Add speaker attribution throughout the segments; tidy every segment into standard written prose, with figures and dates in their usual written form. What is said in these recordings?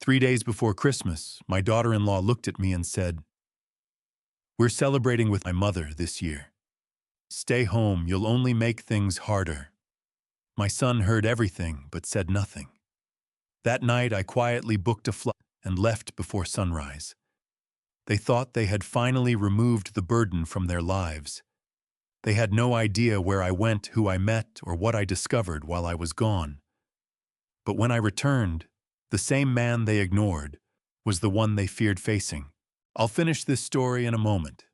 Speaker 1: 3 days before Christmas, my daughter-in-law looked at me and said, "We're celebrating with my mother this year. Stay home, you'll only make things harder." My son heard everything but said nothing. That night, I quietly booked a flight and left before sunrise. They thought they had finally removed the burden from their lives. They had no idea where I went, who I met, or what I discovered while I was gone. But when I returned, the same man they ignored was the one they feared facing. I'll finish this story in a moment.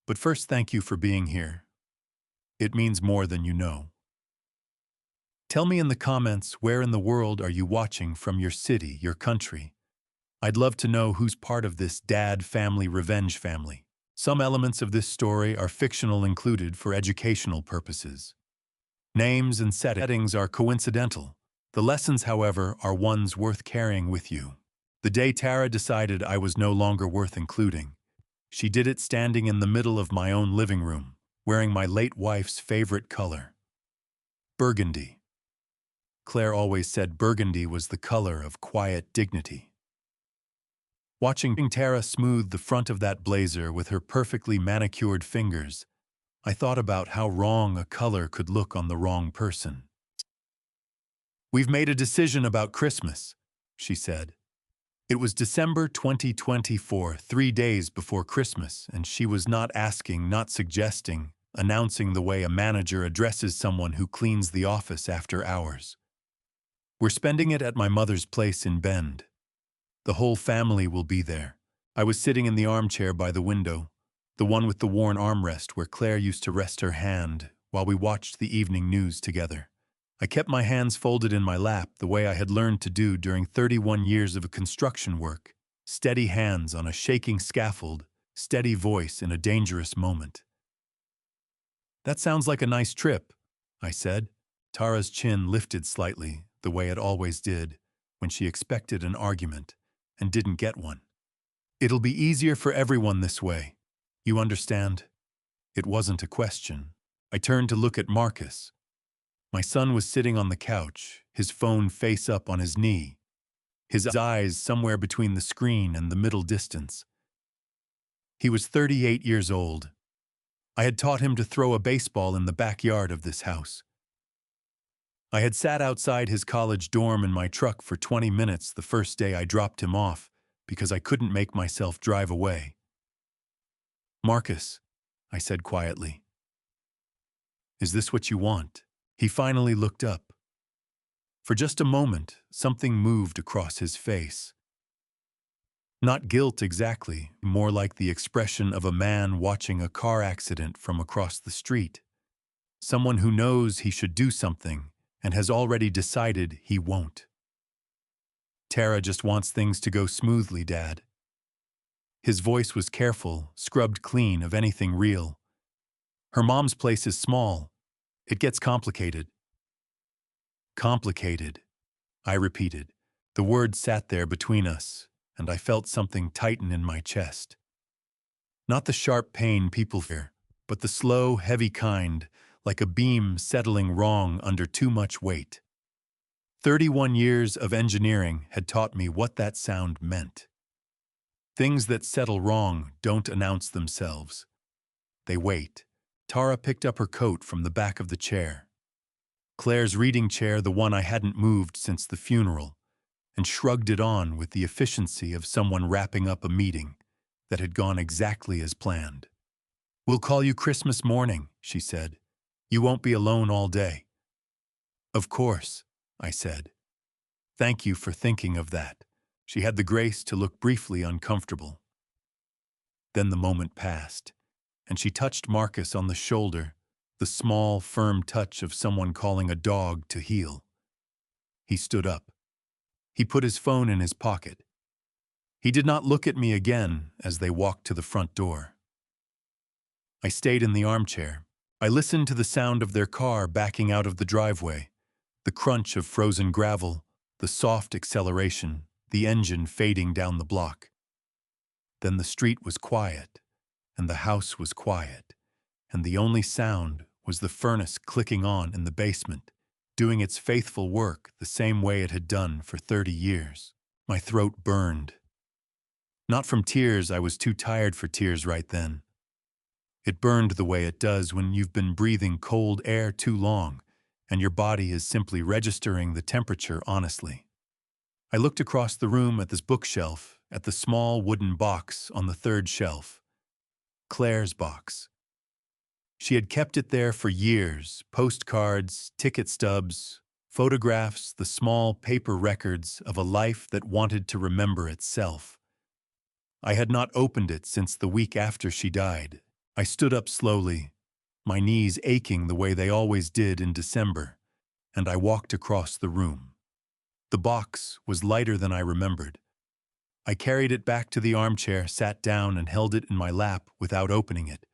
Speaker 1: But first, thank you for being here. It means more than you know. Tell me in the comments, where in the world are you watching from, your city, your country? I'd love to know who's part of this dad family revenge family. Some elements of this story are fictional, included for educational purposes. Names and settings are coincidental. The lessons, however, are ones worth carrying with you. The day Tara decided I was no longer worth including, she did it standing in the middle of my own living room, wearing my late wife's favorite color, burgundy. Claire always said burgundy was the color of quiet dignity. Watching Tara smooth the front of that blazer with her perfectly manicured fingers, I thought about how wrong a color could look on the wrong person. "We've made a decision about Christmas," she said. It was December 2024, 3 days before Christmas, and she was not asking, not suggesting, announcing the way a manager addresses someone who cleans the office after hours. "We're spending it at my mother's place in Bend. The whole family will be there." I was sitting in the armchair by the window, the one with the worn armrest where Claire used to rest her hand while we watched the evening news together. I kept my hands folded in my lap the way I had learned to do during 31 years of construction work. Steady hands on a shaking scaffold, steady voice in a dangerous moment. "That sounds like a nice trip," I said. Tara's chin lifted slightly, the way it always did when she expected an argument and didn't get one. "It'll be easier for everyone this way. You understand?" It wasn't a question. I turned to look at Marcus. My son was sitting on the couch, his phone face up on his knee, his eyes somewhere between the screen and the middle distance. He was 38 years old. I had taught him to throw a baseball in the backyard of this house. I had sat outside his college dorm in my truck for 20 minutes the first day I dropped him off because I couldn't make myself drive away. "Marcus," I said quietly, "is this what you want?" He finally looked up. For just a moment, something moved across his face. Not guilt exactly, more like the expression of a man watching a car accident from across the street. Someone who knows he should do something and has already decided he won't. "Tara just wants things to go smoothly, Dad." His voice was careful, scrubbed clean of anything real. "Her mom's place is small. It gets complicated." "Complicated," I repeated. The word sat there between us, and I felt something tighten in my chest. Not the sharp pain people fear, but the slow, heavy kind, like a beam settling wrong under too much weight. 31 years of engineering had taught me what that sound meant. Things that settle wrong don't announce themselves. They wait. Tara picked up her coat from the back of the chair. Claire's reading chair, the one I hadn't moved since the funeral, and shrugged it on with the efficiency of someone wrapping up a meeting that had gone exactly as planned. "We'll call you Christmas morning," she said. "You won't be alone all day." "Of course," I said. "Thank you for thinking of that." She had the grace to look briefly uncomfortable. Then the moment passed, and she touched Marcus on the shoulder, the small, firm touch of someone calling a dog to heel. He stood up. He put his phone in his pocket. He did not look at me again as they walked to the front door. I stayed in the armchair. I listened to the sound of their car backing out of the driveway, the crunch of frozen gravel, the soft acceleration, the engine fading down the block. Then the street was quiet, and the house was quiet, and the only sound was the furnace clicking on in the basement, doing its faithful work the same way it had done for 30 years. My throat burned. Not from tears, I was too tired for tears right then. It burned the way it does when you've been breathing cold air too long, and your body is simply registering the temperature honestly. I looked across the room at this bookshelf, at the small wooden box on the third shelf. Claire's box. She had kept it there for years, postcards, ticket stubs, photographs, the small paper records of a life that wanted to remember itself. I had not opened it since the week after she died. I stood up slowly, my knees aching the way they always did in December, and I walked across the room. The box was lighter than I remembered. I carried it back to the armchair, sat down, and held it in my lap without opening it.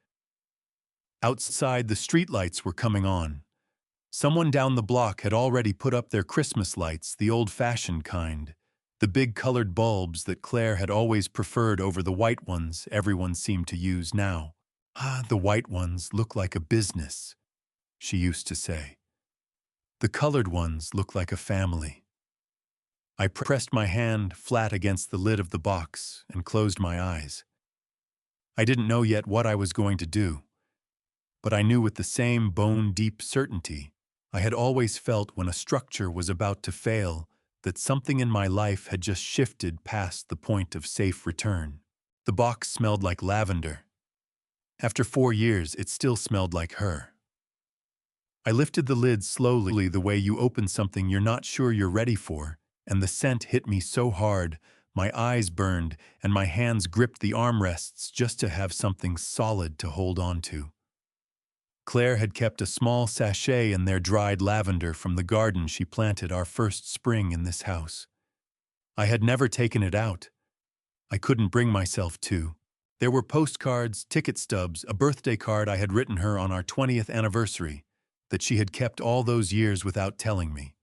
Speaker 1: Outside, the streetlights were coming on. Someone down the block had already put up their Christmas lights, the old-fashioned kind, the big colored bulbs that Claire had always preferred over the white ones everyone seemed to use now. "Ah, the white ones look like a business," she used to say. "The colored ones look like a family." I pressed my hand flat against the lid of the box and closed my eyes. I didn't know yet what I was going to do, but I knew with the same bone-deep certainty I had always felt when a structure was about to fail that something in my life had just shifted past the point of safe return. The box smelled like lavender. After 4 years, it still smelled like her. I lifted the lid slowly, the way you open something you're not sure you're ready for, and the scent hit me so hard, my eyes burned, and my hands gripped the armrests just to have something solid to hold on to. Claire had kept a small sachet in there, dried lavender from the garden she planted our first spring in this house. I had never taken it out. I couldn't bring myself to. There were postcards, ticket stubs, a birthday card I had written her on our 20th anniversary that she had kept all those years without telling me.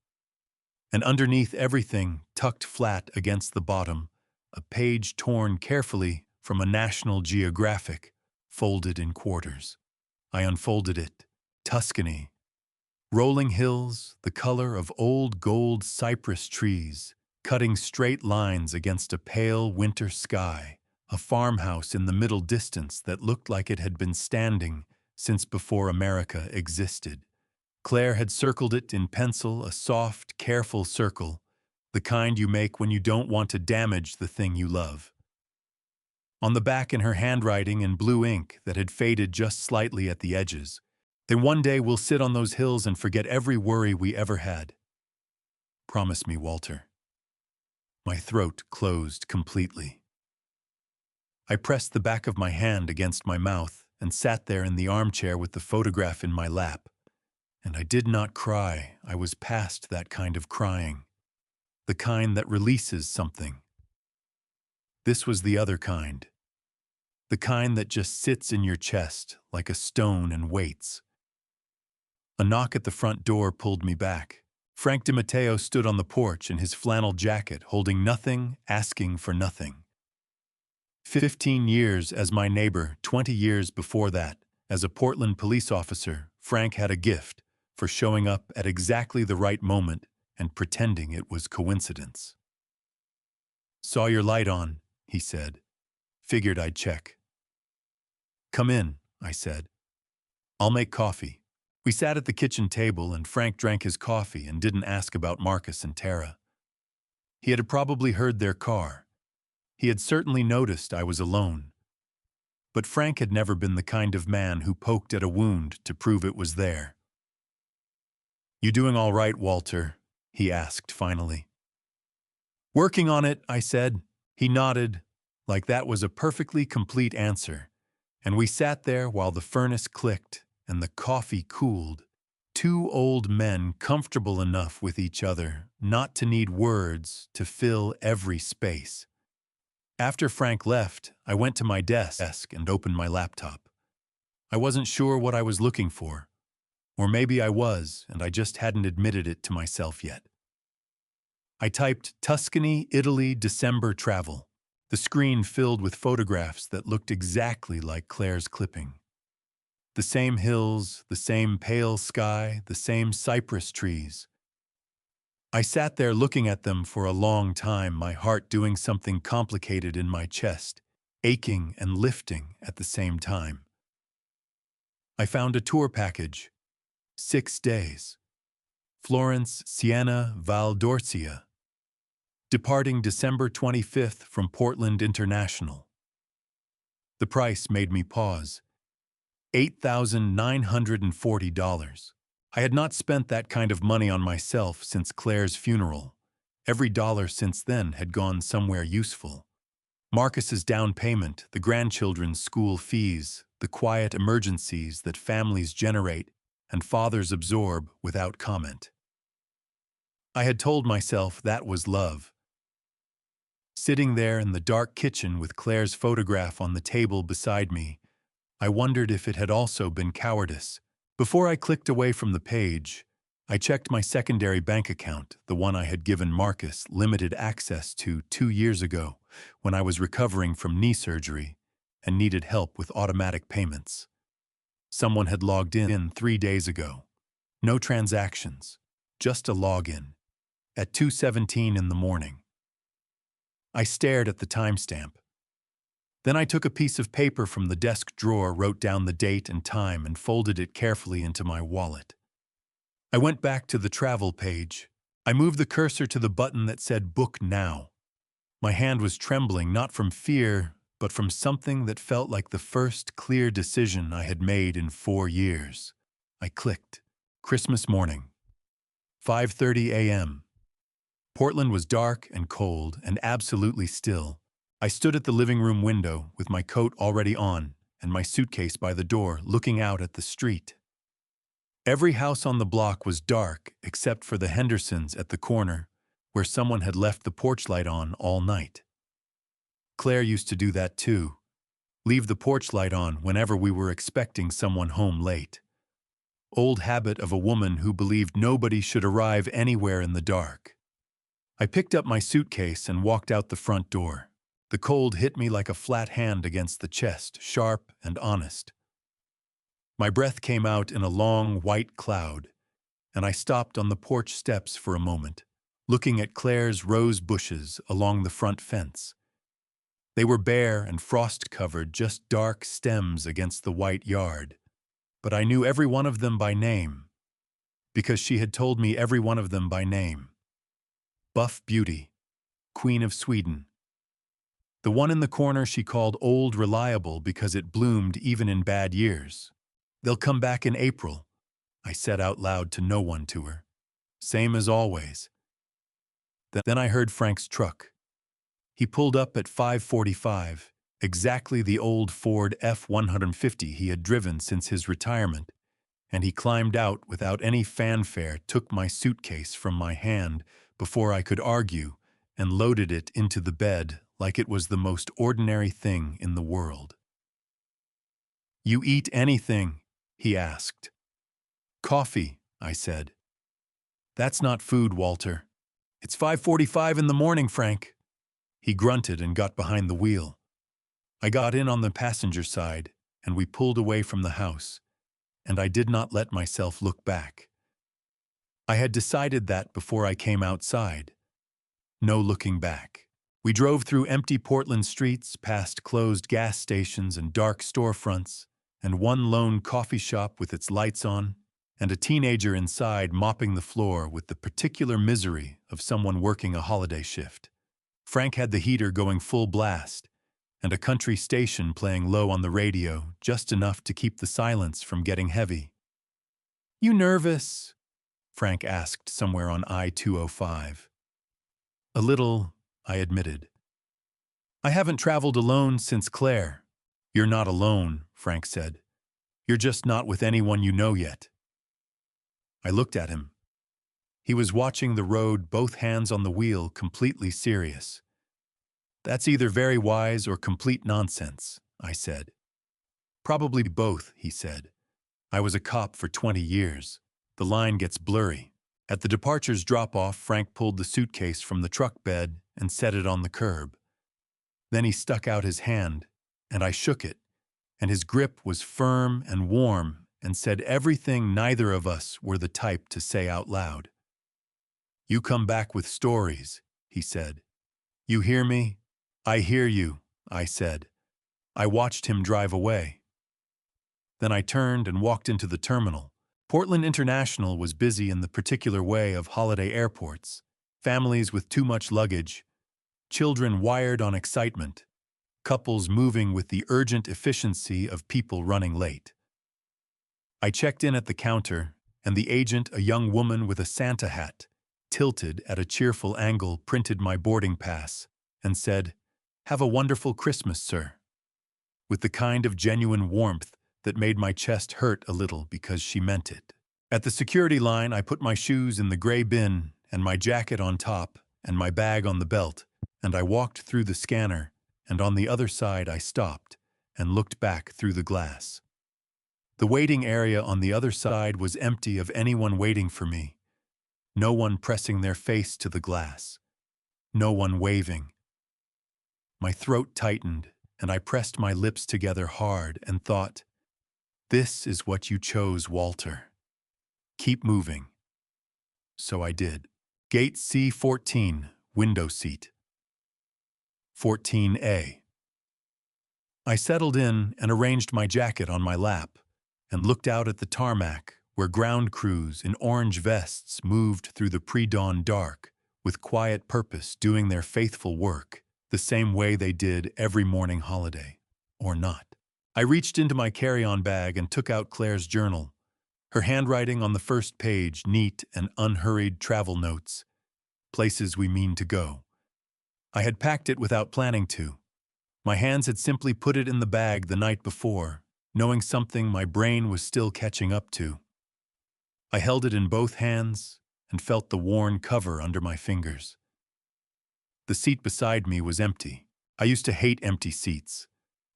Speaker 1: And underneath everything, tucked flat against the bottom, a page torn carefully from a National Geographic, folded in quarters. I unfolded it. Tuscany. Rolling hills, the color of old gold cypress trees, cutting straight lines against a pale winter sky. A farmhouse in the middle distance that looked like it had been standing since before America existed. Claire had circled it in pencil, a soft, careful circle, the kind you make when you don't want to damage the thing you love. On the back, in her handwriting in blue ink that had faded just slightly at the edges, "Then one day we'll sit on those hills and forget every worry we ever had. Promise me, Walter." My throat closed completely. I pressed the back of my hand against my mouth and sat there in the armchair with the photograph in my lap. And I did not cry. I was past that kind of crying. The kind that releases something. This was the other kind. The kind that just sits in your chest like a stone and waits. A knock at the front door pulled me back. Frank DiMatteo stood on the porch in his flannel jacket, holding nothing, asking for nothing. 15 years as my neighbor, 20 years before that, as a Portland police officer, Frank had a gift for showing up at exactly the right moment and pretending it was coincidence. "Saw your light on," he said. "Figured I'd check." "Come in," I said. "I'll make coffee." We sat at the kitchen table and Frank drank his coffee and didn't ask about Marcus and Tara. He had probably heard their car. He had certainly noticed I was alone. But Frank had never been the kind of man who poked at a wound to prove it was there. "You doing all right, Walter?" he asked finally. "Working on it," I said. He nodded, like that was a perfectly complete answer, and we sat there while the furnace clicked and the coffee cooled. Two old men comfortable enough with each other not to need words to fill every space. After Frank left, I went to my desk and opened my laptop. I wasn't sure what I was looking for. Or maybe I was, and I just hadn't admitted it to myself yet. I typed Tuscany, Italy, December travel. The screen filled with photographs that looked exactly like Claire's clipping. The same hills, the same pale sky, the same cypress trees. I sat there looking at them for a long time, my heart doing something complicated in my chest, aching and lifting at the same time. I found a tour package. 6 days. Florence, Siena, Val d'Orcia. Departing December 25th from Portland International. The price made me pause. $8,940. I had not spent that kind of money on myself since Claire's funeral. Every dollar since then had gone somewhere useful. Marcus's down payment, the grandchildren's school fees, the quiet emergencies that families generate and fathers absorb without comment. I had told myself that was love. Sitting there in the dark kitchen with Claire's photograph on the table beside me, I wondered if it had also been cowardice. Before I clicked away from the page, I checked my secondary bank account, the one I had given Marcus limited access to 2 years ago when I was recovering from knee surgery and needed help with automatic payments. Someone had logged in 3 days ago. No transactions, just a login. At 2:17 in the morning. I stared at the timestamp. Then I took a piece of paper from the desk drawer, wrote down the date and time, and folded it carefully into my wallet. I went back to the travel page. I moved the cursor to the button that said Book Now. My hand was trembling, not from fear, but from something that felt like the first clear decision I had made in 4 years. I clicked. Christmas morning. 5:30 a.m. Portland was dark and cold and absolutely still. I stood at the living room window with my coat already on and my suitcase by the door, looking out at the street. Every house on the block was dark except for the Hendersons at the corner, where someone had left the porch light on all night. Claire used to do that too, leave the porch light on whenever we were expecting someone home late. Old habit of a woman who believed nobody should arrive anywhere in the dark. I picked up my suitcase and walked out the front door. The cold hit me like a flat hand against the chest, sharp and honest. My breath came out in a long white cloud, and I stopped on the porch steps for a moment, looking at Claire's rose bushes along the front fence. They were bare and frost-covered, just dark stems against the white yard. But I knew every one of them by name, because she had told me every one of them by name. Buff Beauty, Queen of Sweden. The one in the corner she called Old Reliable because it bloomed even in bad years. They'll come back in April, I said out loud to no one to her. Same as always. Then I heard Frank's truck. He pulled up at 5:45, exactly the old Ford F-150 he had driven since his retirement, and he climbed out without any fanfare, took my suitcase from my hand before I could argue, and loaded it into the bed like it was the most ordinary thing in the world. "You eat anything?" he asked. "Coffee," I said. "That's not food, Walter. It's 5:45 in the morning, Frank." He grunted and got behind the wheel. I got in on the passenger side, and we pulled away from the house, and I did not let myself look back. I had decided that before I came outside. No looking back. We drove through empty Portland streets, past closed gas stations and dark storefronts, and one lone coffee shop with its lights on, and a teenager inside mopping the floor with the particular misery of someone working a holiday shift. Frank had the heater going full blast, and a country station playing low on the radio, just enough to keep the silence from getting heavy. "You nervous?" Frank asked somewhere on I-205. "A little," I admitted. "I haven't traveled alone since Claire." "You're not alone," Frank said. "You're just not with anyone you know yet." I looked at him. He was watching the road, both hands on the wheel, completely serious. "That's either very wise or complete nonsense," I said. "Probably both," he said. "I was a cop for 20 years. The line gets blurry." At the departures drop-off, Frank pulled the suitcase from the truck bed and set it on the curb. Then he stuck out his hand, and I shook it, and his grip was firm and warm and said everything neither of us were the type to say out loud. You come back with stories, he said. You hear me? I hear you, I said. I watched him drive away. Then I turned and walked into the terminal. Portland International was busy in the particular way of holiday airports. Families with too much luggage, children wired on excitement, couples moving with the urgent efficiency of people running late. I checked in at the counter, and the agent, a young woman with a Santa hat, tilted at a cheerful angle, printed my boarding pass and said, "Have a wonderful Christmas, sir," with the kind of genuine warmth that made my chest hurt a little because she meant it. At the security line, I put my shoes in the gray bin and my jacket on top and my bag on the belt, and I walked through the scanner, and on the other side I stopped and looked back through the glass. The waiting area on the other side was empty of anyone waiting for me. No one pressing their face to the glass. No one waving. My throat tightened, and I pressed my lips together hard and thought, "This is what you chose, Walter. Keep moving." So I did. Gate C14, window seat. 14A. I settled in and arranged my jacket on my lap and looked out at the tarmac where ground crews in orange vests moved through the pre-dawn dark with quiet purpose, doing their faithful work the same way they did every morning holiday, or not. I reached into my carry-on bag and took out Claire's journal, her handwriting on the first page, neat and unhurried travel notes, places we mean to go. I had packed it without planning to. My hands had simply put it in the bag the night before, knowing something my brain was still catching up to. I held it in both hands and felt the worn cover under my fingers. The seat beside me was empty. I used to hate empty seats.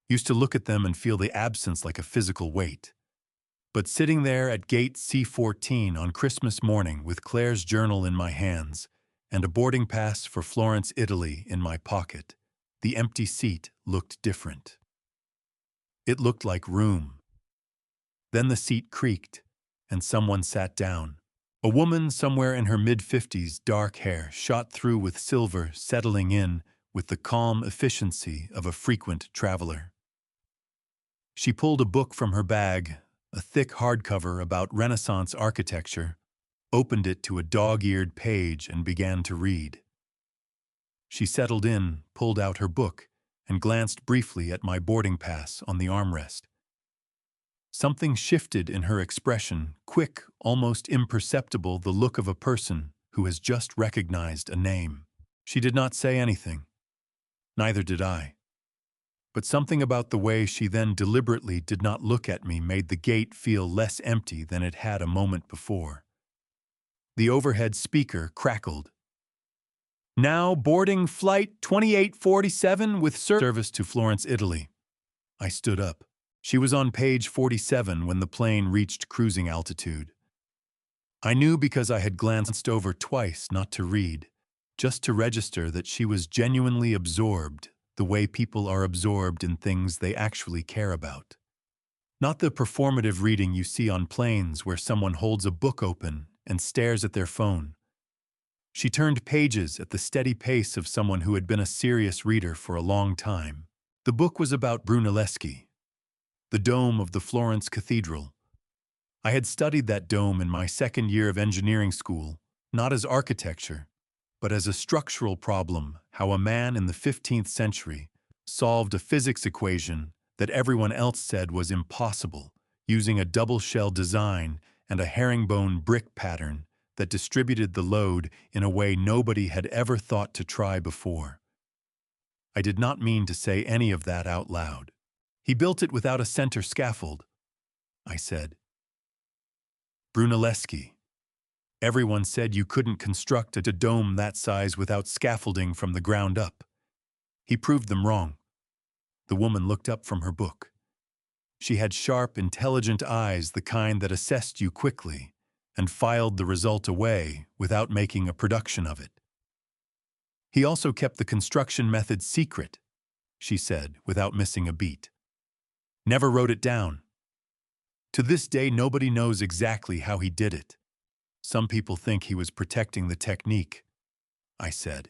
Speaker 1: Used to look at them and feel the absence like a physical weight. But sitting there at gate C14 on Christmas morning with Claire's journal in my hands and a boarding pass for Florence, Italy in my pocket, the empty seat looked different. It looked like room. Then the seat creaked, and someone sat down. A woman somewhere in her mid-50s, dark hair shot through with silver, settling in with the calm efficiency of a frequent traveler. She pulled a book from her bag, a thick hardcover about Renaissance architecture, opened it to a dog-eared page and began to read. She settled in, pulled out her book, and glanced briefly at my boarding pass on the armrest. Something shifted in her expression, quick, almost imperceptible, the look of a person who has just recognized a name. She did not say anything. Neither did I. But something about the way she then deliberately did not look at me made the gate feel less empty than it had a moment before. The overhead speaker crackled. "Now boarding flight 2847 with service to Florence, Italy." I stood up. She was on page 47 when the plane reached cruising altitude. I knew because I had glanced over twice not to read, just to register that she was genuinely absorbed, the way people are absorbed in things they actually care about. Not the performative reading you see on planes where someone holds a book open and stares at their phone. She turned pages at the steady pace of someone who had been a serious reader for a long time. The book was about Brunelleschi, the dome of the Florence Cathedral. I had studied that dome in my second year of engineering school, not as architecture, but as a structural problem, how a man in the 15th century solved a physics equation that everyone else said was impossible, using a double-shell design and a herringbone brick pattern that distributed the load in a way nobody had ever thought to try before. I did not mean to say any of that out loud. "He built it without a center scaffold," I said. "Brunelleschi. Everyone said you couldn't construct a dome that size without scaffolding from the ground up. He proved them wrong." The woman looked up from her book. She had sharp, intelligent eyes, the kind that assessed you quickly and filed the result away without making a production of it. "He also kept the construction method secret," she said, without missing a beat. "Never wrote it down. To this day, nobody knows exactly how he did it. Some people think he was protecting the technique, I said.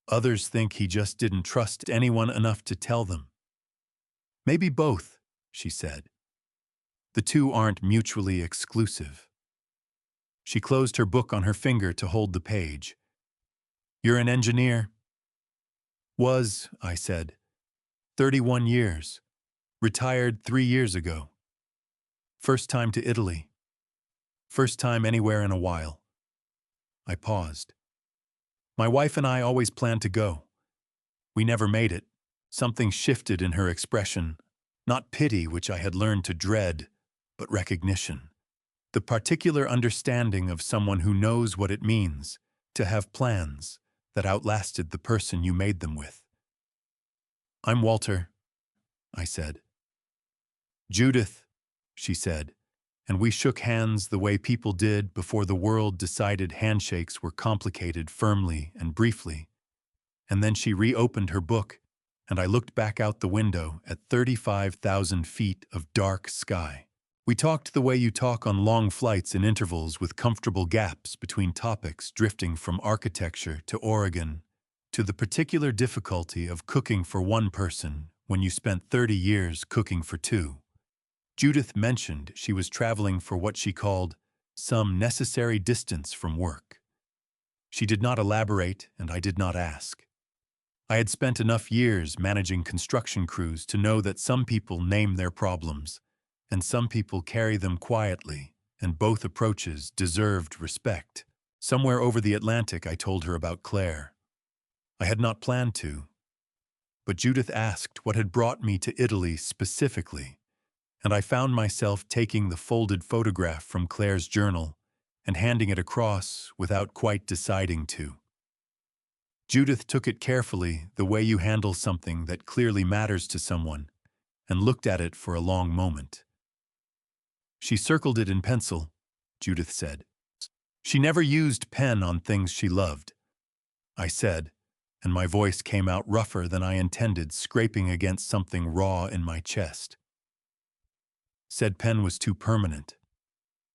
Speaker 1: Others think he just didn't trust anyone enough to tell them. Maybe both, she said. The two aren't mutually exclusive. She closed her book on her finger to hold the page. You're an engineer? Was, I said. 31 years. Retired 3 years ago. First time to Italy. First time anywhere in a while. I paused. My wife and I always planned to go. We never made it. Something shifted in her expression. Not pity, which I had learned to dread, but recognition. The particular understanding of someone who knows what it means to have plans that outlasted the person you made them with. I'm Walter, I said. Judith, she said, and we shook hands the way people did before the world decided handshakes were complicated firmly and briefly. And then she reopened her book, and I looked back out the window at 35,000 feet of dark sky. We talked the way you talk on long flights in intervals with comfortable gaps between topics, drifting from architecture to Oregon to the particular difficulty of cooking for one person when you spent 30 years cooking for two. Judith mentioned she was traveling for what she called some necessary distance from work. She did not elaborate, and I did not ask. I had spent enough years managing construction crews to know that some people name their problems, and some people carry them quietly, and both approaches deserved respect. Somewhere over the Atlantic, I told her about Claire. I had not planned to, but Judith asked what had brought me to Italy specifically, and I found myself taking the folded photograph from Claire's journal and handing it across without quite deciding to. Judith took it carefully, the way you handle something that clearly matters to someone, and looked at it for a long moment. She circled it in pencil, Judith said. She never used pen on things she loved, I said, and my voice came out rougher than I intended, scraping against something raw in my chest. Said pen was too permanent.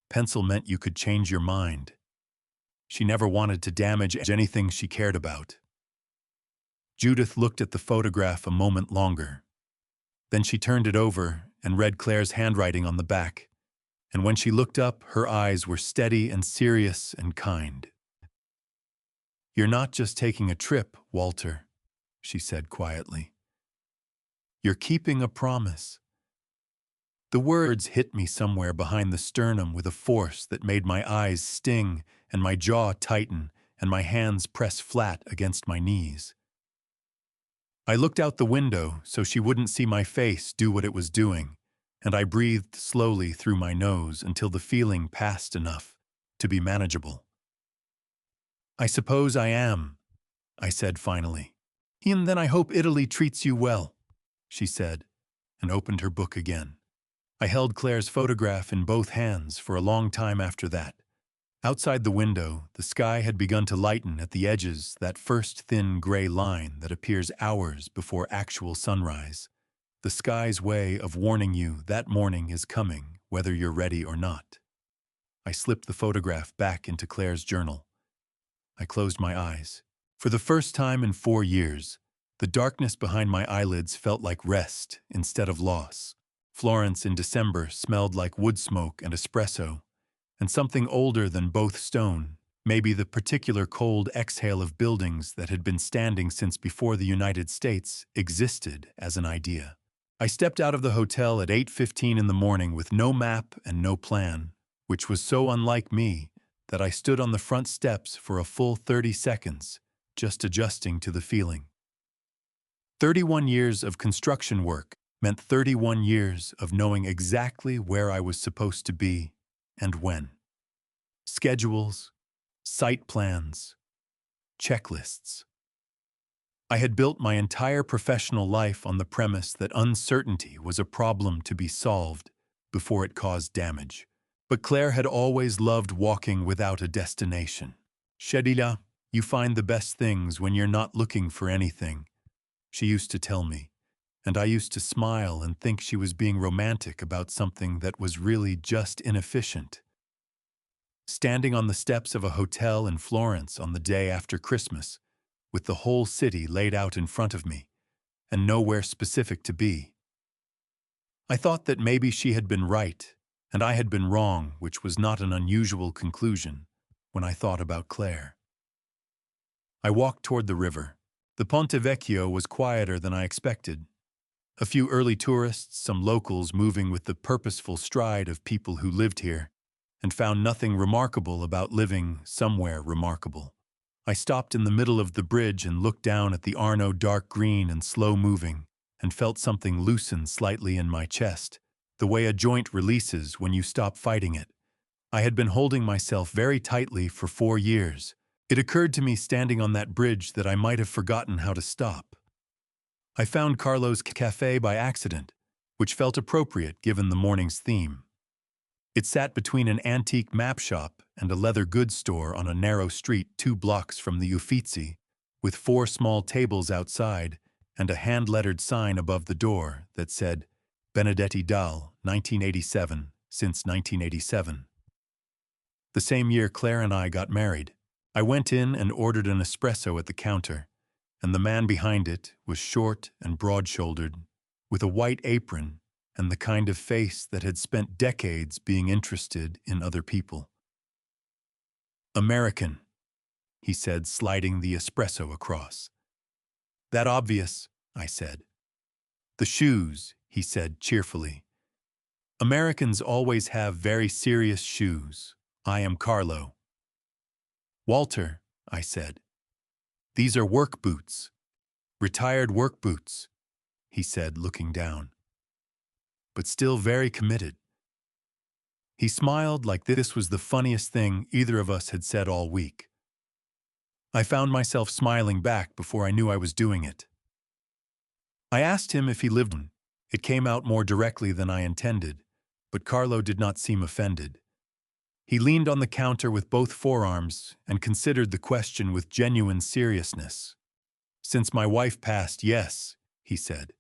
Speaker 1: Pencil meant you could change your mind. She never wanted to damage anything she cared about. Judith looked at the photograph a moment longer. Then she turned it over and read Claire's handwriting on the back, and when she looked up, her eyes were steady and serious and kind. You're not just taking a trip, Walter, she said quietly. You're keeping a promise. The words hit me somewhere behind the sternum with a force that made my eyes sting and my jaw tighten and my hands press flat against my knees. I looked out the window so she wouldn't see my face do what it was doing, and I breathed slowly through my nose until the feeling passed enough to be manageable. I suppose I am, I said finally. And then I hope Italy treats you well, she said, and opened her book again. I held Claire's photograph in both hands for a long time after that. Outside the window, the sky had begun to lighten at the edges, that first thin gray line that appears hours before actual sunrise. The sky's way of warning you that morning is coming, whether you're ready or not. I slipped the photograph back into Claire's journal. I closed my eyes. For the first time in 4 years, the darkness behind my eyelids felt like rest instead of loss. Florence in December smelled like wood smoke and espresso, and something older than both stone, maybe the particular cold exhale of buildings that had been standing since before the United States existed as an idea. I stepped out of the hotel at 8:15 in the morning with no map and no plan, which was so unlike me that I stood on the front steps for a full 30 seconds, just adjusting to the feeling. 31 years of construction work meant 31 years of knowing exactly where I was supposed to be and when. Schedules, site plans, checklists. I had built my entire professional life on the premise that uncertainty was a problem to be solved before it caused damage. But Claire had always loved walking without a destination. Shedila, you find the best things when you're not looking for anything, she used to tell me, and I used to smile and think she was being romantic about something that was really just inefficient. standing on the steps of a hotel in Florence on the day after Christmas, with the whole city laid out in front of me, and nowhere specific to be. I thought that maybe she had been right, and I had been wrong, which was not an unusual conclusion when I thought about Claire. I walked toward the river. The Ponte Vecchio was quieter than I expected. A few early tourists, some locals moving with the purposeful stride of people who lived here, and found nothing remarkable about living somewhere remarkable. I stopped in the middle of the bridge and looked down at the Arno, dark green and slow-moving, and felt something loosen slightly in my chest, the way a joint releases when you stop fighting it. I had been holding myself very tightly for 4 years. It occurred to me standing on that bridge that I might have forgotten how to stop. I found Carlo's cafe by accident, which felt appropriate given the morning's theme. It sat between an antique map shop and a leather goods store on a narrow street 2 blocks from the Uffizi, with 4 small tables outside and a hand-lettered sign above the door that said, Benedetti Dal, 1987, since 1987. The same year Claire and I got married. I went in and ordered an espresso at the counter, and the man behind it was short and broad-shouldered, with a white apron and the kind of face that had spent decades being interested in other people. American, he said, sliding the espresso across. That obvious, I said. The shoes, he said cheerfully. Americans always have very serious shoes. I am Carlo. Walter, I said. These are work boots. Retired work boots, he said, looking down. But still very committed. He smiled like this was the funniest thing either of us had said all week. I found myself smiling back before I knew I was doing it. I asked him if he lived in. It came out more directly than I intended, but Carlo did not seem offended. He leaned on the counter with both forearms and considered the question with genuine seriousness. Since my wife passed, yes, he said.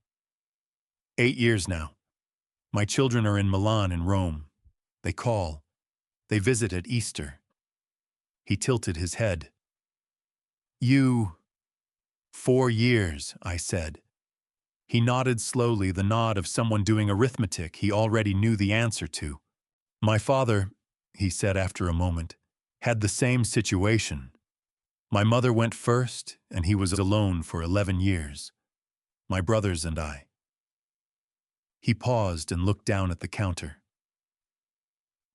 Speaker 1: 8 years now. My children are in Milan and Rome. They call. They visit at Easter. He tilted his head. You... 4 years, I said. He nodded slowly, the nod of someone doing arithmetic he already knew the answer to. My father, he said after a moment, had the same situation. My mother went first, and he was alone for 11 years. My brothers and I. He paused and looked down at the counter.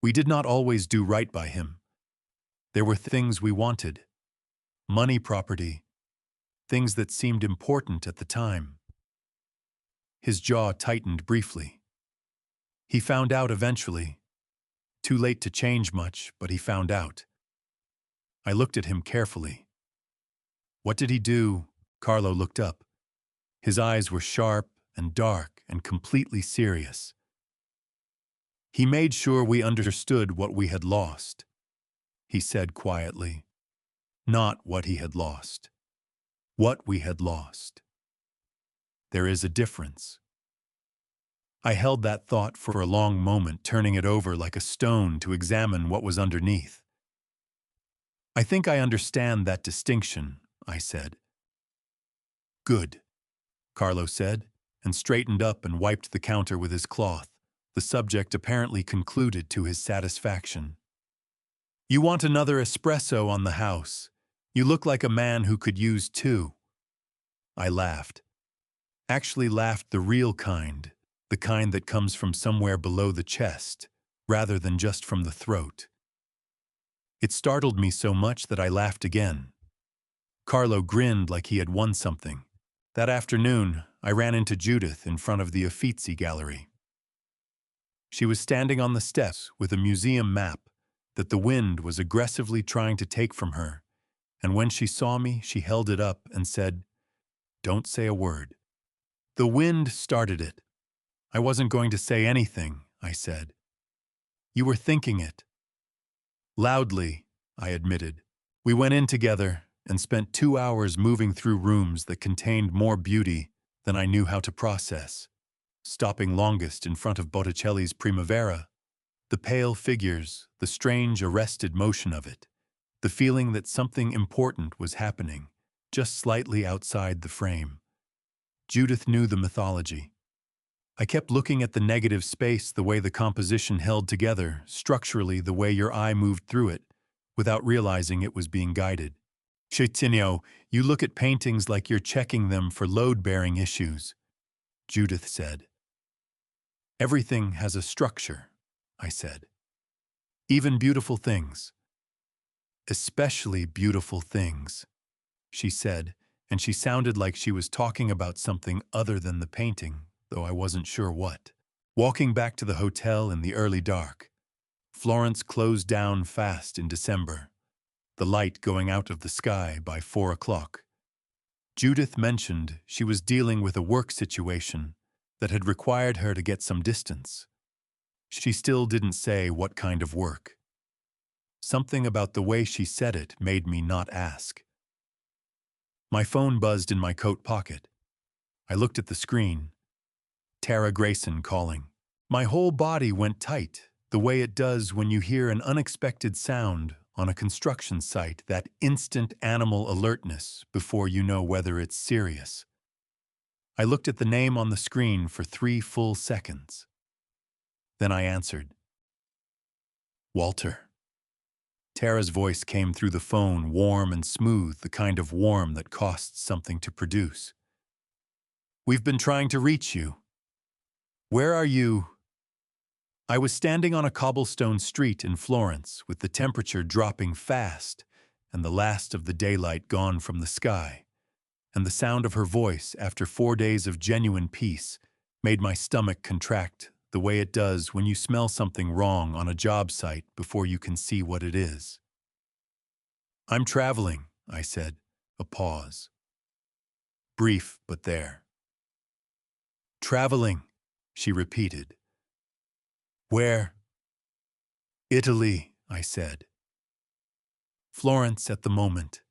Speaker 1: We did not always do right by him. There were things we wanted. Money, property, things that seemed important at the time. His jaw tightened briefly. He found out eventually. Too late to change much, but he found out. I looked at him carefully. What did he do? Carlo looked up. His eyes were sharp and dark and completely serious. He made sure we understood what we had lost, he said quietly. Not what he had lost. What we had lost. There is a difference. I held that thought for a long moment, turning it over like a stone to examine what was underneath. I think I understand that distinction, I said. Good, Carlo said, and straightened up and wiped the counter with his cloth, the subject apparently concluded to his satisfaction. You want another espresso on the house. You look like a man who could use 2. I laughed. Actually laughed the real kind, the kind that comes from somewhere below the chest, rather than just from the throat. It startled me so much that I laughed again. Carlo grinned like he had won something. That afternoon, I ran into Judith in front of the Uffizi gallery. She was standing on the steps with a museum map that the wind was aggressively trying to take from her, and when she saw me, she held it up and said, "Don't say a word." The wind started it. I wasn't going to say anything, I said. You were thinking it. Loudly, I admitted. We went in together and spent 2 hours moving through rooms that contained more beauty than I knew how to process, stopping longest in front of Botticelli's Primavera, The pale figures, the strange arrested motion of it, the feeling that something important was happening, just slightly outside the frame. Judith knew the mythology. I kept looking at the negative space, the way the composition held together, structurally the way your eye moved through it, without realizing it was being guided. Chaitinho, you look at paintings like you're checking them for load-bearing issues, Judith said. Everything has a structure, I said. Even beautiful things. Especially beautiful things, she said, and she sounded like she was talking about something other than the painting, though I wasn't sure what. Walking back to the hotel in the early dark, Florence closed down fast in December, the light going out of the sky by 4 o'clock. Judith mentioned she was dealing with a work situation that had required her to get some distance. She still didn't say what kind of work. Something about the way she said it made me not ask. My phone buzzed in my coat pocket. I looked at the screen. Tara Grayson calling. My whole body went tight, the way it does when you hear an unexpected sound on a construction site, that instant animal alertness before you know whether it's serious. I looked at the name on the screen for 3 full seconds. Then I answered. Walter. Tara's voice came through the phone, warm and smooth, the kind of warm that costs something to produce. We've been trying to reach you. Where are you? I was standing on a cobblestone street in Florence with the temperature dropping fast and the last of the daylight gone from the sky, and the sound of her voice after 4 days of genuine peace made my stomach contract the way it does when you smell something wrong on a job site before you can see what it is. I'm traveling, I said, a pause. Brief, but there. Traveling, she repeated. Where? Italy, I said. Florence at the moment.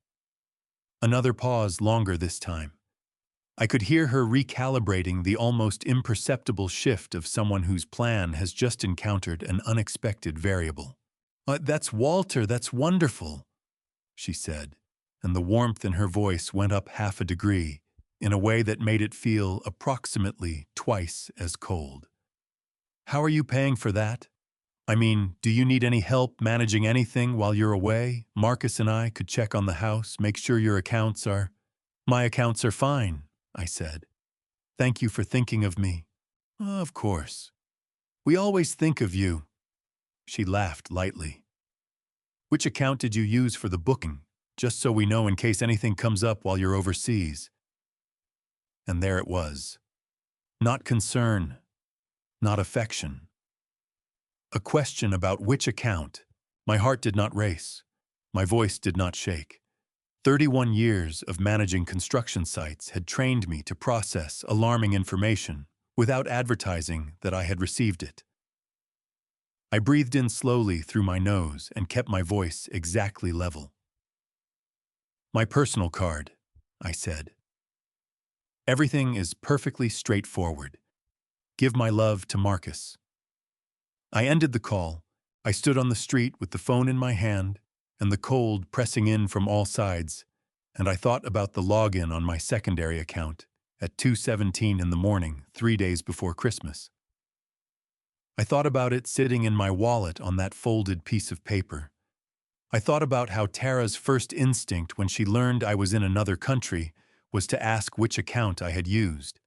Speaker 1: Another pause, longer this time. I could hear her recalibrating the almost imperceptible shift of someone whose plan has just encountered an unexpected variable. That's Walter, that's wonderful, she said, and the warmth in her voice went up half a degree, in a way that made it feel approximately twice as cold. How are you paying for that? I mean, do you need any help managing anything while you're away? Marcus and I could check on the house, make sure your accounts are... My accounts are fine, I said. Thank you for thinking of me. Of course. We always think of you. She laughed lightly. Which account did you use for the booking? Just so we know in case anything comes up while you're overseas. And there it was. Not concern. Not affection. A question about which account. My heart did not race. My voice did not shake. 31 years of managing construction sites had trained me to process alarming information without advertising that I had received it. I breathed in slowly through my nose and kept my voice exactly level. My personal card, I said. Everything is perfectly straightforward. Give my love to Marcus. I ended the call. I stood on the street with the phone in my hand and the cold pressing in from all sides, and I thought about the login on my secondary account at 2:17 in the morning, 3 days before Christmas. I thought about it sitting in my wallet on that folded piece of paper. I thought about how Tara's first instinct when she learned I was in another country was to ask which account I had used.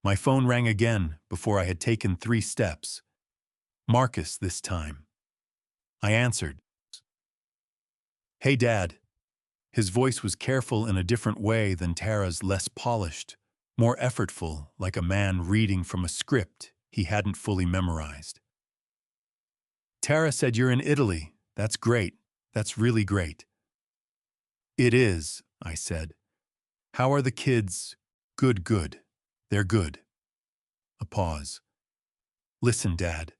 Speaker 1: My phone rang again before I had taken 3 steps. Marcus this time. I answered. Hey, Dad. His voice was careful in a different way than Tara's, less polished, more effortful, like a man reading from a script he hadn't fully memorized. Tara said you're in Italy. That's great. That's really great. It is, I said. How are the kids? Good, good. They're good. A pause. Listen, Dad.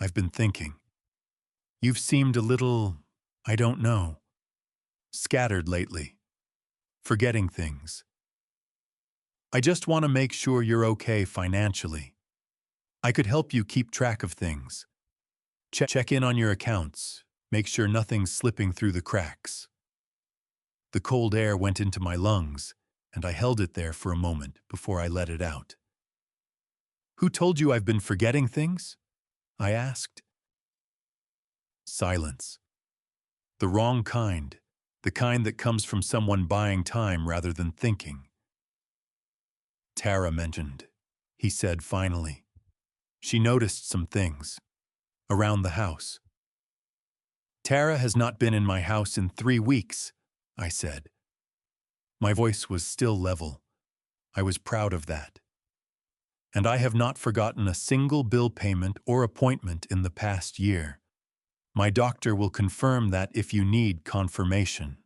Speaker 1: I've been thinking. You've seemed a little, I don't know, scattered lately. Forgetting things. I just want to make sure you're okay financially. I could help you keep track of things. Check in on your accounts. Make sure nothing's slipping through the cracks. The cold air went into my lungs, and I held it there for a moment before I let it out. Who told you I've been forgetting things? I asked. Silence. The wrong kind. The kind that comes from someone buying time rather than thinking. Tara mentioned, he said finally. She noticed some things. Around the house. Tara has not been in my house in 3 weeks, I said. My voice was still level. I was proud of that. And I have not forgotten a single bill payment or appointment in the past year. My doctor will confirm that if you need confirmation.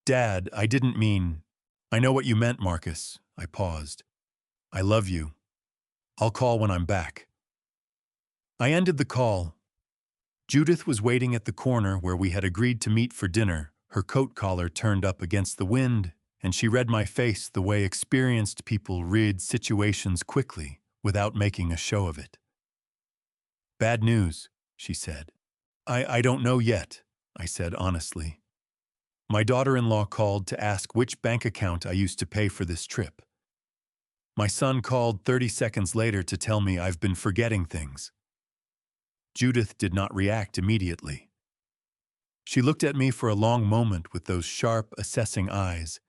Speaker 1: Dad, I didn't mean... I know what you meant, Marcus. I paused. I love you. I'll call when I'm back. I ended the call. Judith was waiting at the corner where we had agreed to meet for dinner, her coat collar turned up against the wind, and she read my face the way experienced people read situations quickly, without making a show of it. Bad news, she said. I don't know yet, I said honestly. My daughter-in-law called to ask which bank account I used to pay for this trip. My son called 30 seconds later to tell me I've been forgetting things. Judith did not react immediately. She looked at me for a long moment with those sharp, assessing eyes,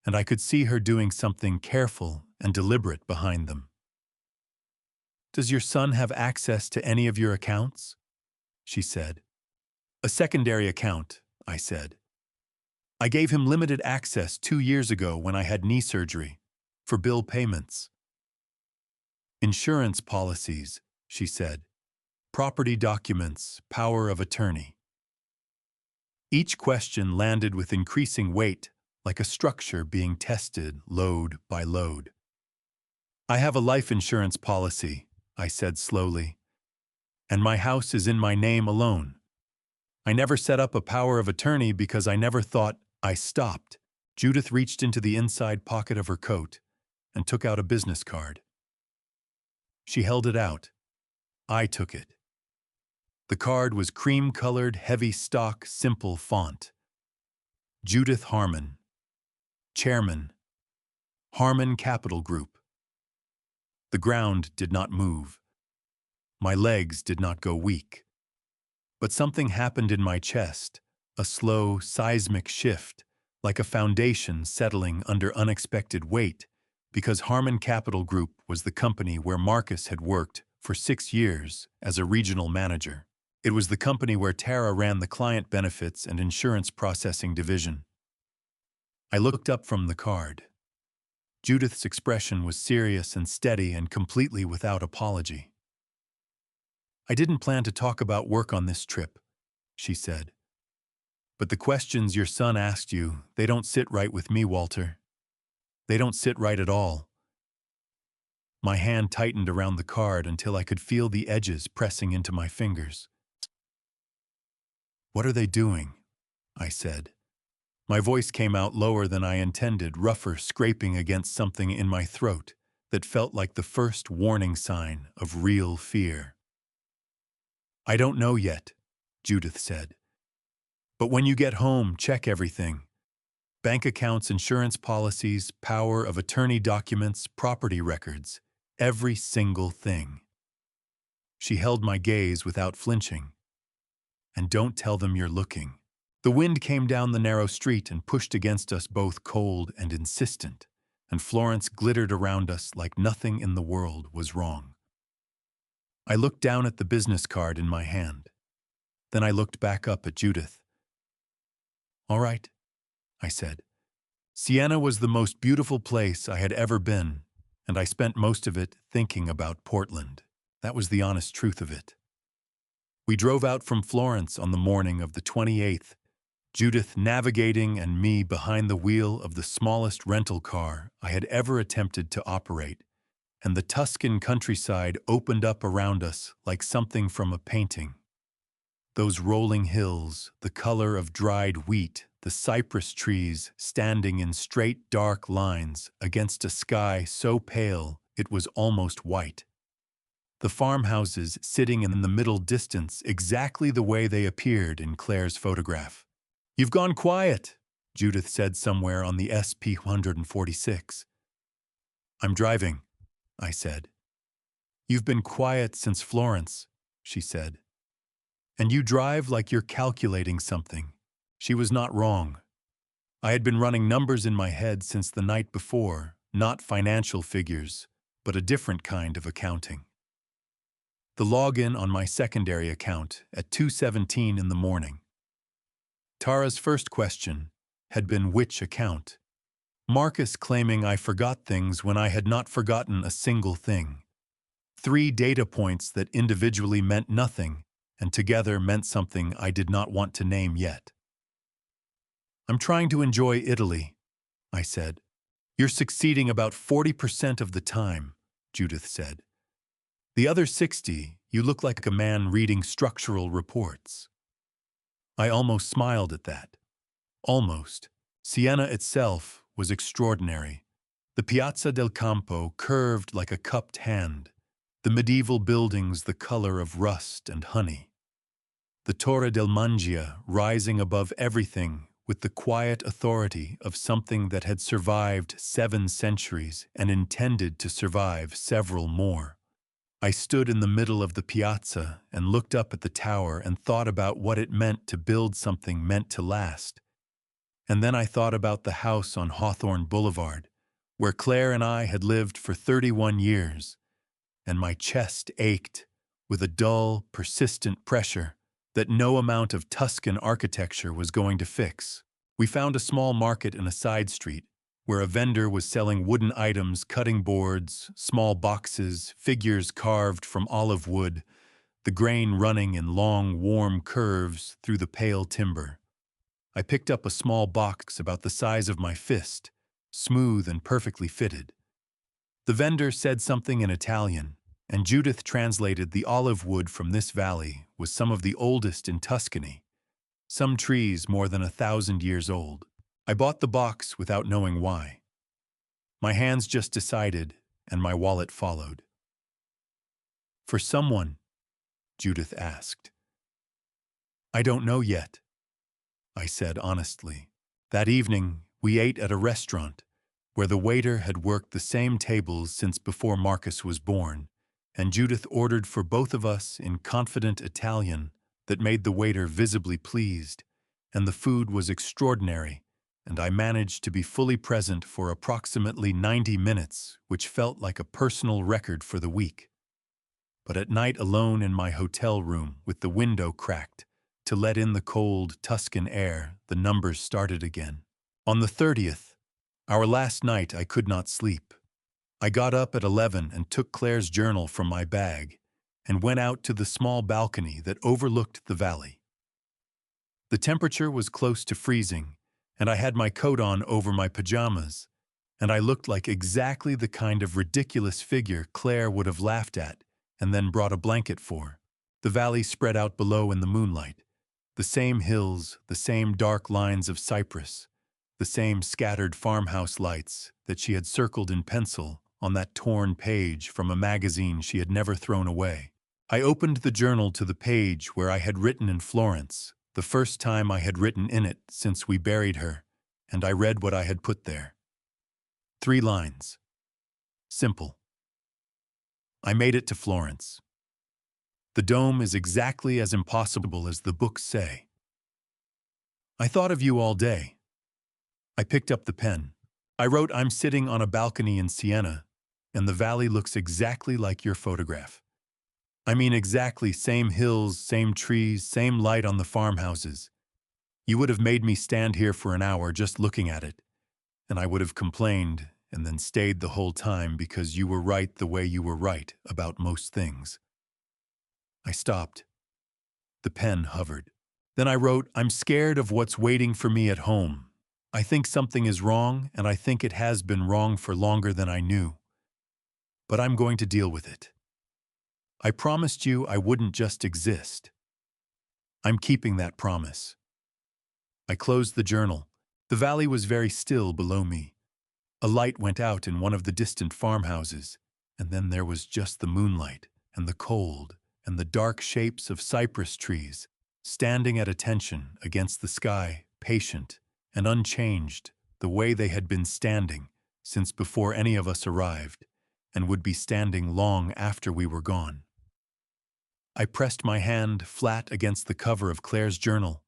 Speaker 1: and I could see her doing something careful and deliberate behind them. Does your son have access to any of your accounts? She said. A secondary account, I said. I gave him limited access 2 years ago when I had knee surgery, for bill payments. Insurance policies, she said. Property documents, power of attorney. Each question landed with increasing weight, like a structure being tested load by load. I have a life insurance policy, I said slowly, and my house is in my name alone. I never set up a power of attorney because I never thought. I stopped. Judith reached into the inside pocket of her coat and took out a business card. She held it out. I took it. The card was cream-colored, heavy stock, simple font. Judith Harmon, Chairman, Harmon Capital Group. The ground did not move. My legs did not go weak. But something happened in my chest, a slow, seismic shift, like a foundation settling under unexpected weight, because Harmon Capital Group was the company where Marcus had worked for 6 years as a regional manager. It was the company where Tara ran the client benefits and insurance processing division. I looked up from the card. Judith's expression was serious and steady and completely without apology. I didn't plan to talk about work on this trip, she said. But the questions your son asked you, they don't sit right with me, Walter. They don't sit right at all. My hand tightened around the card until I could feel the edges pressing into my fingers. What are they doing? I said. My voice came out lower than I intended, rougher, scraping against something in my throat that felt like the first warning sign of real fear. I don't know yet, Judith said. But when you get home, check everything. Bank accounts, insurance policies, power of attorney documents, property records, every single thing. She held my gaze without flinching. And don't tell them you're looking. The wind came down the narrow street and pushed against us both, cold and insistent, and Florence glittered around us like nothing in the world was wrong. I looked down at the business card in my hand. Then I looked back up at Judith. All right, I said. Siena was the most beautiful place I had ever been, and I spent most of it thinking about Portland. That was the honest truth of it. We drove out from Florence on the morning of the 28th, Judith navigating and me behind the wheel of the smallest rental car I had ever attempted to operate, and the Tuscan countryside opened up around us like something from a painting. Those rolling hills, the color of dried wheat, the cypress trees standing in straight dark lines against a sky so pale it was almost white. the farmhouses sitting in the middle distance exactly the way they appeared in Claire's photograph. "You've gone quiet," Judith said somewhere on the SP-146. "I'm driving," I said. "You've been quiet since Florence," she said. "And you drive like you're calculating something." She was not wrong. I had been running numbers in my head since the night before, not financial figures, but a different kind of accounting. The login on my secondary account at 2:17 in the morning. Tara's first question had been which account. Marcus claiming I forgot things when I had not forgotten a single thing. 3 data points that individually meant nothing and together meant something I did not want to name yet. "I'm trying to enjoy Italy," I said. "You're succeeding about 40% of the time," Judith said. "The other 60, you look like a man reading structural reports." I almost smiled at that. Almost. Siena itself was extraordinary. The Piazza del Campo curved like a cupped hand, the medieval buildings the color of rust and honey. The Torre del Mangia rising above everything with the quiet authority of something that had survived 7 centuries and intended to survive several more. I stood in the middle of the piazza and looked up at the tower and thought about what it meant to build something meant to last. And then I thought about the house on Hawthorne Boulevard, where Claire and I had lived for 31 years, and my chest ached with a dull, persistent pressure that no amount of Tuscan architecture was going to fix. We found a small market in a side street, where a vendor was selling wooden items, cutting boards, small boxes, figures carved from olive wood, the grain running in long, warm curves through the pale timber. I picked up a small box about the size of my fist, smooth and perfectly fitted. The vendor said something in Italian, and Judith translated the olive wood from this valley was some of the oldest in Tuscany, some trees more than 1,000 years old. I bought the box without knowing why. My hands just decided, and my wallet followed. "For someone?" Judith asked. "I don't know yet," I said honestly. That evening, we ate at a restaurant, where the waiter had worked the same tables since before Marcus was born, and Judith ordered for both of us in confident Italian that made the waiter visibly pleased, and the food was extraordinary, and I managed to be fully present for approximately 90 minutes, which felt like a personal record for the week. But at night alone in my hotel room with the window cracked, to let in the cold Tuscan air, the numbers started again. On the 30th, our last night, I could not sleep. I got up at 11 and took Claire's journal from my bag and went out to the small balcony that overlooked the valley. The temperature was close to freezing, and I had my coat on over my pajamas, and I looked like exactly the kind of ridiculous figure Claire would have laughed at and then brought a blanket for. The valley spread out below in the moonlight. The same hills, the same dark lines of cypress, the same scattered farmhouse lights that she had circled in pencil on that torn page from a magazine she had never thrown away. I opened the journal to the page where I had written in Florence, the first time I had written in it since we buried her, and I read what I had put there. 3 lines. Simple. I made it to Florence. The dome is exactly as impossible as the books say. I thought of you all day. I picked up the pen. I wrote, "I'm sitting on a balcony in Siena, and the valley looks exactly like your photograph. I mean exactly same hills, same trees, same light on the farmhouses. You would have made me stand here for an hour just looking at it, and I would have complained and then stayed the whole time because you were right the way you were right about most things." I stopped. The pen hovered. Then I wrote, "I'm scared of what's waiting for me at home. I think something is wrong, and I think it has been wrong for longer than I knew. But I'm going to deal with it. I promised you I wouldn't just exist. I'm keeping that promise." I closed the journal. The valley was very still below me. A light went out in one of the distant farmhouses, and then there was just the moonlight and the cold and the dark shapes of cypress trees, standing at attention against the sky, patient and unchanged, the way they had been standing since before any of us arrived, and would be standing long after we were gone. I pressed my hand flat against the cover of Claire's journal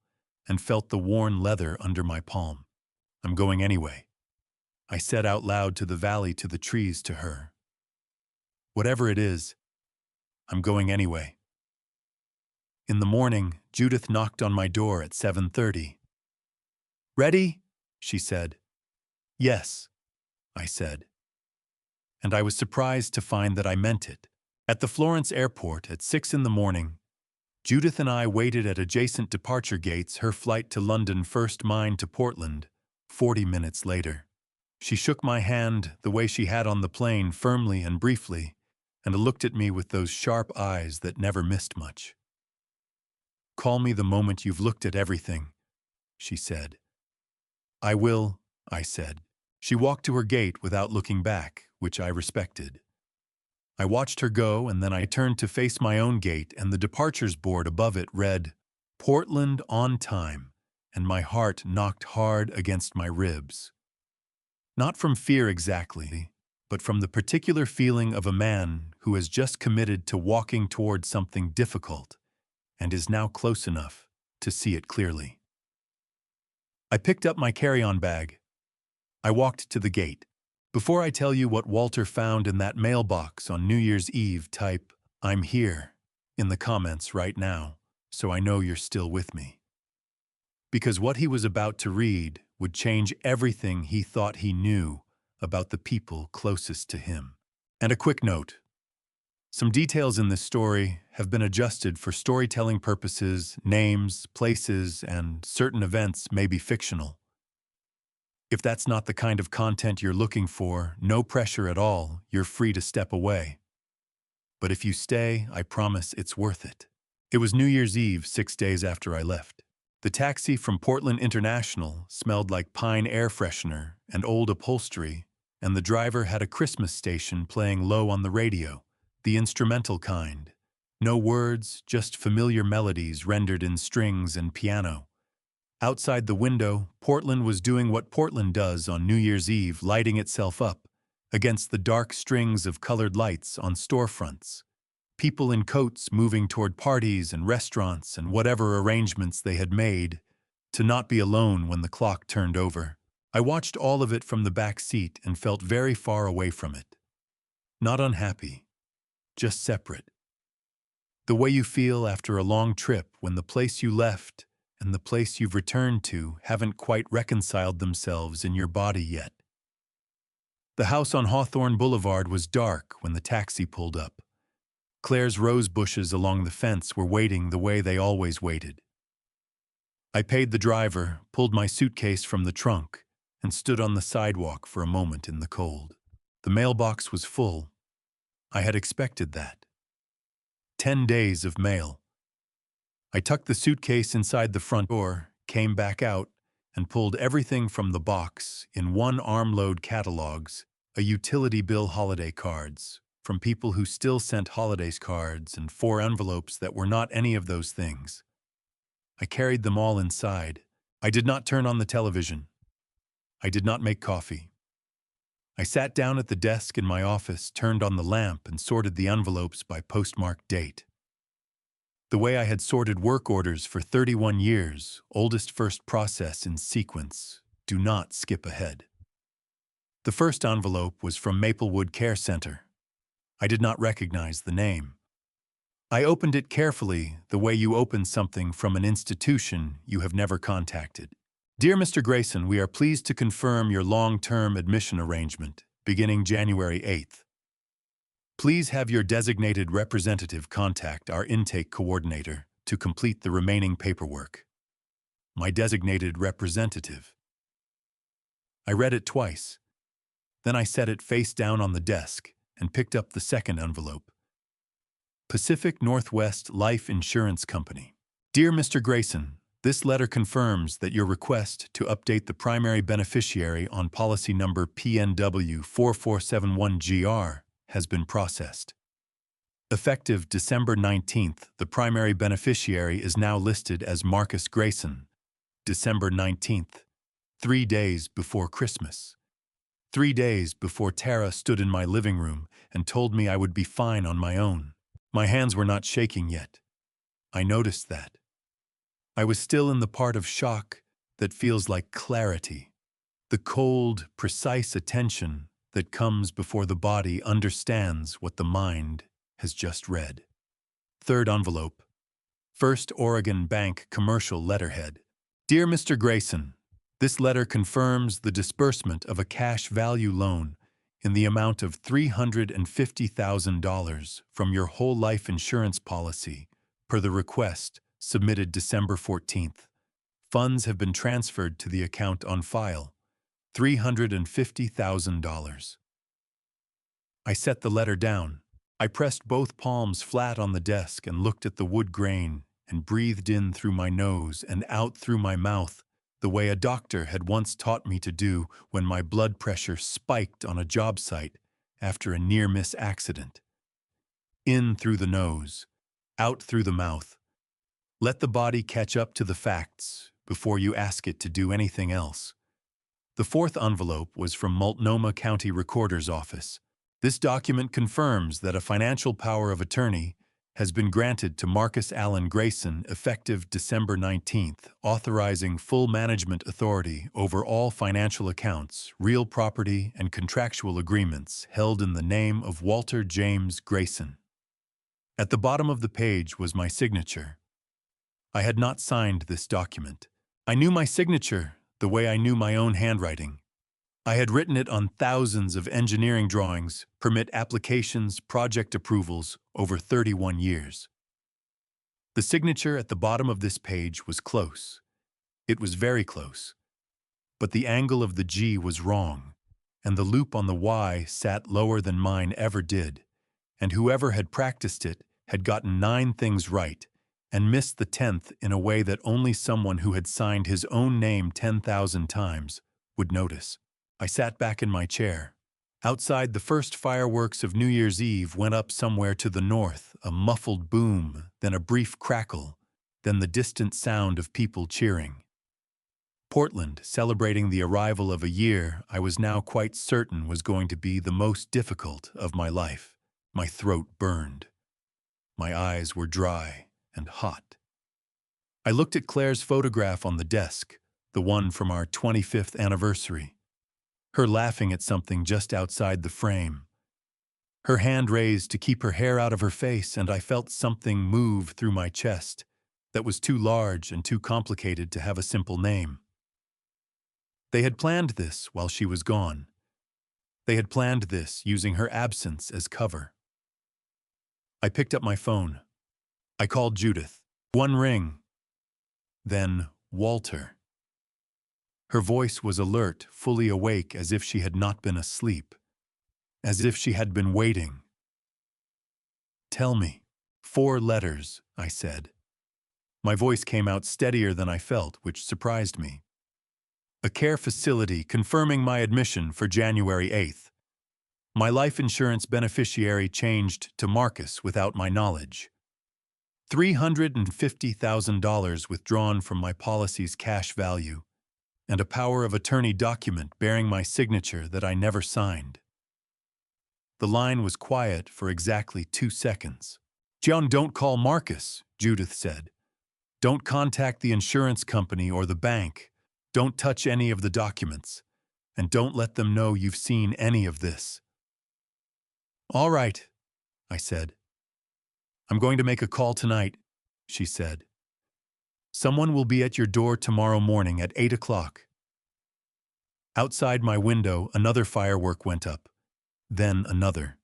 Speaker 1: and felt the worn leather under my palm. "I'm going anyway," I said out loud to the valley, to the trees, to her. "Whatever it is, I'm going anyway." In the morning, Judith knocked on my door at 7:30. "Ready?" she said. "Yes," I said. And I was surprised to find that I meant it. At the Florence airport at 6 in the morning, Judith and I waited at adjacent departure gates, her flight to London first, mine to Portland, 40 minutes later. She shook my hand the way she had on the plane, firmly and briefly, and looked at me with those sharp eyes that never missed much. "Call me the moment you've looked at everything," she said. "I will," I said. She walked to her gate without looking back, which I respected. I watched her go, and then I turned to face my own gate, and the departures board above it read, "Portland on time," and my heart knocked hard against my ribs. Not from fear exactly, but from the particular feeling of a man who has just committed to walking toward something difficult and is now close enough to see it clearly. I picked up my carry-on bag. I walked to the gate. "Before I tell you what Walter found in that mailbox on New Year's Eve, type 'I'm here' in the comments right now, so I know you're still with me." Because what he was about to read would change everything he thought he knew about the people closest to him. And a quick note. Some details in this story have been adjusted for storytelling purposes. Names, places, and certain events may be fictional. If that's not the kind of content you're looking for, no pressure at all, you're free to step away. But if you stay, I promise it's worth it. It was New Year's Eve, 6 days after I left. The taxi from Portland International smelled like pine air freshener and old upholstery, and the driver had a Christmas station playing low on the radio, the instrumental kind. No words, just familiar melodies rendered in strings and piano. Outside the window, Portland was doing what Portland does on New Year's Eve, lighting itself up against the dark strings of colored lights on storefronts. People in coats moving toward parties and restaurants and whatever arrangements they had made to not be alone when the clock turned over. I watched all of it from the back seat and felt very far away from it. Not unhappy, just separate. The way you feel after a long trip when the place you left and the place you've returned to haven't quite reconciled themselves in your body yet. The house on Hawthorne Boulevard was dark when the taxi pulled up. Claire's rose bushes along the fence were waiting the way they always waited. I paid the driver, pulled my suitcase from the trunk, and stood on the sidewalk for a moment in the cold. The mailbox was full. I had expected that. 10 days of mail. I tucked the suitcase inside the front door, came back out, and pulled everything from the box in one armload: catalogs, a utility bill, holiday cards, from people who still sent holidays cards, and 4 envelopes that were not any of those things. I carried them all inside. I did not turn on the television. I did not make coffee. I sat down at the desk in my office, turned on the lamp, and sorted the envelopes by postmark date. The way I had sorted work orders for 31 years, oldest first process in sequence. Do not skip ahead. The first envelope was from Maplewood Care Center. I did not recognize the name. I opened it carefully, the way you open something from an institution you have never contacted. "Dear Mr. Grayson, we are pleased to confirm your long-term admission arrangement, beginning January 8th. Please have your designated representative contact our intake coordinator to complete the remaining paperwork." My designated representative. I read it twice. Then I set it face down on the desk and picked up the second envelope. Pacific Northwest Life Insurance Company. "Dear Mr. Grayson, this letter confirms that your request to update the primary beneficiary on policy number PNW 4471GR has been processed. Effective December 19th, the primary beneficiary is now listed as Marcus Grayson. December 19th, 3 days before Christmas. 3 days before Tara stood in my living room and told me I would be fine on my own. My hands were not shaking yet. I noticed that. I was still in the part of shock that feels like clarity. The cold, precise attention that comes before the body understands what the mind has just read. Third envelope. First Oregon Bank commercial letterhead. Dear Mr. Grayson, this letter confirms the disbursement of a cash value loan in the amount of $350,000 from your whole life insurance policy per the request submitted December 14th. Funds have been transferred to the account on file. $350,000. I set the letter down. I pressed both palms flat on the desk and looked at the wood grain and breathed in through my nose and out through my mouth the way a doctor had once taught me to do when my blood pressure spiked on a job site after a near-miss accident. In through the nose, out through the mouth. Let the body catch up to the facts before you ask it to do anything else. The fourth envelope was from Multnomah County Recorder's Office. This document confirms that a financial power of attorney has been granted to Marcus Allen Grayson effective December 19th, authorizing full management authority over all financial accounts, real property, and contractual agreements held in the name of Walter James Grayson. At the bottom of the page was my signature. I had not signed this document. I knew my signature the way I knew my own handwriting. I had written it on thousands of engineering drawings, permit applications, project approvals over 31 years. The signature at the bottom of this page was close. It was very close. But the angle of the G was wrong, and the loop on the Y sat lower than mine ever did, and whoever had practiced it had gotten 9 things right and missed the 10th in a way that only someone who had signed his own name 10,000 times would notice. I sat back in my chair. Outside, the first fireworks of New Year's Eve went up somewhere to the north, a muffled boom, then a brief crackle, then the distant sound of people cheering. Portland, celebrating the arrival of a year I was now quite certain was going to be the most difficult of my life. My throat burned. My eyes were dry and hot. I looked at Claire's photograph on the desk, the one from our 25th anniversary. Her laughing at something just outside the frame. Her hand raised to keep her hair out of her face, and I felt something move through my chest that was too large and too complicated to have a simple name. They had planned this while she was gone. They had planned this using her absence as cover. I picked up my phone. I called Judith. 1 ring. Then Walter. Her voice was alert, fully awake, as if she had not been asleep, as if she had been waiting. Tell me. 4 letters, I said. My voice came out steadier than I felt, which surprised me. A care facility confirming my admission for January 8th. My life insurance beneficiary changed to Marcus without my knowledge. $350,000 withdrawn from my policy's cash value, and a power of attorney document bearing my signature that I never signed. The line was quiet for exactly 2 seconds. "John, don't call Marcus," Judith said. "Don't contact the insurance company or the bank. Don't touch any of the documents. And don't let them know you've seen any of this." "All right," I said. "I'm going to make a call tonight," she said. "Someone will be at your door tomorrow morning at 8 o'clock. Outside my window, another firework went up. Then another.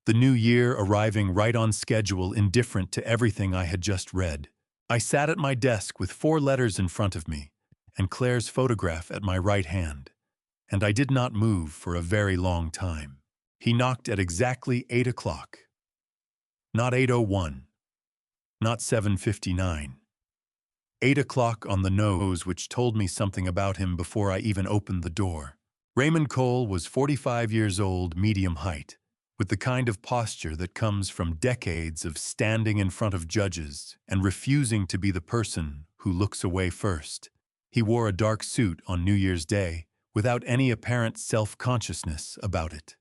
Speaker 1: The new year arriving right on schedule, indifferent to everything I had just read. I sat at my desk with 4 letters in front of me and Claire's photograph at my right hand, and I did not move for a very long time. He knocked at exactly 8 o'clock. Not 8:01. Not 7:59. 8 o'clock on the nose, which told me something about him before I even opened the door. Raymond Cole was 45 years old, medium height, with the kind of posture that comes from decades of standing in front of judges and refusing to be the person who looks away first. He wore a dark suit on New Year's Day without any apparent self-consciousness about it.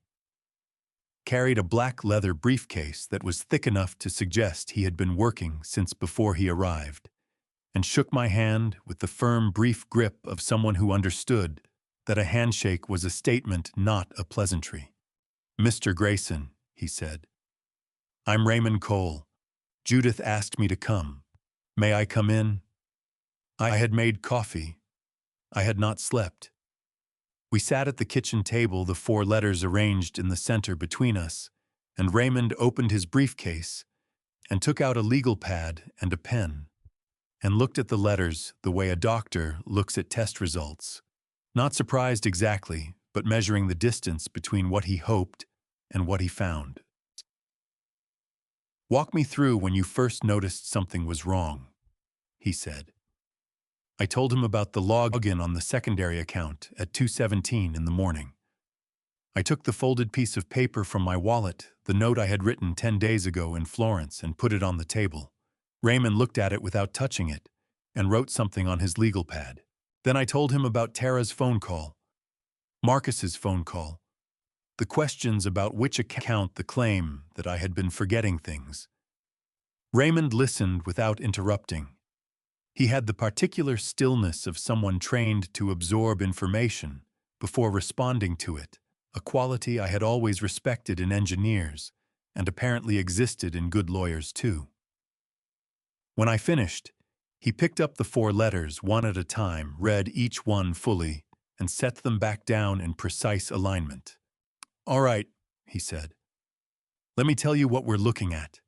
Speaker 1: Carried a black leather briefcase that was thick enough to suggest he had been working since before he arrived, and shook my hand with the firm, brief grip of someone who understood that a handshake was a statement, not a pleasantry. "Mr. Grayson," he said. "I'm Raymond Cole. Judith asked me to come. May I come in?" I had made coffee. I had not slept. We sat at the kitchen table, the 4 letters arranged in the center between us, and Raymond opened his briefcase and took out a legal pad and a pen, and looked at the letters the way a doctor looks at test results, not surprised exactly, but measuring the distance between what he hoped and what he found. "Walk me through when you first noticed something was wrong," he said. I told him about the login on the secondary account at 2:17 in the morning. I took the folded piece of paper from my wallet, the note I had written 10 days ago in Florence, and put it on the table. Raymond looked at it without touching it and wrote something on his legal pad. Then I told him about Tara's phone call, Marcus's phone call, the questions about which account, the claim that I had been forgetting things. Raymond listened without interrupting. He had the particular stillness of someone trained to absorb information before responding to it, a quality I had always respected in engineers and apparently existed in good lawyers too. When I finished, he picked up the 4 letters one at a time, read each one fully, and set them back down in precise alignment. "All right," he said. "Let me tell you what we're looking at."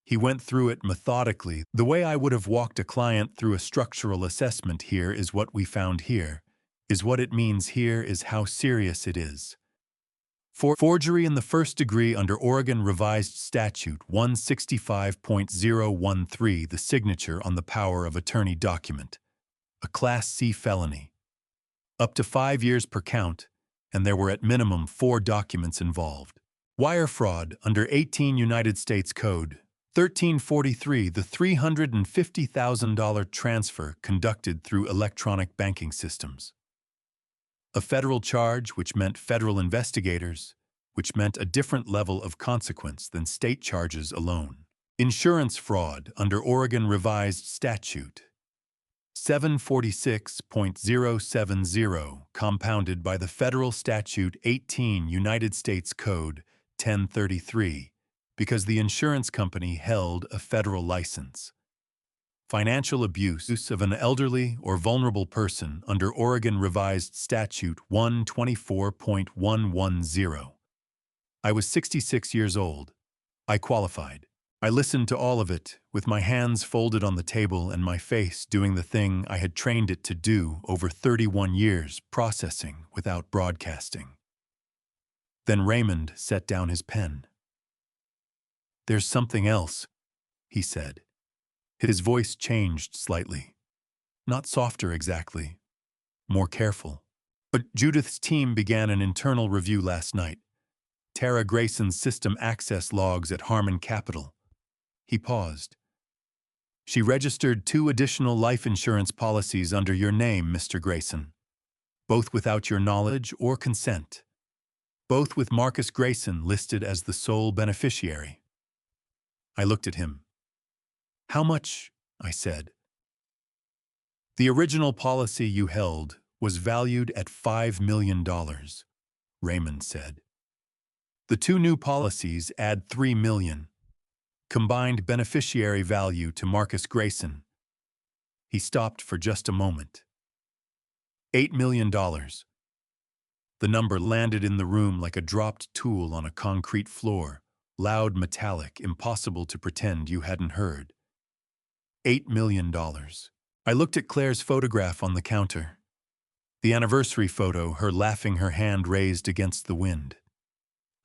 Speaker 1: He went through it methodically, the way I would have walked a client through a structural assessment. "Here is what we found, here is what it means, here is how serious it is. For forgery in the first degree under Oregon Revised Statute 165.013, the signature on the power of attorney document, a Class C felony. Up to 5 years per count, and there were at minimum 4 documents involved. Wire fraud under 18 United States Code 1343, the $350,000 transfer conducted through electronic banking systems. A federal charge, which meant federal investigators, which meant a different level of consequence than state charges alone. Insurance fraud under Oregon Revised Statute 746.070, compounded by the federal statute 18 United States Code 1033, because the insurance company held a federal license. Financial abuse of an elderly or vulnerable person under Oregon Revised Statute 124.110. I was 66 years old. I qualified. I listened to all of it, with my hands folded on the table and my face doing the thing I had trained it to do over 31 years, processing without broadcasting. Then Raymond set down his pen. "There's something else," he said. His voice changed slightly. Not softer exactly, more careful. "But Judith's team began an internal review last night. Tara Grayson's system access logs at Harmon Capital." He paused. "She registered 2 additional life insurance policies under your name, Mr. Grayson, both without your knowledge or consent, both with Marcus Grayson listed as the sole beneficiary." I looked at him. "How much?" I said. "The original policy you held was valued at $5 million, Raymond said. "The 2 new policies add $3 million. Combined beneficiary value to Marcus Grayson." He stopped for just a moment. $8 million. The number landed in the room like a dropped tool on a concrete floor, loud, metallic, impossible to pretend you hadn't heard. $8 million. I looked at Claire's photograph on the counter. The anniversary photo, her laughing, her hand raised against the wind.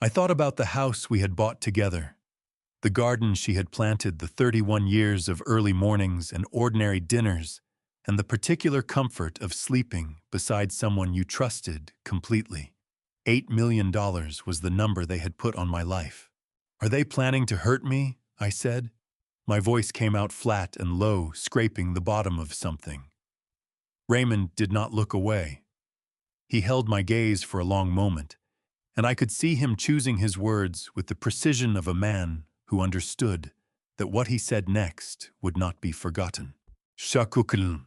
Speaker 1: I thought about the house we had bought together, the garden she had planted, the 31 years of early mornings and ordinary dinners, and the particular comfort of sleeping beside someone you trusted completely. $8 million was the number they had put on my life. Are they planning to hurt me? I said. My voice came out flat and low, scraping the bottom of something. Raymond did not look away. He held my gaze for a long moment, and I could see him choosing his words with the precision of a man who understood that what he said next would not be forgotten. Shakukl.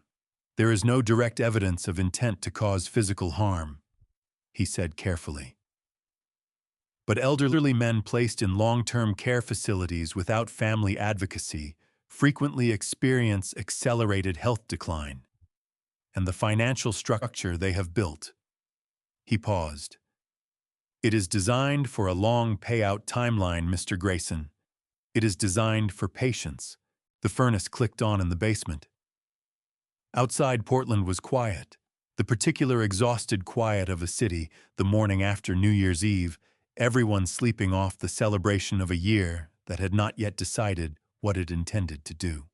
Speaker 1: There is no direct evidence of intent to cause physical harm, he said carefully. But elderly men placed in long-term care facilities without family advocacy frequently experience accelerated health decline, and the financial structure they have built. He paused. It is designed for a long payout timeline, Mr. Grayson. It is designed for patience. The furnace clicked on in the basement. Outside Portland was quiet, the particular exhausted quiet of a city the morning after New Year's Eve, everyone sleeping off the celebration of a year that had not yet decided what it intended to do.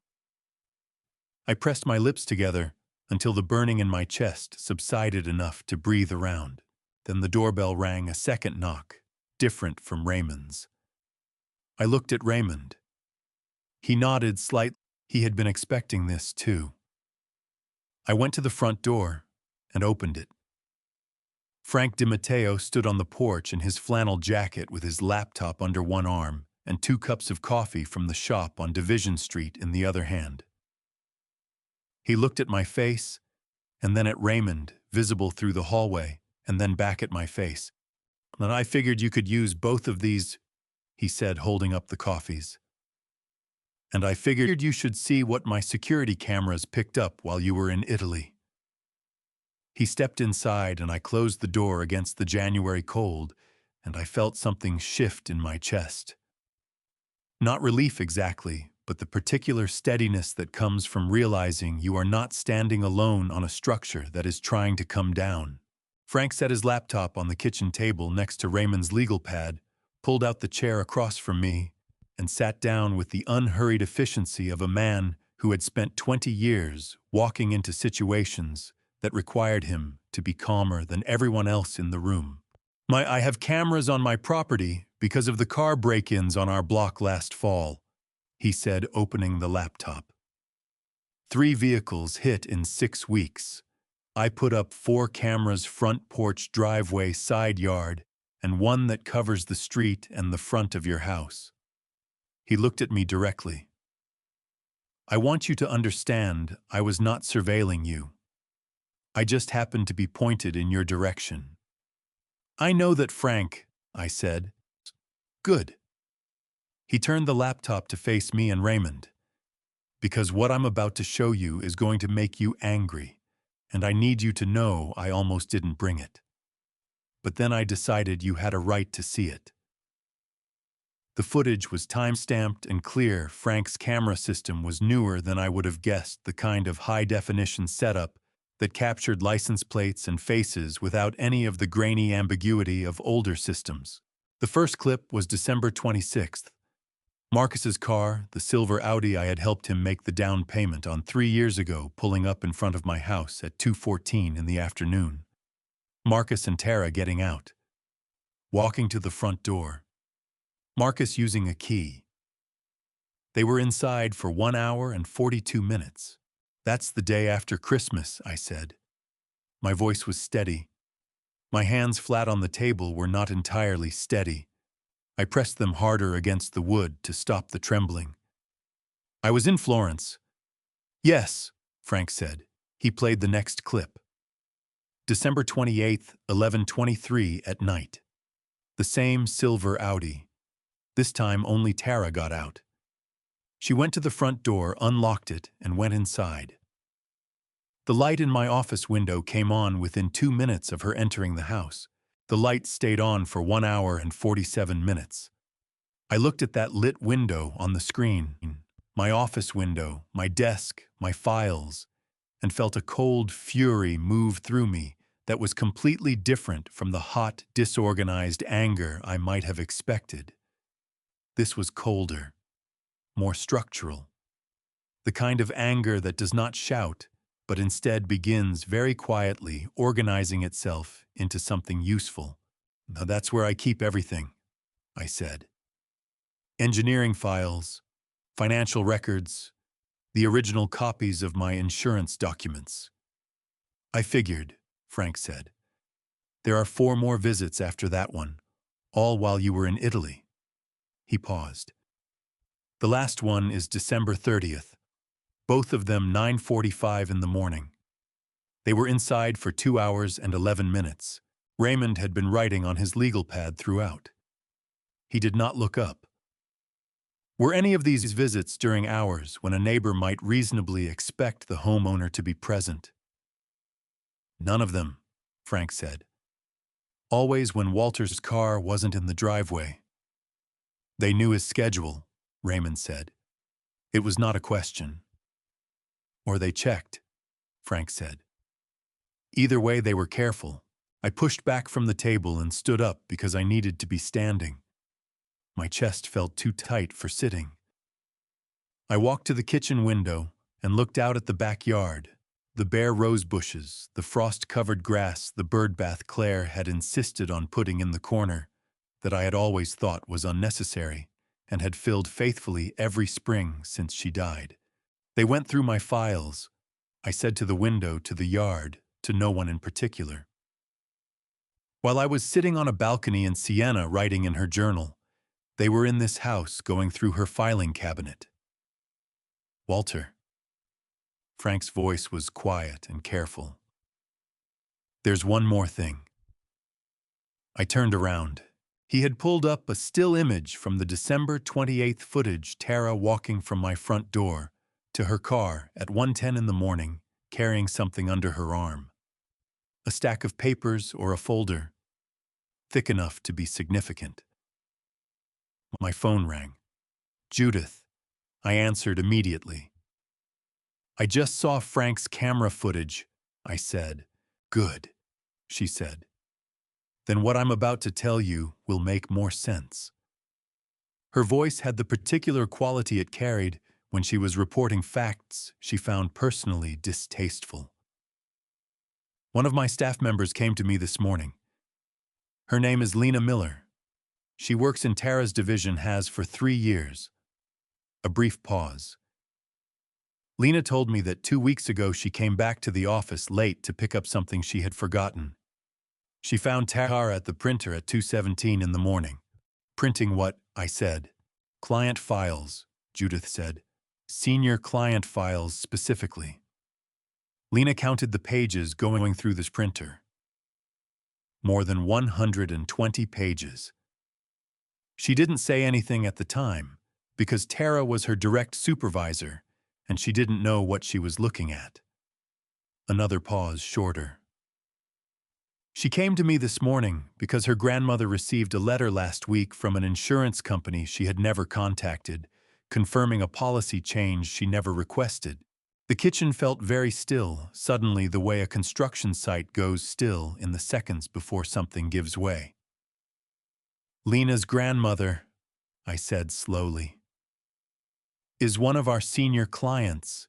Speaker 1: I pressed my lips together until the burning in my chest subsided enough to breathe around. Then the doorbell rang, a second knock, different from Raymond's. I looked at Raymond. He nodded slightly. He had been expecting this too. I went to the front door and opened it. Frank DiMatteo stood on the porch in his flannel jacket with his laptop under one arm and 2 cups of coffee from the shop on Division Street in the other hand. He looked at my face and then at Raymond, visible through the hallway, and then back at my face. "And I figured you could use both of these," he said, holding up the coffees. "And I figured you should see what my security cameras picked up while you were in Italy." He stepped inside and I closed the door against the January cold, and I felt something shift in my chest. Not relief exactly, but the particular steadiness that comes from realizing you are not standing alone on a structure that is trying to come down. Frank set his laptop on the kitchen table next to Raymond's legal pad, pulled out the chair across from me, and sat down with the unhurried efficiency of a man who had spent 20 years walking into situations that required him to be calmer than everyone else in the room. I have cameras on my property because of the car break-ins on our block last fall," he said, opening the laptop. 3 vehicles hit in 6 weeks. I put up 4 cameras, front porch, driveway, side yard, and 1 that covers the street and the front of your house. He looked at me directly. "I want you to understand I was not surveilling you. I just happened to be pointed in your direction." "I know that, Frank," I said. "Good." He turned the laptop to face me and Raymond. "Because what I'm about to show you is going to make you angry, and I need you to know I almost didn't bring it. But then I decided you had a right to see it." The footage was time-stamped and clear. Frank's camera system was newer than I would have guessed, the kind of high-definition setup that captured license plates and faces without any of the grainy ambiguity of older systems. The first clip was December 26th. Marcus's car, the silver Audi I had helped him make the down payment on 3 years ago, pulling up in front of my house at 2:14 in the afternoon. Marcus and Tara getting out. Walking to the front door. Marcus using a key. They were inside for 1 hour and 42 minutes. "That's the day after Christmas," I said. My voice was steady. My hands flat on the table were not entirely steady. I pressed them harder against the wood to stop the trembling. "I was in Florence." "Yes," Frank said. He played the next clip. December 28th, 11:23 at night. The same silver Audi. This time only Tara got out. She went to the front door, unlocked it, and went inside. The light in my office window came on within 2 minutes of her entering the house. The light stayed on for 1 hour and 47 minutes. I looked at that lit window on the screen, my office window, my desk, my files, and felt a cold fury move through me that was completely different from the hot, disorganized anger I might have expected. This was colder, more structural. The kind of anger that does not shout, but instead begins very quietly organizing itself into something useful. Now that's where I keep everything, I said. Engineering files, financial records, the original copies of my insurance documents. I figured, Frank said. There are 4 more visits after that one, all while you were in Italy. He paused. The last one is December 30th, both of them 9:45 in the morning. They were inside for 2 hours and 11 minutes. Raymond had been writing on his legal pad throughout. He did not look up. Were any of these visits during hours when a neighbor might reasonably expect the homeowner to be present? None of them, Frank said. Always when Walter's car wasn't in the driveway. They knew his schedule, Raymond said. It was not a question. Or they checked, Frank said. Either way, they were careful. I pushed back from the table and stood up because I needed to be standing. My chest felt too tight for sitting. I walked to the kitchen window and looked out at the backyard, the bare rose bushes, the frost-covered grass the birdbath Claire had insisted on putting in the corner, that I had always thought was unnecessary and had filled faithfully every spring since she died. They went through my files, I said to the window, to the yard, to no one in particular. While I was sitting on a balcony in Siena writing in her journal, they were in this house going through her filing cabinet. Walter. Frank's voice was quiet and careful. There's one more thing. I turned around. He had pulled up a still image from the December 28th footage, Tara walking from my front door to her car at 1:10 in the morning, carrying something under her arm. A stack of papers or a folder, thick enough to be significant. My phone rang. Judith. I answered immediately. I just saw Frank's camera footage, I said. Good, she said. Then what I'm about to tell you will make more sense. Her voice had the particular quality it carried when she was reporting facts she found personally distasteful. One of my staff members came to me this morning. Her name is Lena Miller. She works in Tara's division, has for 3 years. A brief pause. Lena told me that 2 weeks ago she came back to the office late to pick up something she had forgotten. She found Tara at the printer at 2:17 in the morning. Printing what? I said. Client files, Judith said. Senior client files specifically. Lena counted the pages going through this printer. More than 120 pages. She didn't say anything at the time, because Tara was her direct supervisor, and she didn't know what she was looking at. Another pause, shorter. She came to me this morning because her grandmother received a letter last week from an insurance company she had never contacted, confirming a policy change she never requested. The kitchen felt very still, suddenly, the way a construction site goes still in the seconds before something gives way. Lena's grandmother, I said slowly, is one of our senior clients,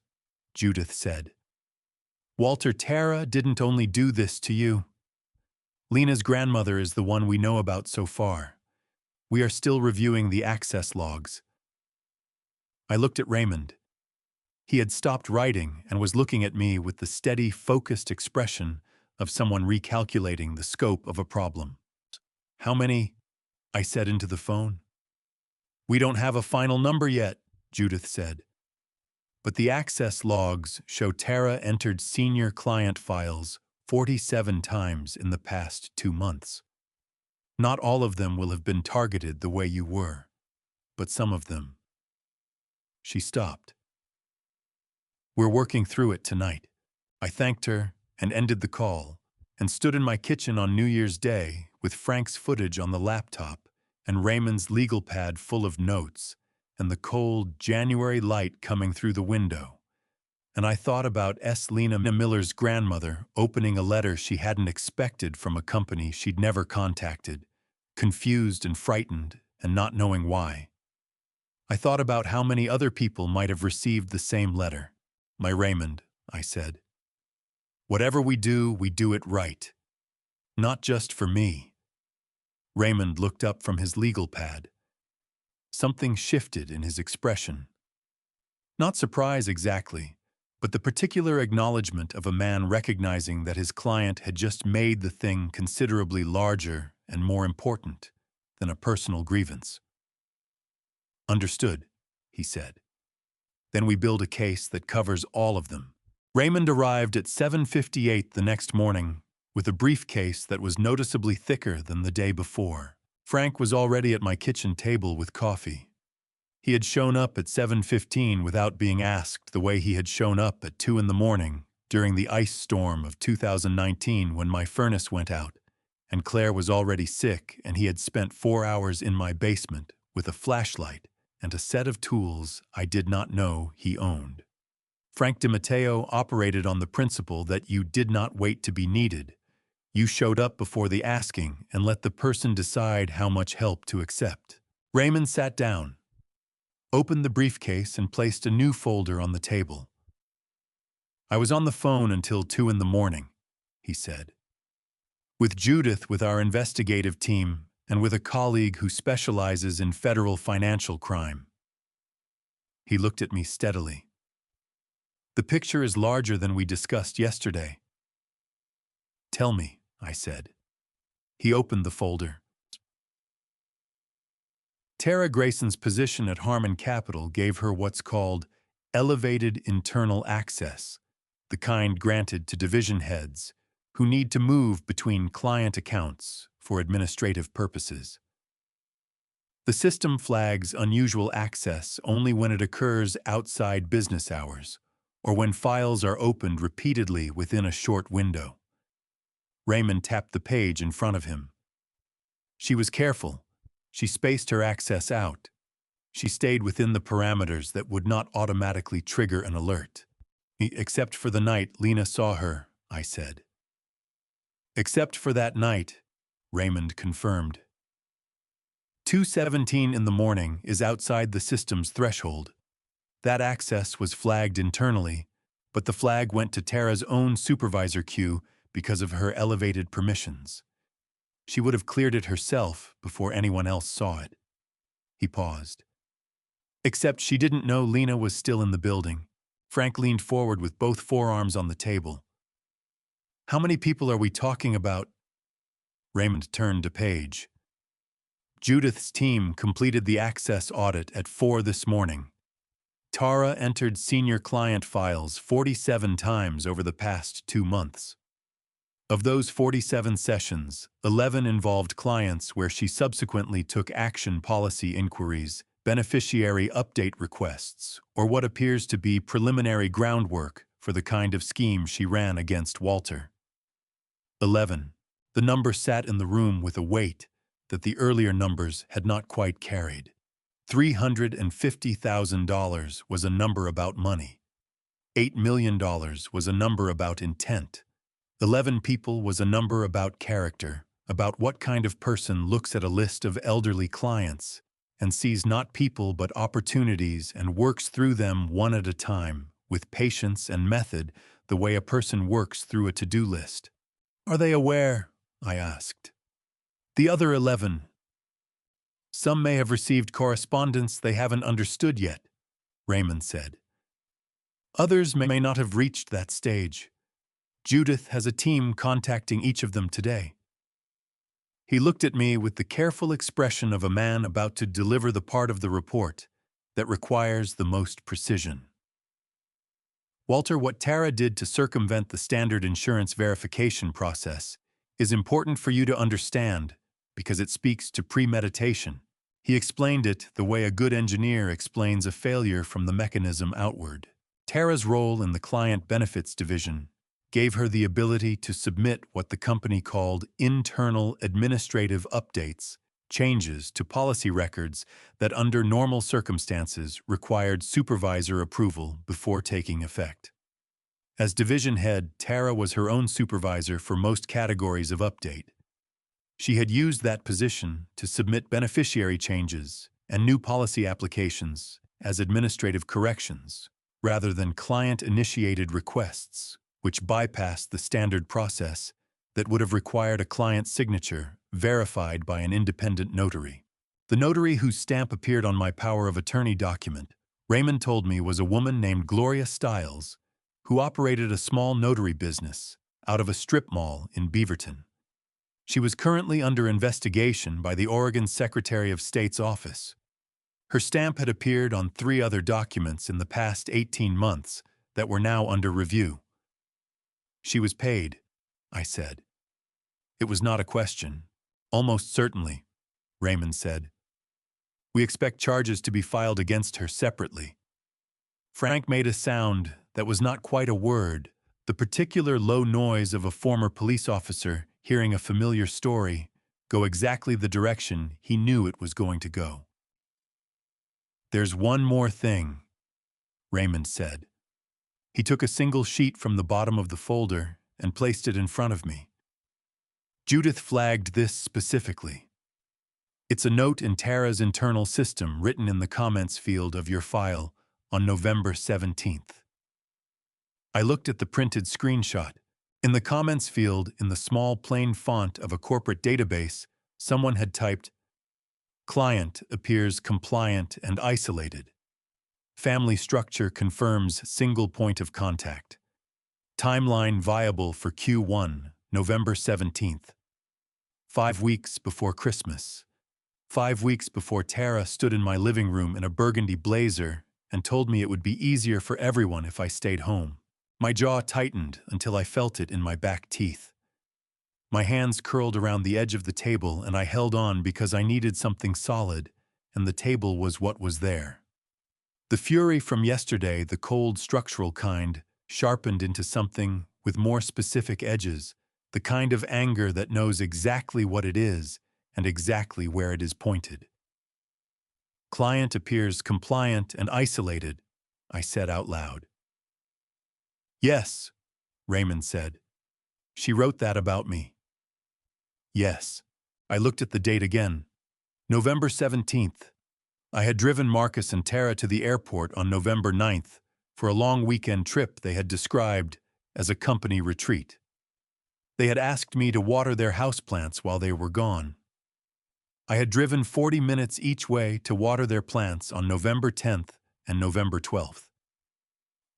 Speaker 1: Judith said. Walter, Tara didn't only do this to you. Lena's grandmother is the one we know about so far. We are still reviewing the access logs. I looked at Raymond. He had stopped writing and was looking at me with the steady, focused expression of someone recalculating the scope of a problem. How many? I said into the phone. We don't have a final number yet, Judith said. But the access logs show Tara entered senior client files 47 times in the past 2 months. Not all of them will have been targeted the way you were, but some of them. She stopped. We're working through it tonight. I thanked her and ended the call, and stood in my kitchen on New Year's Day with Frank's footage on the laptop and Raymond's legal pad full of notes and the cold January light coming through the window. And I thought about Lena Miller's grandmother opening a letter she hadn't expected from a company she'd never contacted, confused and frightened and not knowing why. I thought about how many other people might have received the same letter. My Raymond, I said. Whatever we do it right. Not just for me. Raymond looked up from his legal pad. Something shifted in his expression. Not surprise exactly, but the particular acknowledgement of a man recognizing that his client had just made the thing considerably larger and more important than a personal grievance. "Understood," he said. "Then we build a case that covers all of them." Raymond arrived at 7:58 the next morning with a briefcase that was noticeably thicker than the day before. Frank was already at my kitchen table with coffee. He had shown up at 7:15 without being asked, the way he had shown up at 2 in the morning during the ice storm of 2019 when my furnace went out, and Claire was already sick and he had spent 4 hours in my basement with a flashlight and a set of tools I did not know he owned. Frank DiMatteo operated on the principle that you did not wait to be needed. You showed up before the asking and let the person decide how much help to accept. Raymond sat down, opened the briefcase, and placed a new folder on the table. "I was on the phone until 2 in the morning, he said. "With Judith with our investigative team and with a colleague who specializes in federal financial crime." He looked at me steadily. "The picture is larger than we discussed yesterday." "Tell me," I said. He opened the folder. Tara Grayson's position at Harmon Capital gave her what's called elevated internal access, the kind granted to division heads who need to move between client accounts for administrative purposes. The system flags unusual access only when it occurs outside business hours or when files are opened repeatedly within a short window. Raymond tapped the page in front of him. She was careful. She spaced her access out. She stayed within the parameters that would not automatically trigger an alert. "Except for the night Lena saw her," I said. "Except for that night," Raymond confirmed. 2:17 in the morning is outside the system's threshold. That access was flagged internally, but the flag went to Tara's own supervisor queue because of her elevated permissions. She would have cleared it herself before anyone else saw it. He paused. "Except she didn't know Lena was still in the building." Frank leaned forward with both forearms on the table. "How many people are we talking about?" Raymond turned to Paige. "Judith's team completed the access audit at 4 this morning. Tara entered senior client files 47 times over the past 2 months. Of those 47 sessions, 11 involved clients where she subsequently took action policy inquiries, beneficiary update requests, or what appears to be preliminary groundwork for the kind of scheme she ran against Walter. 11. The number sat in the room with a weight that the earlier numbers had not quite carried. $350,000 was a number about money. $8 million was a number about intent. 11 people was a number about character, about what kind of person looks at a list of elderly clients and sees not people but opportunities and works through them one at a time, with patience and method, the way a person works through a to-do list. "Are they aware?" I asked. "The other 11. Some may have received correspondence they haven't understood yet," Raymond said. "Others may not have reached that stage. Judith has a team contacting each of them today." He looked at me with the careful expression of a man about to deliver the part of the report that requires the most precision. "Walter, what Tara did to circumvent the standard insurance verification process is important for you to understand because it speaks to premeditation." He explained it the way a good engineer explains a failure from the mechanism outward. Tara's role in the client benefits division gave her the ability to submit what the company called internal administrative updates, changes to policy records that under normal circumstances required supervisor approval before taking effect. As division head, Tara was her own supervisor for most categories of update. She had used that position to submit beneficiary changes and new policy applications as administrative corrections, rather than client-initiated requests, which bypassed the standard process that would have required a client's signature, verified by an independent notary. The notary whose stamp appeared on my power of attorney document, Raymond told me, was a woman named Gloria Stiles, who operated a small notary business out of a strip mall in Beaverton. She was currently under investigation by the Oregon Secretary of State's office. Her stamp had appeared on 3 other documents in the past 18 months that were now under review. She was paid, I said. It was not a question. Almost certainly, Raymond said. We expect charges to be filed against her separately. Frank made a sound that was not quite a word, the particular low noise of a former police officer hearing a familiar story go exactly the direction he knew it was going to go. There's one more thing, Raymond said. He took a single sheet from the bottom of the folder and placed it in front of me. Judith flagged this specifically. It's a note in Tara's internal system written in the comments field of your file on November 17th. I looked at the printed screenshot. In the comments field, in the small plain font of a corporate database, someone had typed, "Client appears compliant and isolated. Family structure confirms single point of contact. Timeline viable for Q1, November 17th. 5 weeks before Christmas. 5 weeks before Tara stood in my living room in a burgundy blazer and told me it would be easier for everyone if I stayed home. My jaw tightened until I felt it in my back teeth. My hands curled around the edge of the table and I held on because I needed something solid, and the table was what was there. The fury from yesterday, the cold structural kind, sharpened into something with more specific edges, the kind of anger that knows exactly what it is and exactly where it is pointed. Client appears compliant and isolated, I said out loud. Yes, Raymond said. She wrote that about me. Yes. I looked at the date again. November 17th. I had driven Marcus and Tara to the airport on November 9th for a long weekend trip they had described as a company retreat. They had asked me to water their houseplants while they were gone. I had driven 40 minutes each way to water their plants on November 10th and November 12th.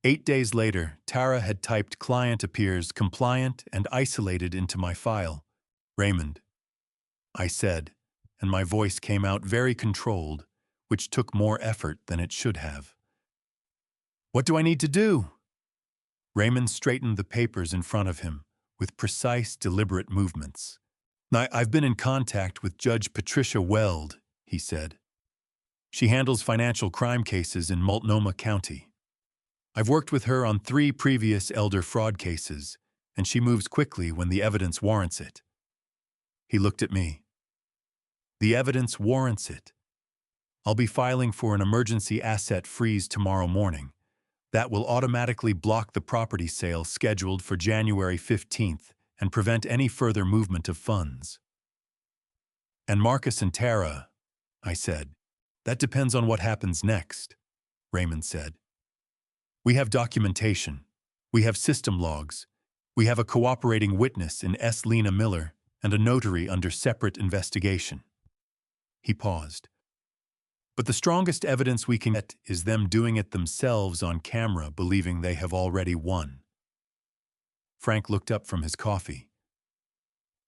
Speaker 1: 8 days later, Tara had typed "Client appears compliant and isolated" into my file. Raymond, I said, and my voice came out very controlled, which took more effort than it should have. What do I need to do? Raymond straightened the papers in front of him with precise, deliberate movements. I've been in contact with Judge Patricia Weld, he said. She handles financial crime cases in Multnomah County. I've worked with her on 3 previous elder fraud cases, and she moves quickly when the evidence warrants it. He looked at me. The evidence warrants it. I'll be filing for an emergency asset freeze tomorrow morning. That will automatically block the property sale scheduled for January 15th and prevent any further movement of funds. And Marcus and Tara, I said. That depends on what happens next, Raymond said. We have documentation. We have system logs. We have a cooperating witness in S. Lena Miller and a notary under separate investigation. He paused. But the strongest evidence we can get is them doing it themselves on camera, believing they have already won. Frank looked up from his coffee.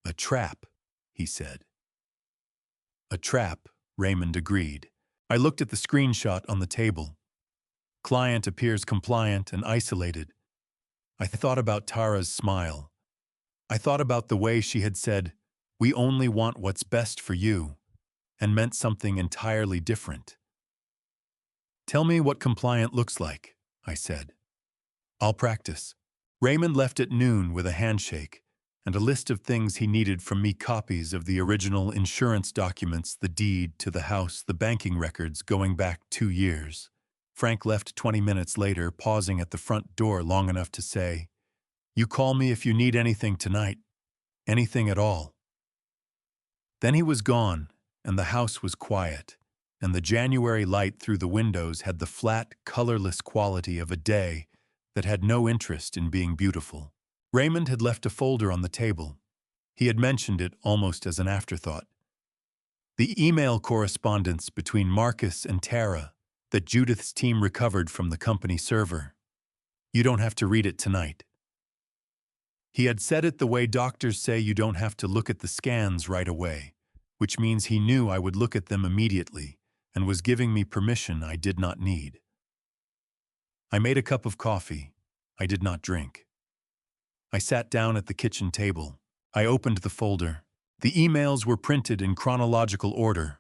Speaker 1: A trap, he said. A trap, Raymond agreed. I looked at the screenshot on the table. Client appears compliant and isolated. I thought about Tara's smile. I thought about the way she had said, "We only want what's best for you," and meant something entirely different. Tell me what compliant looks like, I said. I'll practice. Raymond left at noon with a handshake and a list of things he needed from me: copies of the original insurance documents, the deed to the house, the banking records going back 2 years. Frank left 20 minutes later, pausing at the front door long enough to say, "You call me if you need anything tonight. Anything at all." Then he was gone, and the house was quiet, and the January light through the windows had the flat, colorless quality of a day that had no interest in being beautiful. Raymond had left a folder on the table. He had mentioned it almost as an afterthought. The email correspondence between Marcus and Tara that Judith's team recovered from the company server. You don't have to read it tonight. He had said it the way doctors say you don't have to look at the scans right away, which means he knew I would look at them immediately and was giving me permission I did not need. I made a cup of coffee. I did not drink. I sat down at the kitchen table. I opened the folder. The emails were printed in chronological order,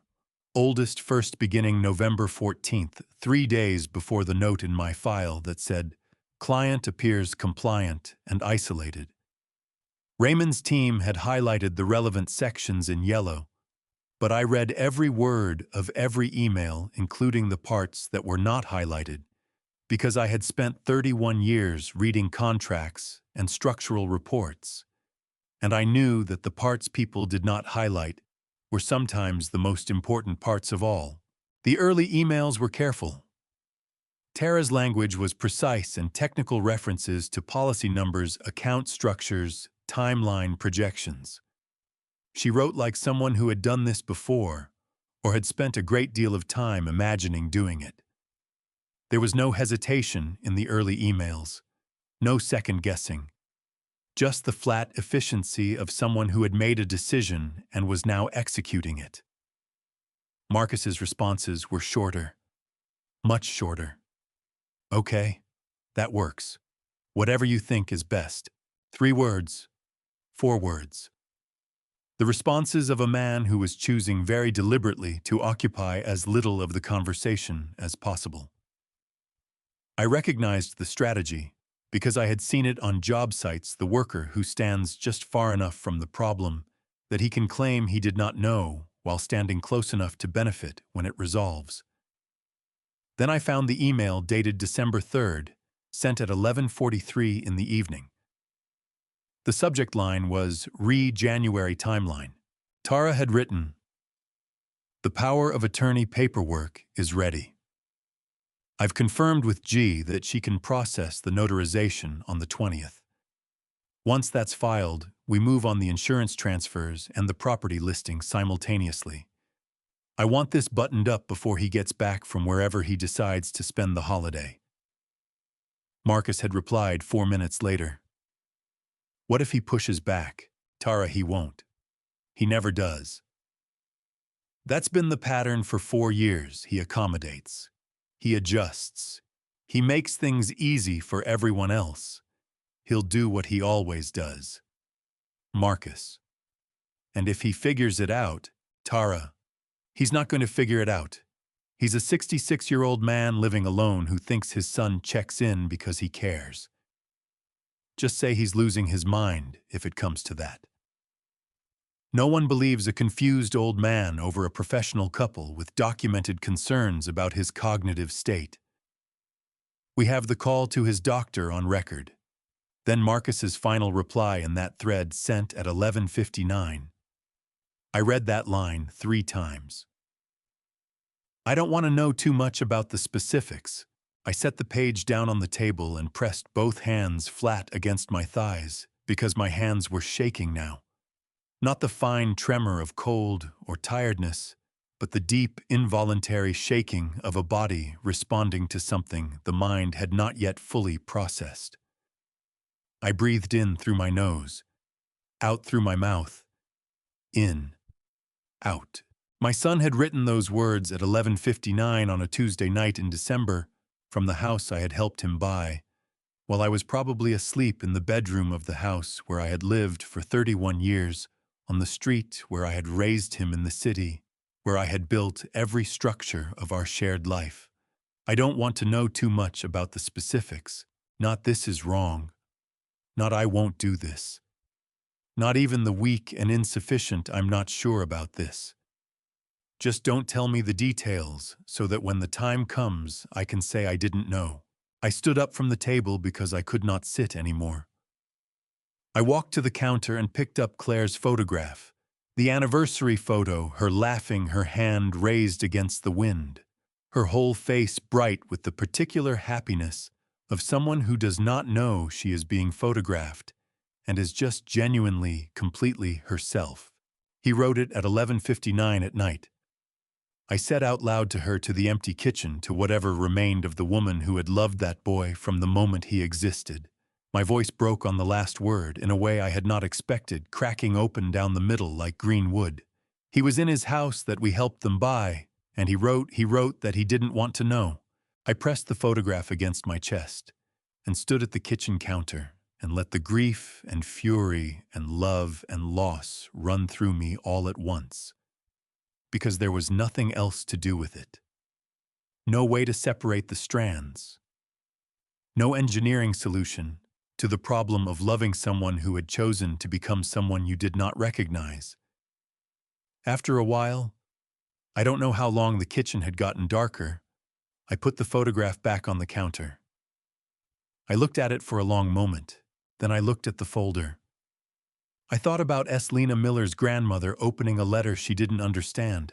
Speaker 1: oldest first beginning November 14th, 3 days before the note in my file that said, "Client appears compliant and isolated." Raymond's team had highlighted the relevant sections in yellow, but I read every word of every email, including the parts that were not highlighted, because I had spent 31 years reading contracts and structural reports, and I knew that the parts people did not highlight were sometimes the most important parts of all. The early emails were careful. Tara's language was precise and technical references to policy numbers, account structures, timeline projections. She wrote like someone who had done this before or had spent a great deal of time imagining doing it. There was no hesitation in the early emails, no second guessing. Just the flat efficiency of someone who had made a decision and was now executing it. Marcus's responses were shorter, much shorter. Okay, that works. Whatever you think is best. 3 words, 4 words. The responses of a man who was choosing very deliberately to occupy as little of the conversation as possible. I recognized the strategy, because I had seen it on job sites, the worker who stands just far enough from the problem that he can claim he did not know while standing close enough to benefit when it resolves. Then I found the email dated December 3rd, sent at 11:43 in the evening. The subject line was January timeline. Tara had written, "The power of attorney paperwork is ready. I've confirmed with G that she can process the notarization on the 20th. Once that's filed, we move on the insurance transfers and the property listing simultaneously. I want this buttoned up before he gets back from wherever he decides to spend the holiday." Marcus had replied 4 minutes later. "What if he pushes back? Tara, he won't. He never does. That's been the pattern for 4 years. He accommodates. He adjusts. He makes things easy for everyone else. He'll do what he always does. Marcus. And if he figures it out, Tara, he's not going to figure it out. He's a 66-year-old man living alone who thinks his son checks in because he cares. Just say he's losing his mind if it comes to that. No one believes a confused old man over a professional couple with documented concerns about his cognitive state. We have the call to his doctor on record. Then Marcus's final reply in that thread sent at 11:59. I read that line 3 times. I don't want to know too much about the specifics. I set the page down on the table and pressed both hands flat against my thighs because my hands were shaking now. Not the fine tremor of cold or tiredness, but the deep, involuntary shaking of a body responding to something the mind had not yet fully processed. I breathed in through my nose, out through my mouth, in, out. My son had written those words at 11:59 on a Tuesday night in December from the house I had helped him buy, while I was probably asleep in the bedroom of the house where I had lived for 31 years, on the street where I had raised him in the city, where I had built every structure of our shared life. I don't want to know too much about the specifics. Not this is wrong. Not I won't do this. Not even the weak and insufficient I'm not sure about this. Just don't tell me the details so that when the time comes, I can say I didn't know. I stood up from the table because I could not sit anymore. I walked to the counter and picked up Claire's photograph, the anniversary photo, her laughing, her hand raised against the wind, her whole face bright with the particular happiness of someone who does not know she is being photographed and is just genuinely, completely herself. He wrote it at 11:59 at night. I said out loud to her, to the empty kitchen, to whatever remained of the woman who had loved that boy from the moment he existed. My voice broke on the last word in a way I had not expected, cracking open down the middle like green wood. He was in his house that we helped them buy, and he wrote that he didn't want to know. I pressed the photograph against my chest and stood at the kitchen counter and let the grief and fury and love and loss run through me all at once, because there was nothing else to do with it. No way to separate the strands. No engineering solution to the problem of loving someone who had chosen to become someone you did not recognize. After a while, I don't know how long the kitchen had gotten darker, I put the photograph back on the counter. I looked at it for a long moment, then I looked at the folder. I thought about Lena Miller's grandmother opening a letter she didn't understand.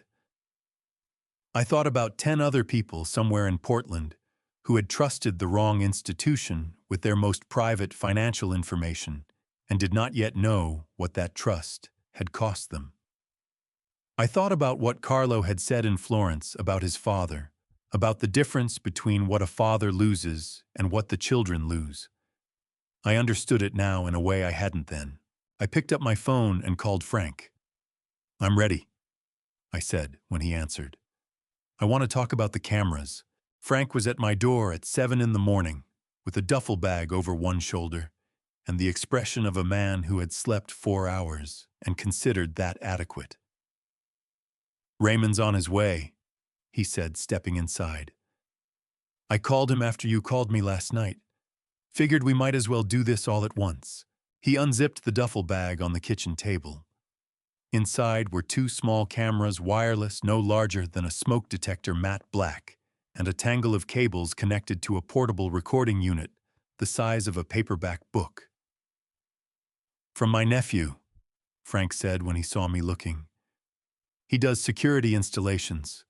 Speaker 1: I thought about 10 other people somewhere in Portland who had trusted the wrong institution with their most private financial information and did not yet know what that trust had cost them. I thought about what Carlo had said in Florence about his father, about the difference between what a father loses and what the children lose. I understood it now in a way I hadn't then. I picked up my phone and called Frank. "I'm ready," I said when he answered. "I want to talk about the cameras." Frank was at my door at 7 in the morning, with a duffel bag over one shoulder, and the expression of a man who had slept 4 hours and considered that adequate. "Raymond's on his way," he said, stepping inside. "I called him after you called me last night. Figured we might as well do this all at once." He unzipped the duffel bag on the kitchen table. Inside were 2 small cameras, wireless, no larger than a smoke detector, matte black, and a tangle of cables connected to a portable recording unit the size of a paperback book. "From my nephew," Frank said when he saw me looking. "He does security installations.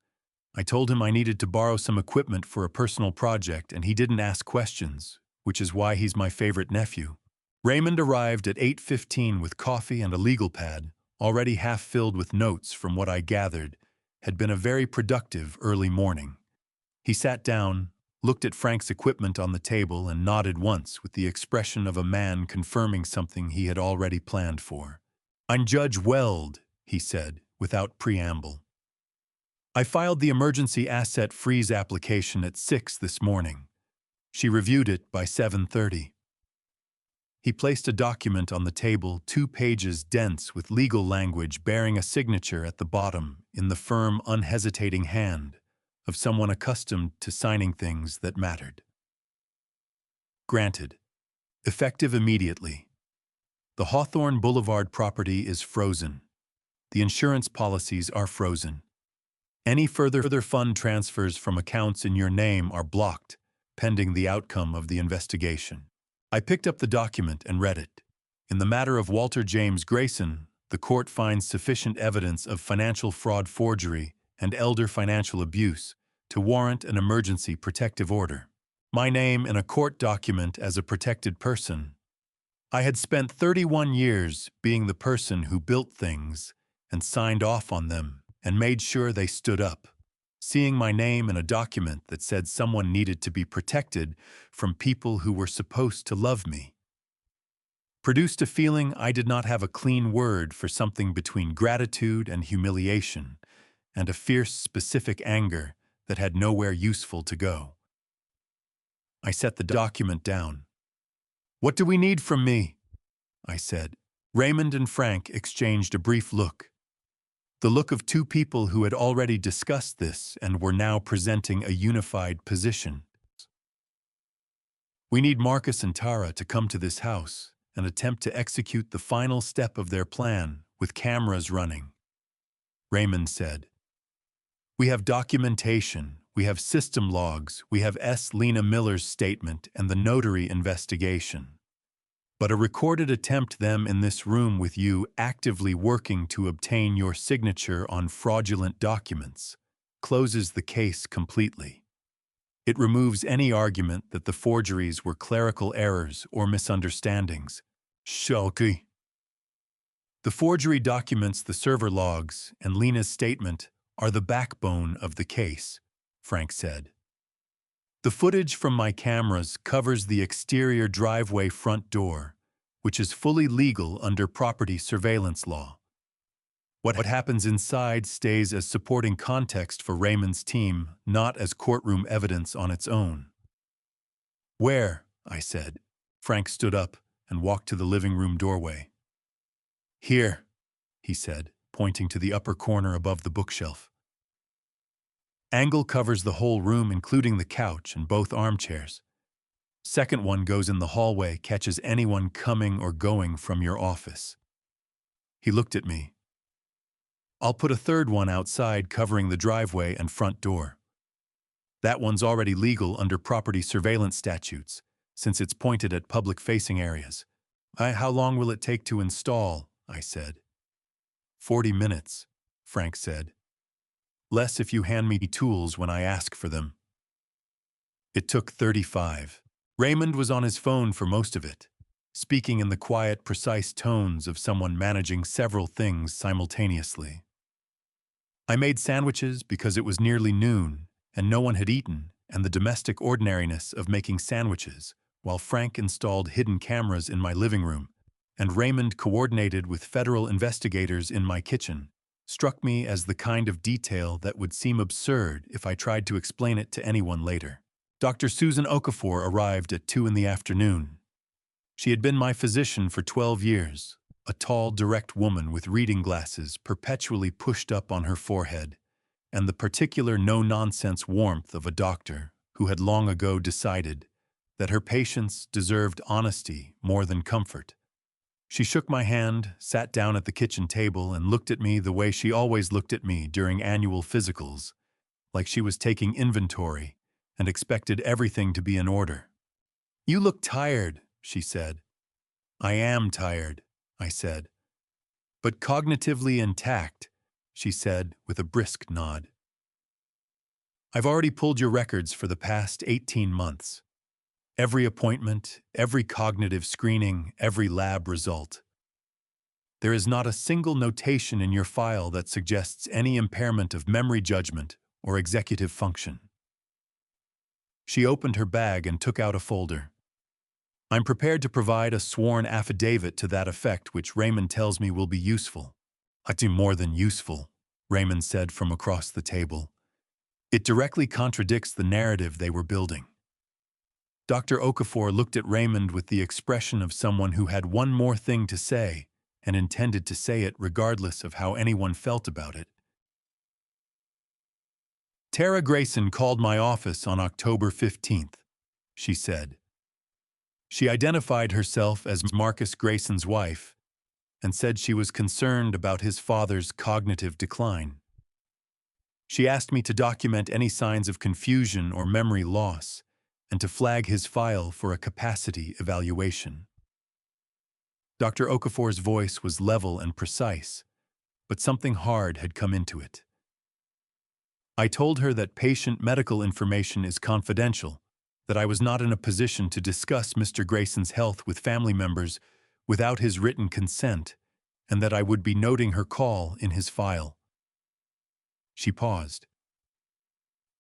Speaker 1: I told him I needed to borrow some equipment for a personal project, and he didn't ask questions, which is why he's my favorite nephew." Raymond arrived at 8:15 with coffee and a legal pad, already half filled with notes. From what I gathered, had been a very productive early morning. He sat down, looked at Frank's equipment on the table, and nodded once with the expression of a man confirming something he had already planned for. "I'm Judge Weld," he said, without preamble. "I filed the emergency asset freeze application at 6 this morning. She reviewed it by 7:30. He placed a document on the table, 2 pages dense with legal language bearing a signature at the bottom in the firm, unhesitating hand of someone accustomed to signing things that mattered. "Granted. Effective immediately. The Hawthorne Boulevard property is frozen. The insurance policies are frozen. Any further fund transfers from accounts in your name are blocked, pending the outcome of the investigation." I picked up the document and read it. In the matter of Walter James Grayson, the court finds sufficient evidence of financial fraud, forgery, and elder financial abuse to warrant an emergency protective order. My name in a court document as a protected person. I had spent 31 years being the person who built things and signed off on them and made sure they stood up. Seeing my name in a document that said someone needed to be protected from people who were supposed to love me produced a feeling I did not have a clean word for, something between gratitude and humiliation, and a fierce, specific anger that had nowhere useful to go. I set the document down. "What do we need from me?" I said. Raymond and Frank exchanged a brief look. The look of 2 people who had already discussed this and were now presenting a unified position. "We need Marcus and Tara to come to this house and attempt to execute the final step of their plan with cameras running," Raymond said. "We have documentation, we have system logs, we have Lena Miller's statement and the notary investigation. But a recorded attempt them in this room with you actively working to obtain your signature on fraudulent documents closes the case completely. It removes any argument that the forgeries were clerical errors or misunderstandings. Shulky. The forgery documents, the server logs, and Lena's statement are the backbone of the case, Frank said. The footage from my cameras covers the exterior driveway front door, which is fully legal under property surveillance law. What happens inside stays as supporting context for Raymond's team, not as courtroom evidence on its own. Where? I said. Frank stood up and walked to the living room doorway. Here, he said, pointing to the upper corner above the bookshelf. Angle covers the whole room, including the couch and both armchairs. Second one goes in the hallway, catches anyone coming or going from your office. He looked at me. I'll put a third one outside covering the driveway and front door. That one's already legal under property surveillance statutes, since it's pointed at public-facing areas. How long will it take to install? I said. 40 minutes, Frank said. Less if you hand me tools when I ask for them. It took 35. Raymond was on his phone for most of it, speaking in the quiet, precise tones of someone managing several things simultaneously. I made sandwiches because it was nearly noon, and no one had eaten, and the domestic ordinariness of making sandwiches, while Frank installed hidden cameras in my living room, and Raymond coordinated with federal investigators in my kitchen, struck me as the kind of detail that would seem absurd if I tried to explain it to anyone later. Dr. Susan Okafor arrived at 2 in the afternoon. She had been my physician for 12 years, a tall, direct woman with reading glasses perpetually pushed up on her forehead, and the particular no-nonsense warmth of a doctor who had long ago decided that her patients deserved honesty more than comfort. She shook my hand, sat down at the kitchen table, and looked at me the way she always looked at me during annual physicals, like she was taking inventory and expected everything to be in order. "You look tired," she said. "I am tired," I said. "But cognitively intact," she said with a brisk nod. "I've already pulled your records for the past 18 months. Every appointment, every cognitive screening, every lab result. There is not a single notation in your file that suggests any impairment of memory judgment or executive function." She opened her bag and took out a folder. "I'm prepared to provide a sworn affidavit to that effect, which Raymond tells me will be useful." "I do more than useful," Raymond said from across the table. "It directly contradicts the narrative they were building." Dr. Okafor looked at Raymond with the expression of someone who had one more thing to say and intended to say it regardless of how anyone felt about it. "Tara Grayson called my office on October 15th, she said. She identified herself as Marcus Grayson's wife and said she was concerned about his father's cognitive decline. She asked me to document any signs of confusion or memory loss and to flag his file for a capacity evaluation." Dr. Okafor's voice was level and precise, but something hard had come into it. "I told her that patient medical information is confidential, that I was not in a position to discuss Mr. Grayson's health with family members without his written consent, and that I would be noting her call in his file." She paused.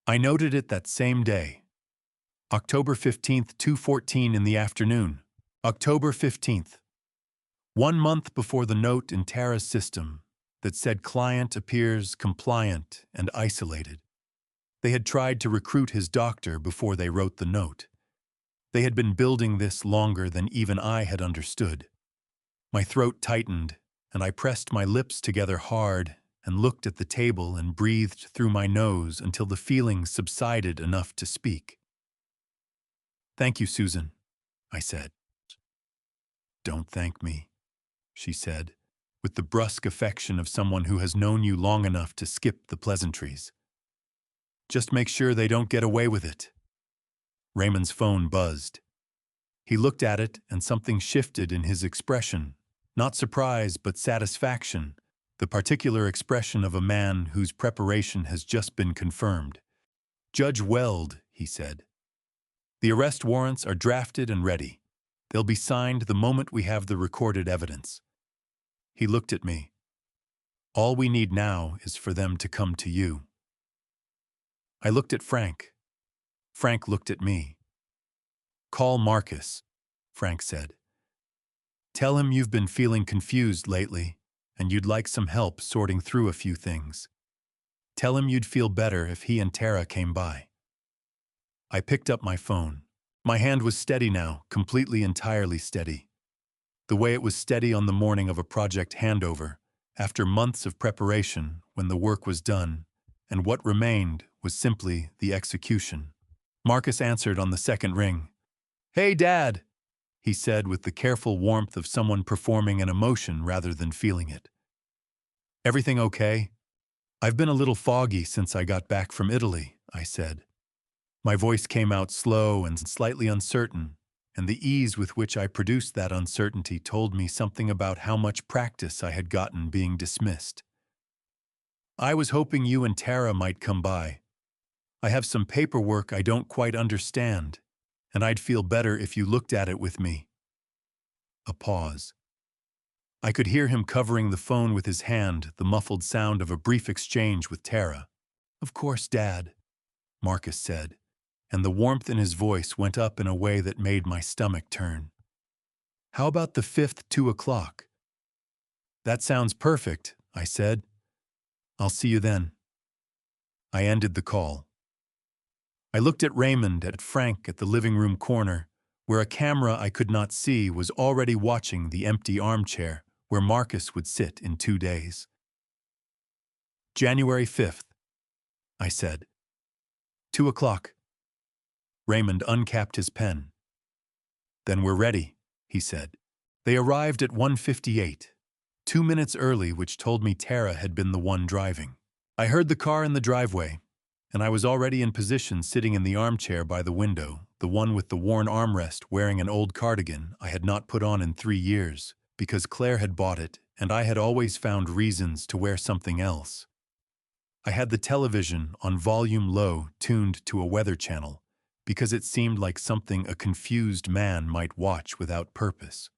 Speaker 1: "I noted it that same day. October 15th, 2:14 in the afternoon. October 15th. 1 month before the note in Tara's system that said client appears compliant and isolated. They had tried to recruit his doctor before they wrote the note. They had been building this longer than even I had understood. My throat tightened, and I pressed my lips together hard and looked at the table and breathed through my nose until the feeling subsided enough to speak. "Thank you, Susan," I said. "Don't thank me," she said, with the brusque affection of someone who has known you long enough to skip the pleasantries. "Just make sure they don't get away with it." Raymond's phone buzzed. He looked at it and something shifted in his expression, not surprise but satisfaction, the particular expression of a man whose preparation has just been confirmed. "Judge Weld," he said. "The arrest warrants are drafted and ready. They'll be signed the moment we have the recorded evidence. He looked at me. All we need now is for them to come to you. I looked at Frank. Frank looked at me. Call Marcus, Frank said. Tell him you've been feeling confused lately and you'd like some help sorting through a few things. Tell him you'd feel better if he and Tara came by. I picked up my phone. My hand was steady now, completely entirely steady. The way it was steady on the morning of a project handover, after months of preparation when the work was done, and what remained was simply the execution. Marcus answered on the second ring. "Hey, Dad," he said with the careful warmth of someone performing an emotion rather than feeling it. "Everything okay?" "I've been a little foggy since I got back from Italy," I said. My voice came out slow and slightly uncertain, and the ease with which I produced that uncertainty told me something about how much practice I had gotten being dismissed. "I was hoping you and Tara might come by. I have some paperwork I don't quite understand, and I'd feel better if you looked at it with me." A pause. I could hear him covering the phone with his hand, the muffled sound of a brief exchange with Tara. "Of course, Dad," Marcus said, and the warmth in his voice went up in a way that made my stomach turn. "How about the 5th, 2 o'clock?" "That sounds perfect," I said. "I'll see you then." I ended the call. I looked at Raymond, at Frank at the living room corner, where a camera I could not see was already watching the empty armchair where Marcus would sit in 2 days. "January 5th, I said. 2 o'clock. Raymond uncapped his pen. "Then we're ready," he said. They arrived at 1:58, 2 minutes early, which told me Tara had been the one driving. I heard the car in the driveway, and I was already in position sitting in the armchair by the window, the one with the worn armrest, wearing an old cardigan I had not put on in 3 years, because Claire had bought it and I had always found reasons to wear something else. I had the television on volume low, tuned to a weather channel, because it seemed like something a confused man might watch without purpose.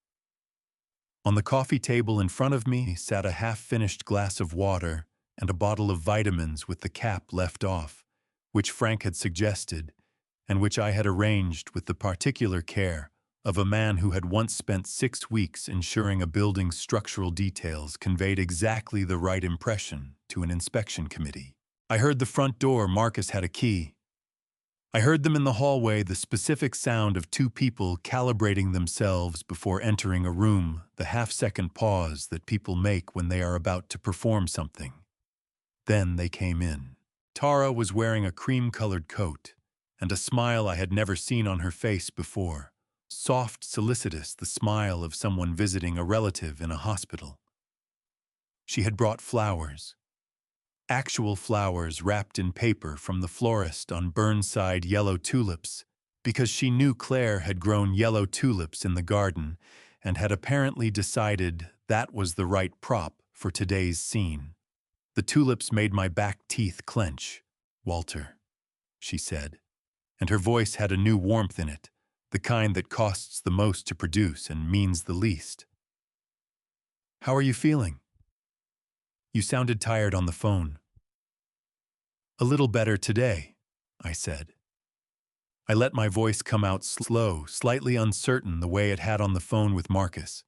Speaker 1: On the coffee table in front of me sat a half-finished glass of water and a bottle of vitamins with the cap left off, which Frank had suggested, and which I had arranged with the particular care of a man who had once spent 6 weeks ensuring a building's structural details conveyed exactly the right impression to an inspection committee. I heard the front door. Marcus had a key. I heard them in the hallway, the specific sound of 2 people calibrating themselves before entering a room, the half-second pause that people make when they are about to perform something. Then they came in. Tara was wearing a cream-colored coat, and a smile I had never seen on her face before. Soft, solicitous, the smile of someone visiting a relative in a hospital. She had brought flowers. Actual flowers wrapped in paper from the florist on Burnside yellow tulips, because she knew Claire had grown yellow tulips in the garden and had apparently decided that was the right prop for today's scene. "The tulips made my back teeth clench, Walter," she said, and her voice had a new warmth in it, the kind that costs the most to produce and means the least. "How are you feeling? You sounded tired on the phone." "A little better today," I said. I let my voice come out slow, slightly uncertain, the way it had on the phone with Marcus.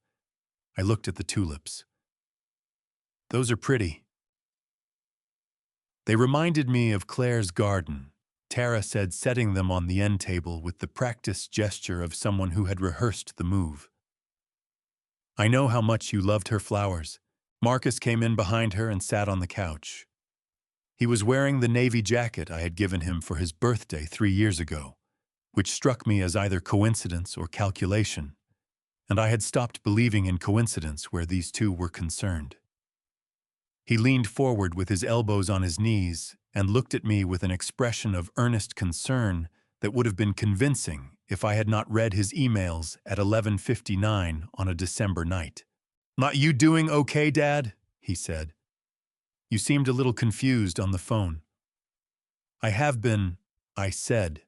Speaker 1: I looked at the tulips. "Those are pretty." They reminded me of Claire's garden, Tara said, setting them on the end table with the practiced gesture of someone who had rehearsed the move. "I know how much you loved her flowers." Marcus came in behind her and sat on the couch. He was wearing the navy jacket I had given him for his birthday 3 years ago, which struck me as either coincidence or calculation, and I had stopped believing in coincidence where these two were concerned. He leaned forward with his elbows on his knees and looked at me with an expression of earnest concern that would have been convincing if I had not read his emails at 11:59 on a December night. "Not you doing okay, Dad?" he said. "You seemed a little confused on the phone." "I have been," I said.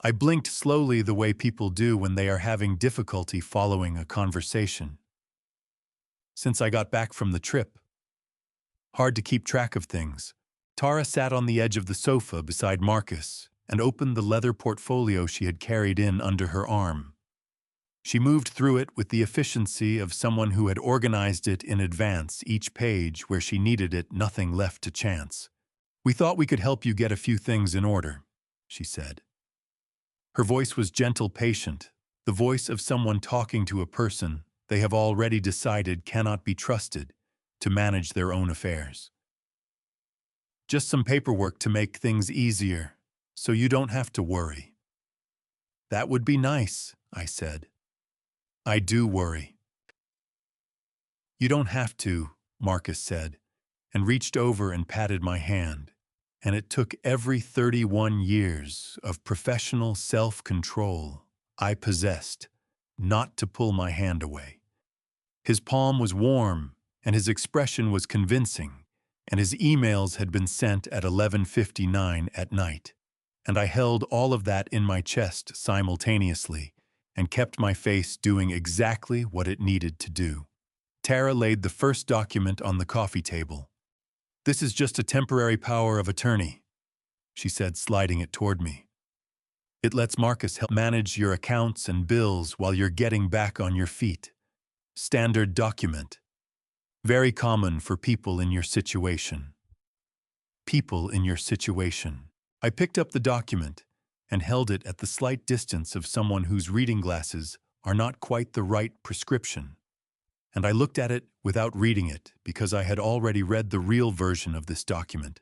Speaker 1: I blinked slowly the way people do when they are having difficulty following a conversation. Since I got back from the trip, hard to keep track of things. Tara sat on the edge of the sofa beside Marcus and opened the leather portfolio she had carried in under her arm. She moved through it with the efficiency of someone who had organized it in advance, each page where she needed it, nothing left to chance. "We thought we could help you get a few things in order," she said. Her voice was gentle, patient, the voice of someone talking to a person they have already decided cannot be trusted to manage their own affairs. "Just some paperwork to make things easier, so you don't have to worry." "That would be nice," I said. "I do worry." "You don't have to," Marcus said, and reached over and patted my hand, and it took every 31 years of professional self-control I possessed not to pull my hand away. His palm was warm, and his expression was convincing, and his emails had been sent at 11:59 at night, and I held all of that in my chest simultaneously and kept my face doing exactly what it needed to do. Tara laid the first document on the coffee table. "This is just a temporary power of attorney," she said, sliding it toward me. "It lets Marcus help manage your accounts and bills while you're getting back on your feet. Standard document. Very common for people in your situation." People in your situation. I picked up the document and held it at the slight distance of someone whose reading glasses are not quite the right prescription. And I looked at it without reading it because I had already read the real version of this document,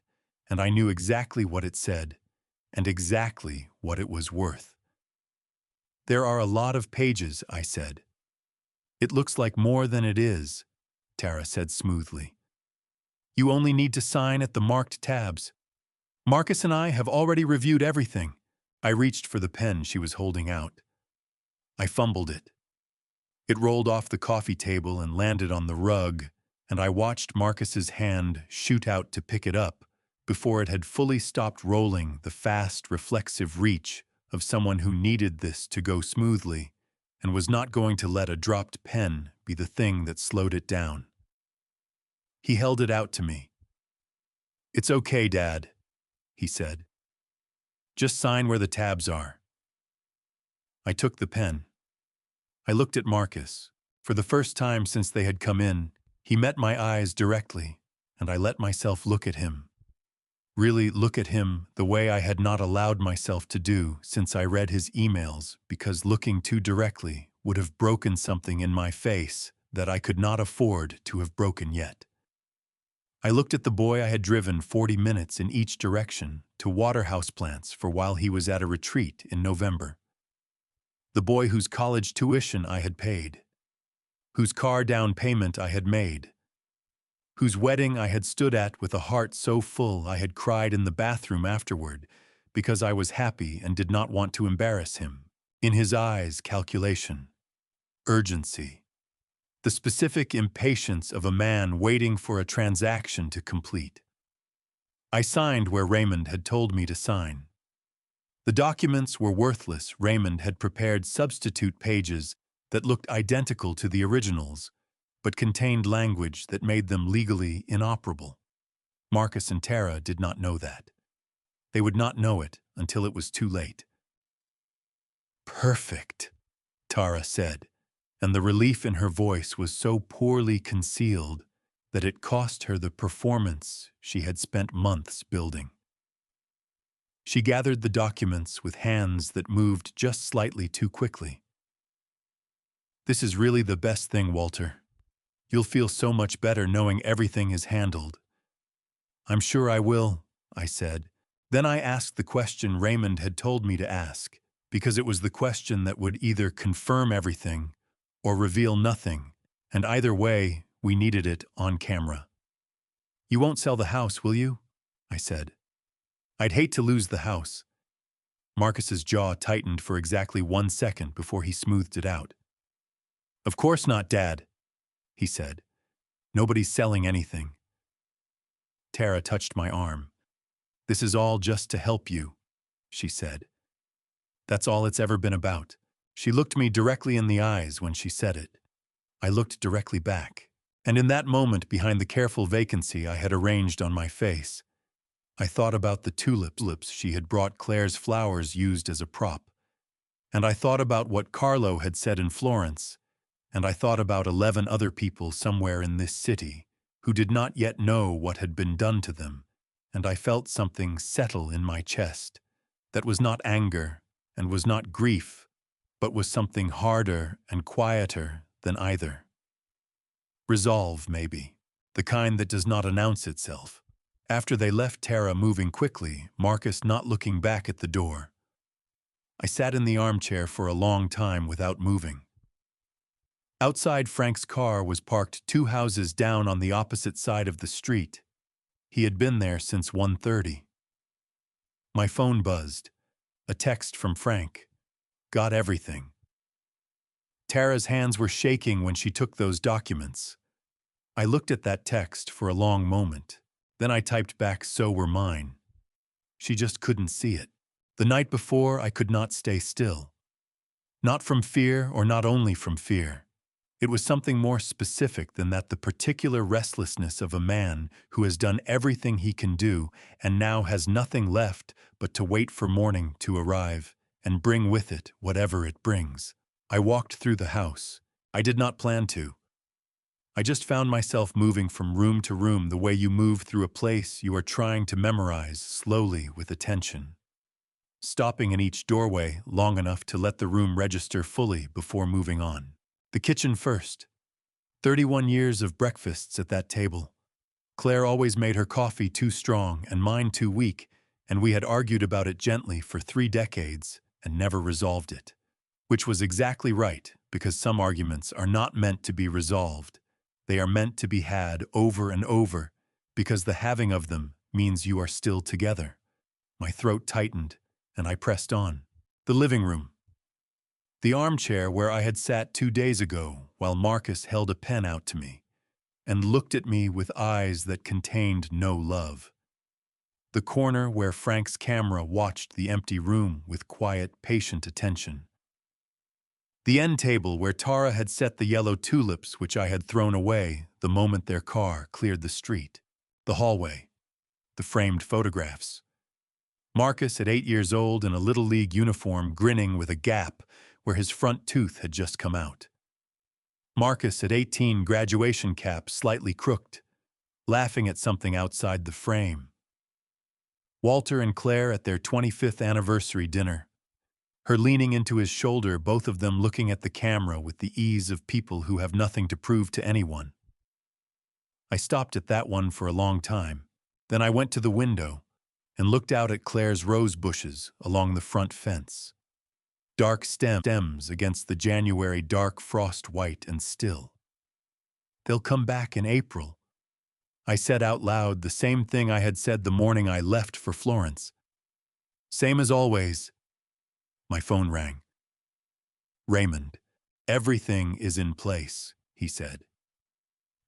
Speaker 1: and I knew exactly what it said and exactly what it was worth. "There are a lot of pages," I said. "It looks like more than it is," Tara said smoothly. "You only need to sign at the marked tabs. Marcus and I have already reviewed everything." I reached for the pen she was holding out. I fumbled it. It rolled off the coffee table and landed on the rug, and I watched Marcus's hand shoot out to pick it up before it had fully stopped rolling, the fast, reflexive reach of someone who needed this to go smoothly and was not going to let a dropped pen be the thing that slowed it down. He held it out to me. "It's okay, Dad," he said. "Just sign where the tabs are." I took the pen. I looked at Marcus. For the first time since they had come in, he met my eyes directly, and I let myself look at him. Really look at him the way I had not allowed myself to do since I read his emails, because looking too directly would have broken something in my face that I could not afford to have broken yet. I looked at the boy I had driven 40 minutes in each direction to water houseplants for while he was at a retreat in November. The boy whose college tuition I had paid, whose car down payment I had made, whose wedding I had stood at with a heart so full I had cried in the bathroom afterward because I was happy and did not want to embarrass him. In his eyes, calculation, urgency, the specific impatience of a man waiting for a transaction to complete. I signed where Raymond had told me to sign. The documents were worthless. Raymond had prepared substitute pages that looked identical to the originals, but contained language that made them legally inoperable. Marcus and Tara did not know that. They would not know it until it was too late. "Perfect," Tara said, and the relief in her voice was so poorly concealed that it cost her the performance she had spent months building. She gathered the documents with hands that moved just slightly too quickly. "This is really the best thing, Walter. You'll feel so much better knowing everything is handled." "I'm sure I will," I said. Then I asked the question Raymond had told me to ask, because it was the question that would either confirm everything or reveal nothing, and either way, we needed it on camera. "You won't sell the house, will you?" I said. "I'd hate to lose the house." Marcus's jaw tightened for exactly 1 second before he smoothed it out. "Of course not, Dad," he said. "Nobody's selling anything." Tara touched my arm. "This is all just to help you," she said. That's all it's ever been about. She looked me directly in the eyes when she said it. I looked directly back. And in that moment, behind the careful vacancy I had arranged on my face, I thought about the tulips she had brought Claire's flowers used as a prop. And I thought about what Carlo had said in Florence. And I thought about 11 other people somewhere in this city who did not yet know what had been done to them. And I felt something settle in my chest that was not anger and was not grief, but was something harder and quieter than either. Resolve, maybe, the kind that does not announce itself. After they left Tara moving quickly, Marcus not looking back at the door, I sat in the armchair for a long time without moving. Outside, Frank's car was parked 2 houses down on the opposite side of the street. He had been there since 1:30. My phone buzzed. A text from Frank. Got everything. Tara's hands were shaking when she took those documents. I looked at that text for a long moment. Then I typed back, so were mine. She just couldn't see it. The night before, I could not stay still. Not from fear, or not only from fear. It was something more specific than that, the particular restlessness of a man who has done everything he can do and now has nothing left but to wait for morning to arrive and bring with it whatever it brings. I walked through the house. I did not plan to. I just found myself moving from room to room the way you move through a place you are trying to memorize, slowly with attention. Stopping in each doorway long enough to let the room register fully before moving on. The kitchen first. 31 years of breakfasts at that table. Claire always made her coffee too strong and mine too weak, and we had argued about it gently for 3 decades and never resolved it. Which was exactly right, because some arguments are not meant to be resolved. They are meant to be had over and over, because the having of them means you are still together. My throat tightened, and I pressed on. The living room. The armchair where I had sat 2 days ago while Marcus held a pen out to me and looked at me with eyes that contained no love. The corner where Frank's camera watched the empty room with quiet, patient attention. The end table where Tara had set the yellow tulips which I had thrown away the moment their car cleared the street. The hallway. The framed photographs. Marcus at 8 years old in a Little League uniform grinning with a gap where his front tooth had just come out. Marcus at 18, graduation cap slightly crooked, laughing at something outside the frame. Walter and Claire at their 25th anniversary dinner. Her leaning into his shoulder, both of them looking at the camera with the ease of people who have nothing to prove to anyone. I stopped at that one for a long time. Then I went to the window and looked out at Claire's rose bushes along the front fence. Dark stems against the January dark frost, white and still. They'll come back in April. I said out loud the same thing I had said the morning I left for Florence. Same as always. My phone rang. Raymond, everything is in place, he said.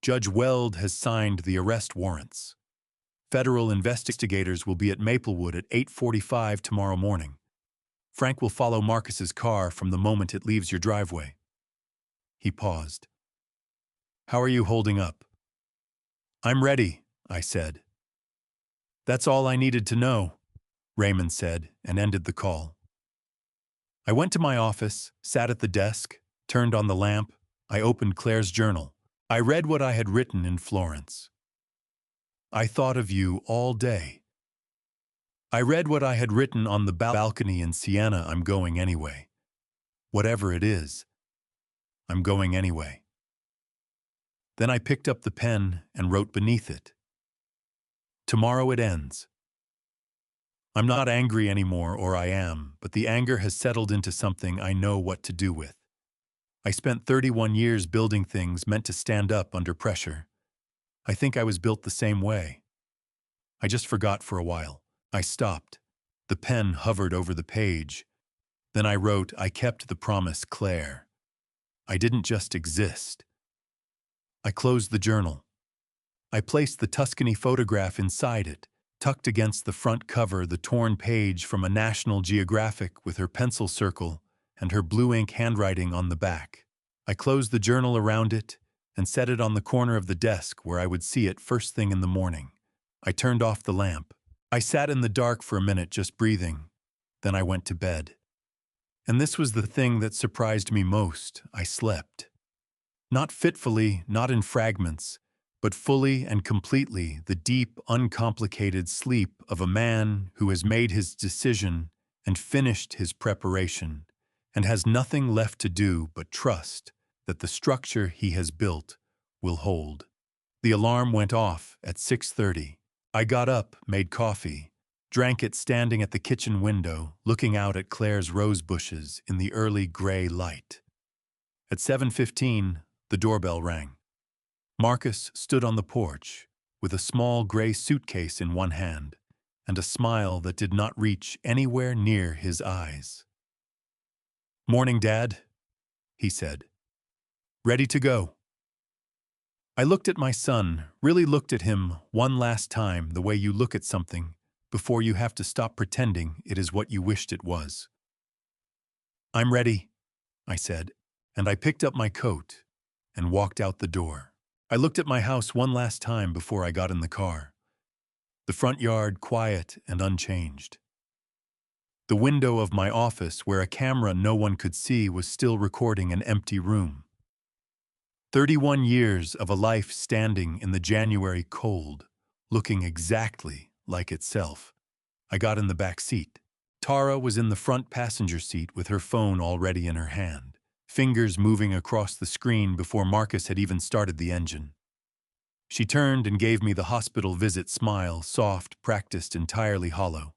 Speaker 1: Judge Weld has signed the arrest warrants. Federal investigators will be at Maplewood at 8:45 tomorrow morning. Frank will follow Marcus's car from the moment it leaves your driveway. He paused. How are you holding up? I'm ready, I said. That's all I needed to know, Raymond said, and ended the call. I went to my office, sat at the desk, turned on the lamp. I opened Claire's journal. I read what I had written in Florence. I thought of you all day. I read what I had written on the balcony in Siena. I'm going anyway. Whatever it is, I'm going anyway. Then I picked up the pen and wrote beneath it. Tomorrow it ends. I'm not angry anymore, or I am, but the anger has settled into something I know what to do with. I spent 31 years building things meant to stand up under pressure. I think I was built the same way. I just forgot for a while. I stopped. The pen hovered over the page. Then I wrote, I kept the promise, Claire. I didn't just exist. I closed the journal. I placed the Tuscany photograph inside it, tucked against the front cover the torn page from a National Geographic with her pencil circle and her blue ink handwriting on the back. I closed the journal around it and set it on the corner of the desk where I would see it first thing in the morning. I turned off the lamp. I sat in the dark for a minute just breathing. Then I went to bed. And this was the thing that surprised me most. I slept. Not fitfully, not in fragments, but fully and completely the deep, uncomplicated sleep of a man who has made his decision and finished his preparation and has nothing left to do but trust that the structure he has built will hold. The alarm went off at 6:30. I got up, made coffee, drank it standing at the kitchen window, looking out at Claire's rose bushes in the early gray light. At 7:15, the doorbell rang. Marcus stood on the porch with a small gray suitcase in one hand and a smile that did not reach anywhere near his eyes. "Morning, Dad," he said. "Ready to go." I looked at my son, really looked at him one last time the way you look at something before you have to stop pretending it is what you wished it was. "I'm ready," I said, and I picked up my coat and walked out the door. I looked at my house one last time before I got in the car. The front yard quiet and unchanged. The window of my office where a camera no one could see was still recording an empty room. 31 years of a life standing in the January cold, looking exactly like itself. I got in the back seat. Tara was in the front passenger seat with her phone already in her hand, fingers moving across the screen before Marcus had even started the engine. She turned and gave me the hospital visit smile, soft, practiced, entirely hollow.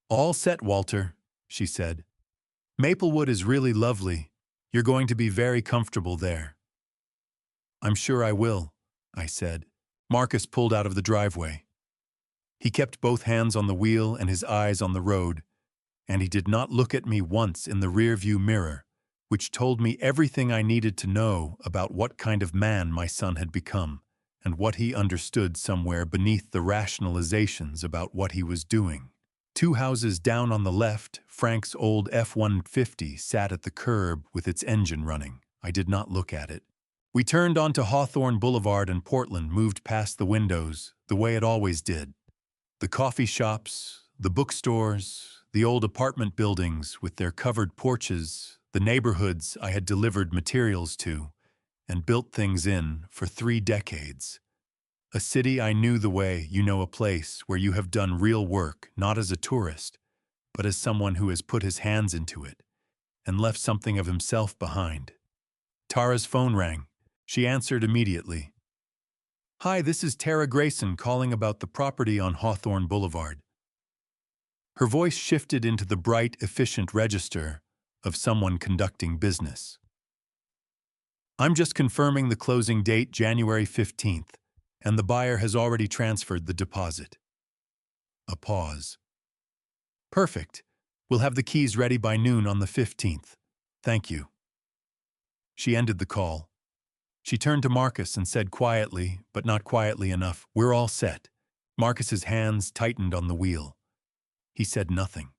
Speaker 1: "All set, Walter," she said. "Maplewood is really lovely. You're going to be very comfortable there." "I'm sure I will," I said. Marcus pulled out of the driveway. He kept both hands on the wheel and his eyes on the road, and he did not look at me once in the rearview mirror, which told me everything I needed to know about what kind of man my son had become and what he understood somewhere beneath the rationalizations about what he was doing. 2 houses down on the left, Frank's old F-150 sat at the curb with its engine running. I did not look at it. We turned onto Hawthorne Boulevard and Portland moved past the windows the way it always did. The coffee shops, the bookstores, the old apartment buildings with their covered porches, the neighborhoods I had delivered materials to and built things in for 3 decades. A city I knew the way you know a place where you have done real work, not as a tourist, but as someone who has put his hands into it and left something of himself behind. Tara's phone rang. She answered immediately. "Hi, this is Tara Grayson calling about the property on Hawthorne Boulevard." Her voice shifted into the bright, efficient register of someone conducting business. "I'm just confirming the closing date, January 15th. And the buyer has already transferred the deposit." A pause. "Perfect. We'll have the keys ready by noon on the 15th. Thank you." She ended the call. She turned to Marcus and said quietly, but not quietly enough, "We're all set." Marcus's hands tightened on the wheel. He said nothing.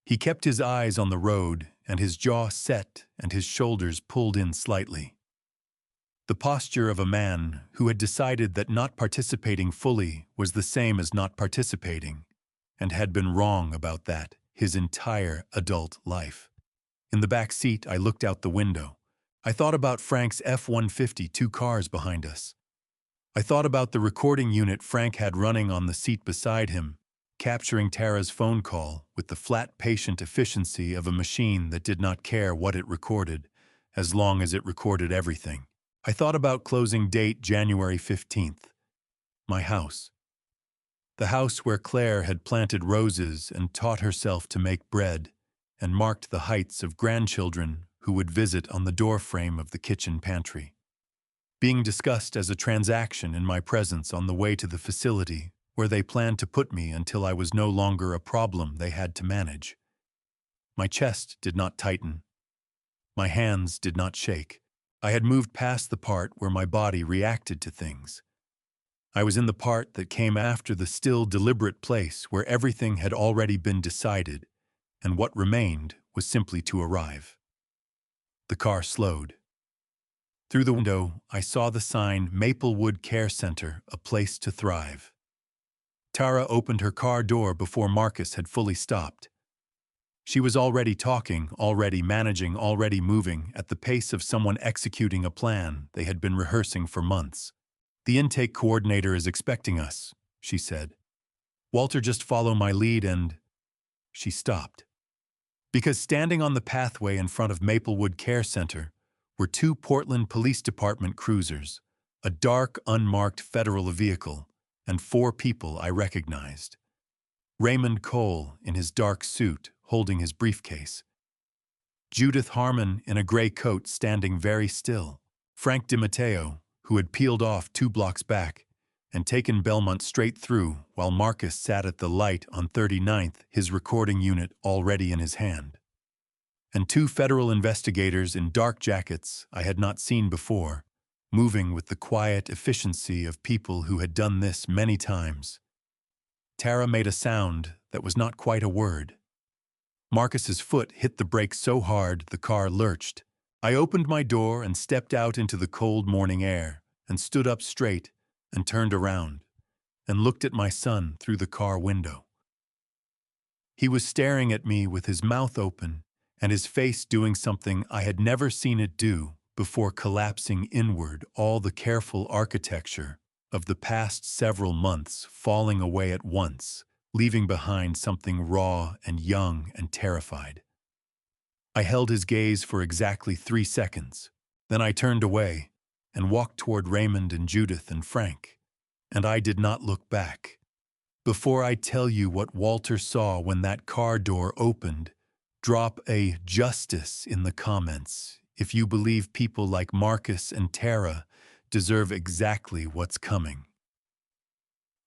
Speaker 1: He kept his eyes on the road and his jaw set and his shoulders pulled in slightly. The posture of a man who had decided that not participating fully was the same as not participating, and had been wrong about that his entire adult life. In the back seat, I looked out the window. I thought about Frank's F-150, 2 cars behind us. I thought about the recording unit Frank had running on the seat beside him, capturing Tara's phone call with the flat, patient efficiency of a machine that did not care what it recorded, as long as it recorded everything. I thought about closing date January 15th. My house. The house where Claire had planted roses and taught herself to make bread and marked the heights of grandchildren who would visit on the doorframe of the kitchen pantry. Being discussed as a transaction in my presence on the way to the facility where they planned to put me until I was no longer a problem they had to manage. My chest did not tighten. My hands did not shake. I had moved past the part where my body reacted to things. I was in the part that came after the still deliberate place where everything had already been decided, and what remained was simply to arrive. The car slowed. Through the window, I saw the sign Maplewood Care Center, a place to thrive. Tara opened her car door before Marcus had fully stopped. She was already talking, already managing, already moving at the pace of someone executing a plan they had been rehearsing for months. "The intake coordinator is expecting us," she said. "Walter, just follow my lead and—" She stopped. Because standing on the pathway in front of Maplewood Care Center were two Portland Police Department cruisers, a dark, unmarked federal vehicle, and four people I recognized. Raymond Cole in his dark suit, holding his briefcase. Judith Harmon in a gray coat standing very still. Frank DiMatteo, who had peeled off 2 blocks back and taken Belmont straight through while Marcus sat at the light on 39th, his recording unit already in his hand. And 2 federal investigators in dark jackets I had not seen before, moving with the quiet efficiency of people who had done this many times. Tara made a sound that was not quite a word. Marcus's foot hit the brake so hard the car lurched. I opened my door and stepped out into the cold morning air and stood up straight and turned around and looked at my son through the car window. He was staring at me with his mouth open and his face doing something I had never seen it do before, collapsing inward, all the careful architecture of the past several months falling away at once, leaving behind something raw and young and terrified. I held his gaze for exactly 3 seconds. Then I turned away and walked toward Raymond and Judith and Frank, and I did not look back. Before I tell you what Walter saw when that car door opened, drop a "justice" in the comments if you believe people like Marcus and Tara deserve exactly what's coming.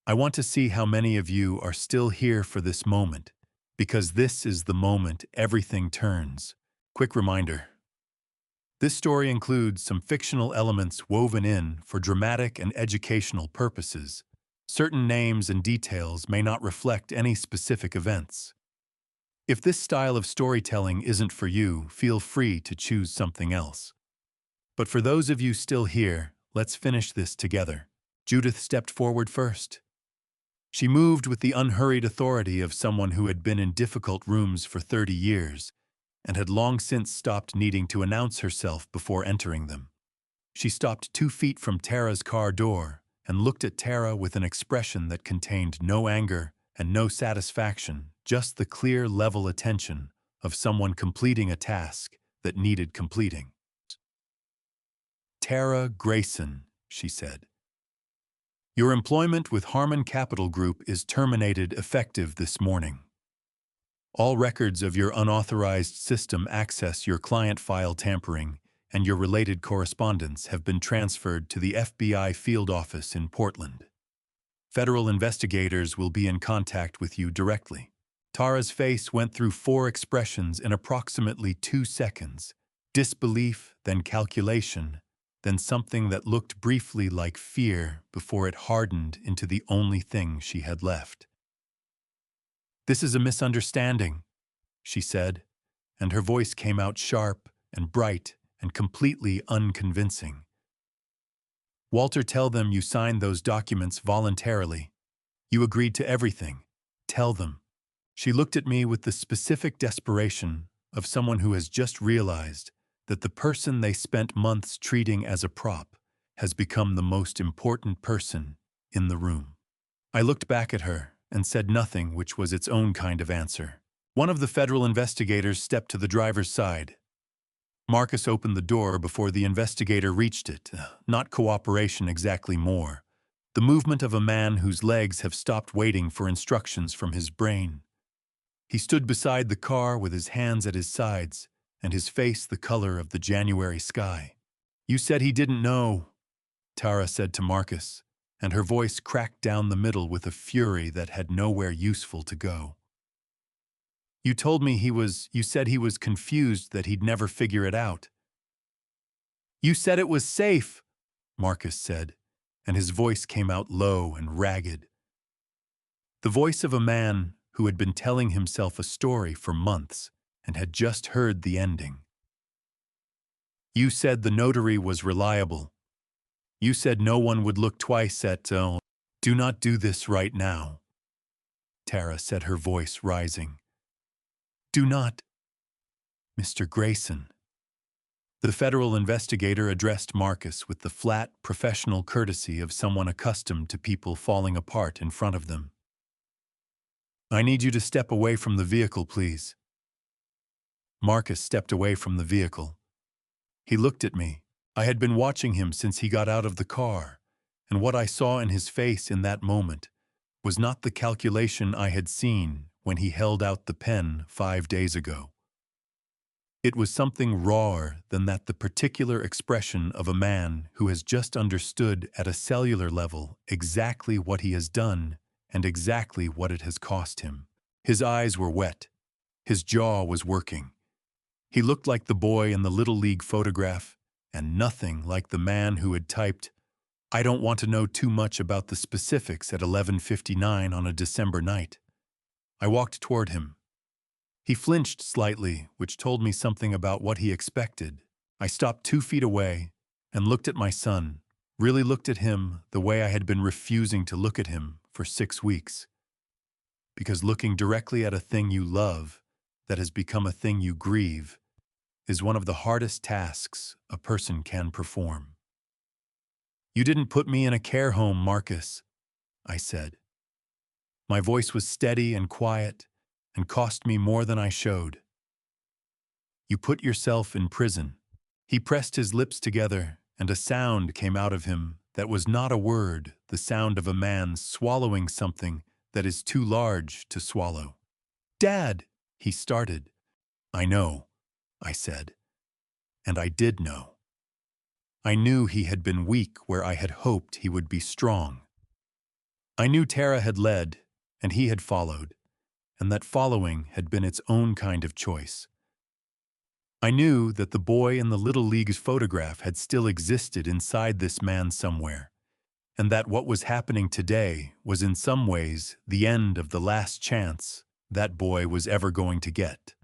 Speaker 1: I want to see how many of you are still here for this moment, because this is the moment everything turns. Quick reminder. This story includes some fictional elements woven in for dramatic and educational purposes. Certain names and details may not reflect any specific events. If this style of storytelling isn't for you, feel free to choose something else. But for those of you still here, let's finish this together. Judith stepped forward first. She moved with the unhurried authority of someone who had been in difficult rooms for 30 years and had long since stopped needing to announce herself before entering them. She stopped 2 feet from Tara's car door and looked at Tara with an expression that contained no anger and no satisfaction, just the clear, level attention of someone completing a task that needed completing. "Tara Grayson," she said. "Your employment with Harmon Capital Group is terminated effective this morning. All records of your unauthorized system access, your client file tampering, and your related correspondence have been transferred to the FBI field office in Portland. Federal investigators will be in contact with you directly." Tara's face went through 4 expressions in approximately 2 seconds. Disbelief, then calculation, then something that looked briefly like fear before it hardened into the only thing she had left. "This is a misunderstanding," she said, and her voice came out sharp and bright and completely unconvincing. "Walter, tell them you signed those documents voluntarily. You agreed to everything. Tell them." She looked at me with the specific desperation of someone who has just realized that the person they spent months treating as a prop has become the most important person in the room. I looked back at her and said nothing, which was its own kind of answer. One of the federal investigators stepped to the driver's side. Marcus opened the door before the investigator reached it. Not cooperation exactly, more the movement of a man whose legs have stopped waiting for instructions from his brain. He stood beside the car with his hands at his sides and his face the color of the January sky. "You said he didn't know," Tara said to Marcus, and her voice cracked down the middle with a fury that had nowhere useful to go. "You told me you said he was confused, that he'd never figure it out." "You said it was safe," Marcus said, and his voice came out low and ragged. The voice of a man who had been telling himself a story for months and had just heard the ending. You said the notary was reliable. You said no one would look twice at, do not do this right now. Tara said, her voice rising. Do not, Mr. Grayson. The federal investigator addressed Marcus with the flat, professional courtesy of someone accustomed to people falling apart in front of them. I need you to step away from the vehicle, please. Marcus stepped away from the vehicle. He looked at me. I had been watching him since he got out of the car, and what I saw in his face in that moment was not the calculation I had seen when he held out the pen 5 days ago. It was something rawer than that, the particular expression of a man who has just understood at a cellular level exactly what he has done and exactly what it has cost him. His eyes were wet. His jaw was working. He looked like the boy in the Little League photograph, and nothing like the man who had typed, I don't want to know too much about the specifics at 11:59 on a December night. I walked toward him. He flinched slightly, which told me something about what he expected. I stopped 2 feet away and looked at my son, really looked at him the way I had been refusing to look at him for 6 weeks. Because looking directly at a thing you love that has become a thing you grieve is one of the hardest tasks a person can perform. You didn't put me in a care home, Marcus, I said. My voice was steady and quiet and cost me more than I showed. You put yourself in prison. He pressed his lips together, and a sound came out of him that was not a word, the sound of a man swallowing something that is too large to swallow. Dad, he started. I know, I said. And I did know. I knew he had been weak where I had hoped he would be strong. I knew Tara had led, and he had followed, and that following had been its own kind of choice. I knew that the boy in the Little League's photograph had still existed inside this man somewhere, and that what was happening today was in some ways the end of the last chance that boy was ever going to get.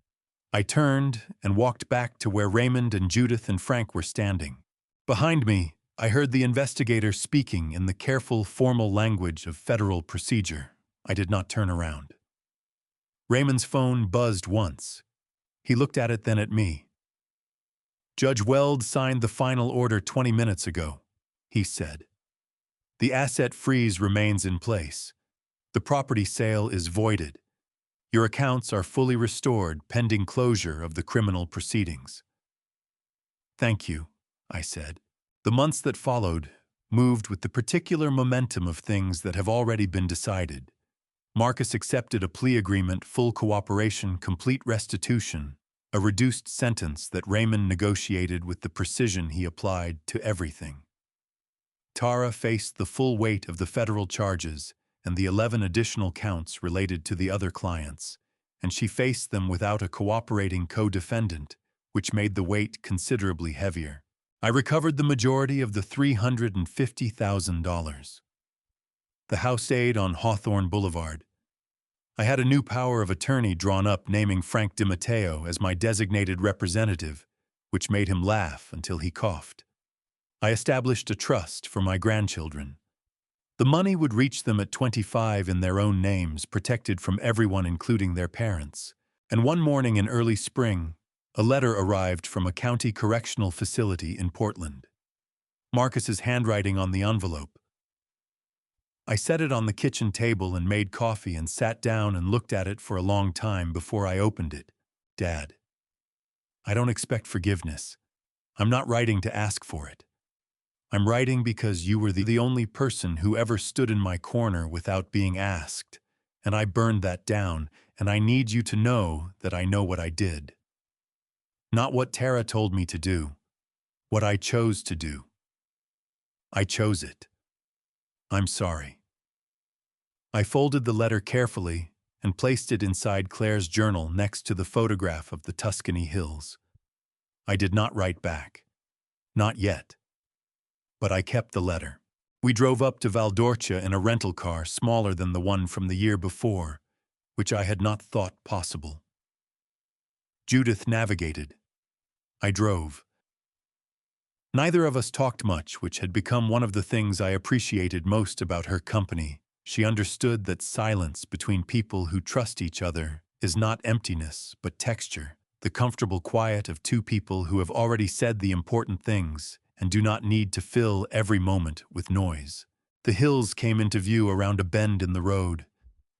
Speaker 1: I turned and walked back to where Raymond and Judith and Frank were standing. Behind me, I heard the investigator speaking in the careful, formal language of federal procedure. I did not turn around. Raymond's phone buzzed once. He looked at it, then at me. Judge Weld signed the final order 20 minutes ago, he said. The asset freeze remains in place. The property sale is voided. Your accounts are fully restored pending closure of the criminal proceedings. Thank you, I said. The months that followed moved with the particular momentum of things that have already been decided. Marcus accepted a plea agreement, full cooperation, complete restitution, a reduced sentence that Raymond negotiated with the precision he applied to everything. Tara faced the full weight of the federal charges and the 11 additional counts related to the other clients, and she faced them without a cooperating co-defendant, which made the weight considerably heavier. I recovered the majority of the $350,000. The house aid on Hawthorne Boulevard. I had a new power of attorney drawn up naming Frank DiMatteo as my designated representative, which made him laugh until he coughed. I established a trust for my grandchildren. The money would reach them at 25 in their own names, protected from everyone including their parents. And one morning in early spring, a letter arrived from a county correctional facility in Portland. Marcus's handwriting on the envelope. I set it on the kitchen table and made coffee and sat down and looked at it for a long time before I opened it. Dad, I don't expect forgiveness. I'm not writing to ask for it. I'm writing because you were the only person who ever stood in my corner without being asked, and I burned that down, and I need you to know that I know what I did. Not what Tara told me to do, what I chose to do. I chose it. I'm sorry. I folded the letter carefully and placed it inside Claire's journal next to the photograph of the Tuscany hills. I did not write back. Not yet. But I kept the letter. We drove up to Valdorcia in a rental car smaller than the one from the year before, which I had not thought possible. Judith navigated. I drove. Neither of us talked much, which had become one of the things I appreciated most about her company. She understood that silence between people who trust each other is not emptiness, but texture, the comfortable quiet of two people who have already said the important things and do not need to fill every moment with noise. The hills came into view around a bend in the road,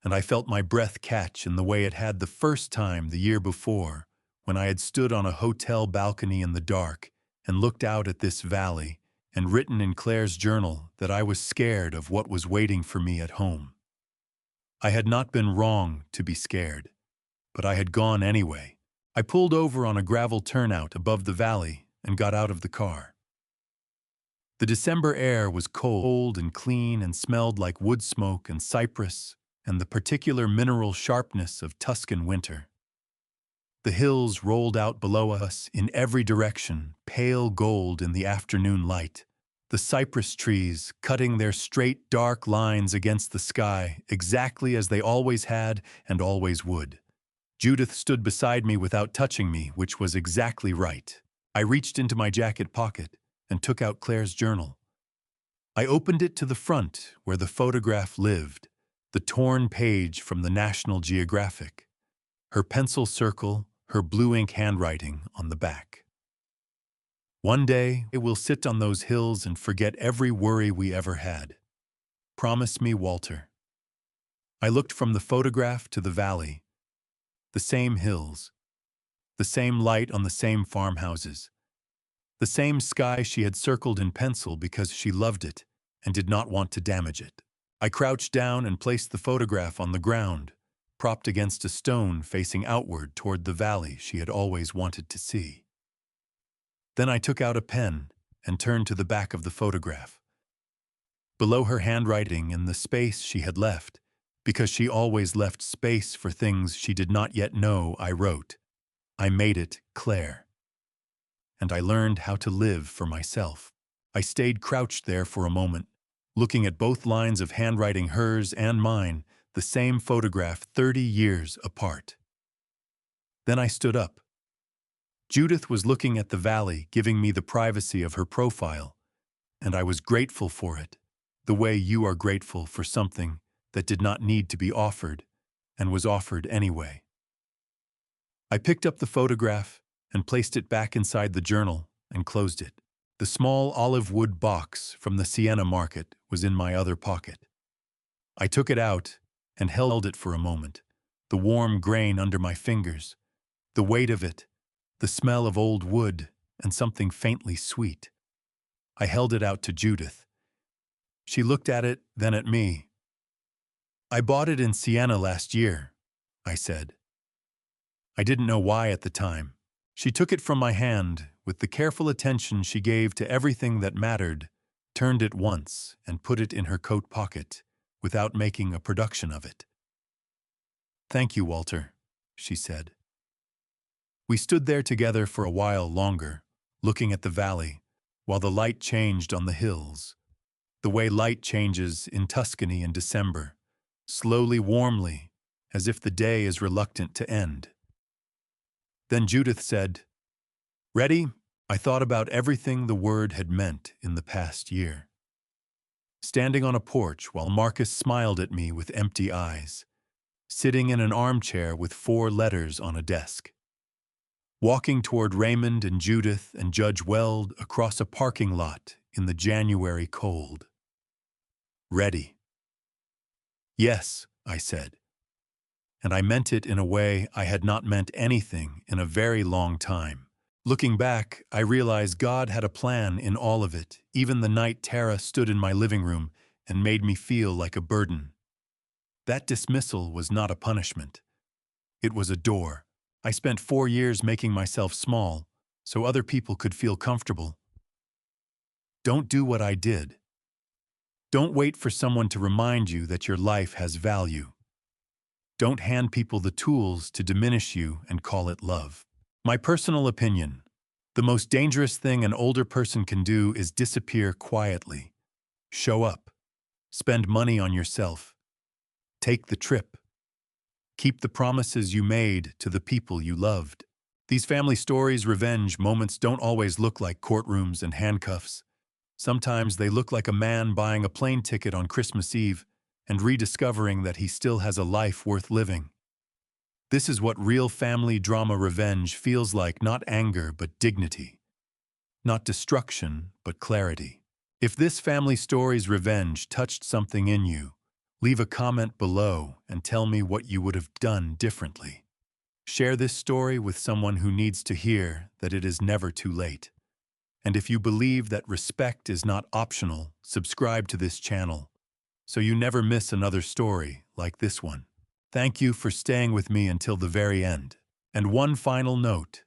Speaker 1: and I felt my breath catch in the way it had the first time the year before, when I had stood on a hotel balcony in the dark and looked out at this valley and written in Claire's journal that I was scared of what was waiting for me at home. I had not been wrong to be scared, but I had gone anyway. I pulled over on a gravel turnout above the valley and got out of the car. The December air was cold and clean and smelled like wood smoke and cypress and the particular mineral sharpness of Tuscan winter. The hills rolled out below us in every direction, pale gold in the afternoon light. The cypress trees cutting their straight, dark lines against the sky, exactly as they always had and always would. Judith stood beside me without touching me, which was exactly right. I reached into my jacket pocket and took out Claire's journal. I opened it to the front, where the photograph lived, the torn page from the National Geographic. Her pencil circle, her blue ink handwriting on the back. One day, we'll sit on those hills and forget every worry we ever had. Promise me, Walter. I looked from the photograph to the valley. The same hills. The same light on the same farmhouses. The same sky she had circled in pencil because she loved it and did not want to damage it. I crouched down and placed the photograph on the ground, propped against a stone facing outward toward the valley she had always wanted to see. Then I took out a pen and turned to the back of the photograph. Below her handwriting in the space she had left, because she always left space for things she did not yet know, I wrote, "I made it, Claire." And I learned how to live for myself. I stayed crouched there for a moment, looking at both lines of handwriting, hers and mine, the same photograph 30 years apart. Then I stood up. Judith was looking at the valley, giving me the privacy of her profile, and I was grateful for it, the way you are grateful for something that did not need to be offered and was offered anyway. I picked up the photograph and placed it back inside the journal and closed it. The small olive wood box from the Siena market was in my other pocket. I took it out and held it for a moment, the warm grain under my fingers, the weight of it, the smell of old wood, and something faintly sweet. I held it out to Judith. She looked at it, then at me. "I bought it in Siena last year," I said. I didn't know why at the time. She took it from my hand with the careful attention she gave to everything that mattered, turned it once, and put it in her coat pocket, without making a production of it. "Thank you, Walter," she said. We stood there together for a while longer, looking at the valley, while the light changed on the hills, the way light changes in Tuscany in December, slowly, warmly, as if the day is reluctant to end. Then Judith said, "Ready?" I thought about everything the word had meant in the past year. Standing on a porch while Marcus smiled at me with empty eyes, sitting in an armchair with 4 letters on a desk. Walking toward Raymond and Judith and Judge Weld across a parking lot in the January cold. Ready. "Yes," I said. And I meant it in a way I had not meant anything in a very long time. Looking back, I realized God had a plan in all of it, even the night Tara stood in my living room and made me feel like a burden. That dismissal was not a punishment. It was a door. I spent 4 years making myself small, so other people could feel comfortable. Don't do what I did. Don't wait for someone to remind you that your life has value. Don't hand people the tools to diminish you and call it love. My personal opinion, the most dangerous thing an older person can do is disappear quietly. Show up. Spend money on yourself. Take the trip. Keep the promises you made to the people you loved. These family stories' revenge moments don't always look like courtrooms and handcuffs. Sometimes they look like a man buying a plane ticket on Christmas Eve and rediscovering that he still has a life worth living. This is what real family drama revenge feels like, not anger but dignity. Not destruction but clarity. If this family story's revenge touched something in you, leave a comment below and tell me what you would have done differently. Share this story with someone who needs to hear that it is never too late. And if you believe that respect is not optional, subscribe to this channel so you never miss another story like this one. Thank you for staying with me until the very end. And one final note.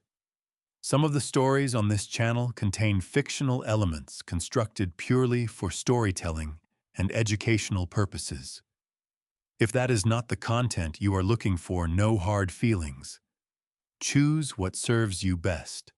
Speaker 1: Some of the stories on this channel contain fictional elements constructed purely for storytelling and educational purposes. If that is not the content you are looking for, no hard feelings. Choose what serves you best.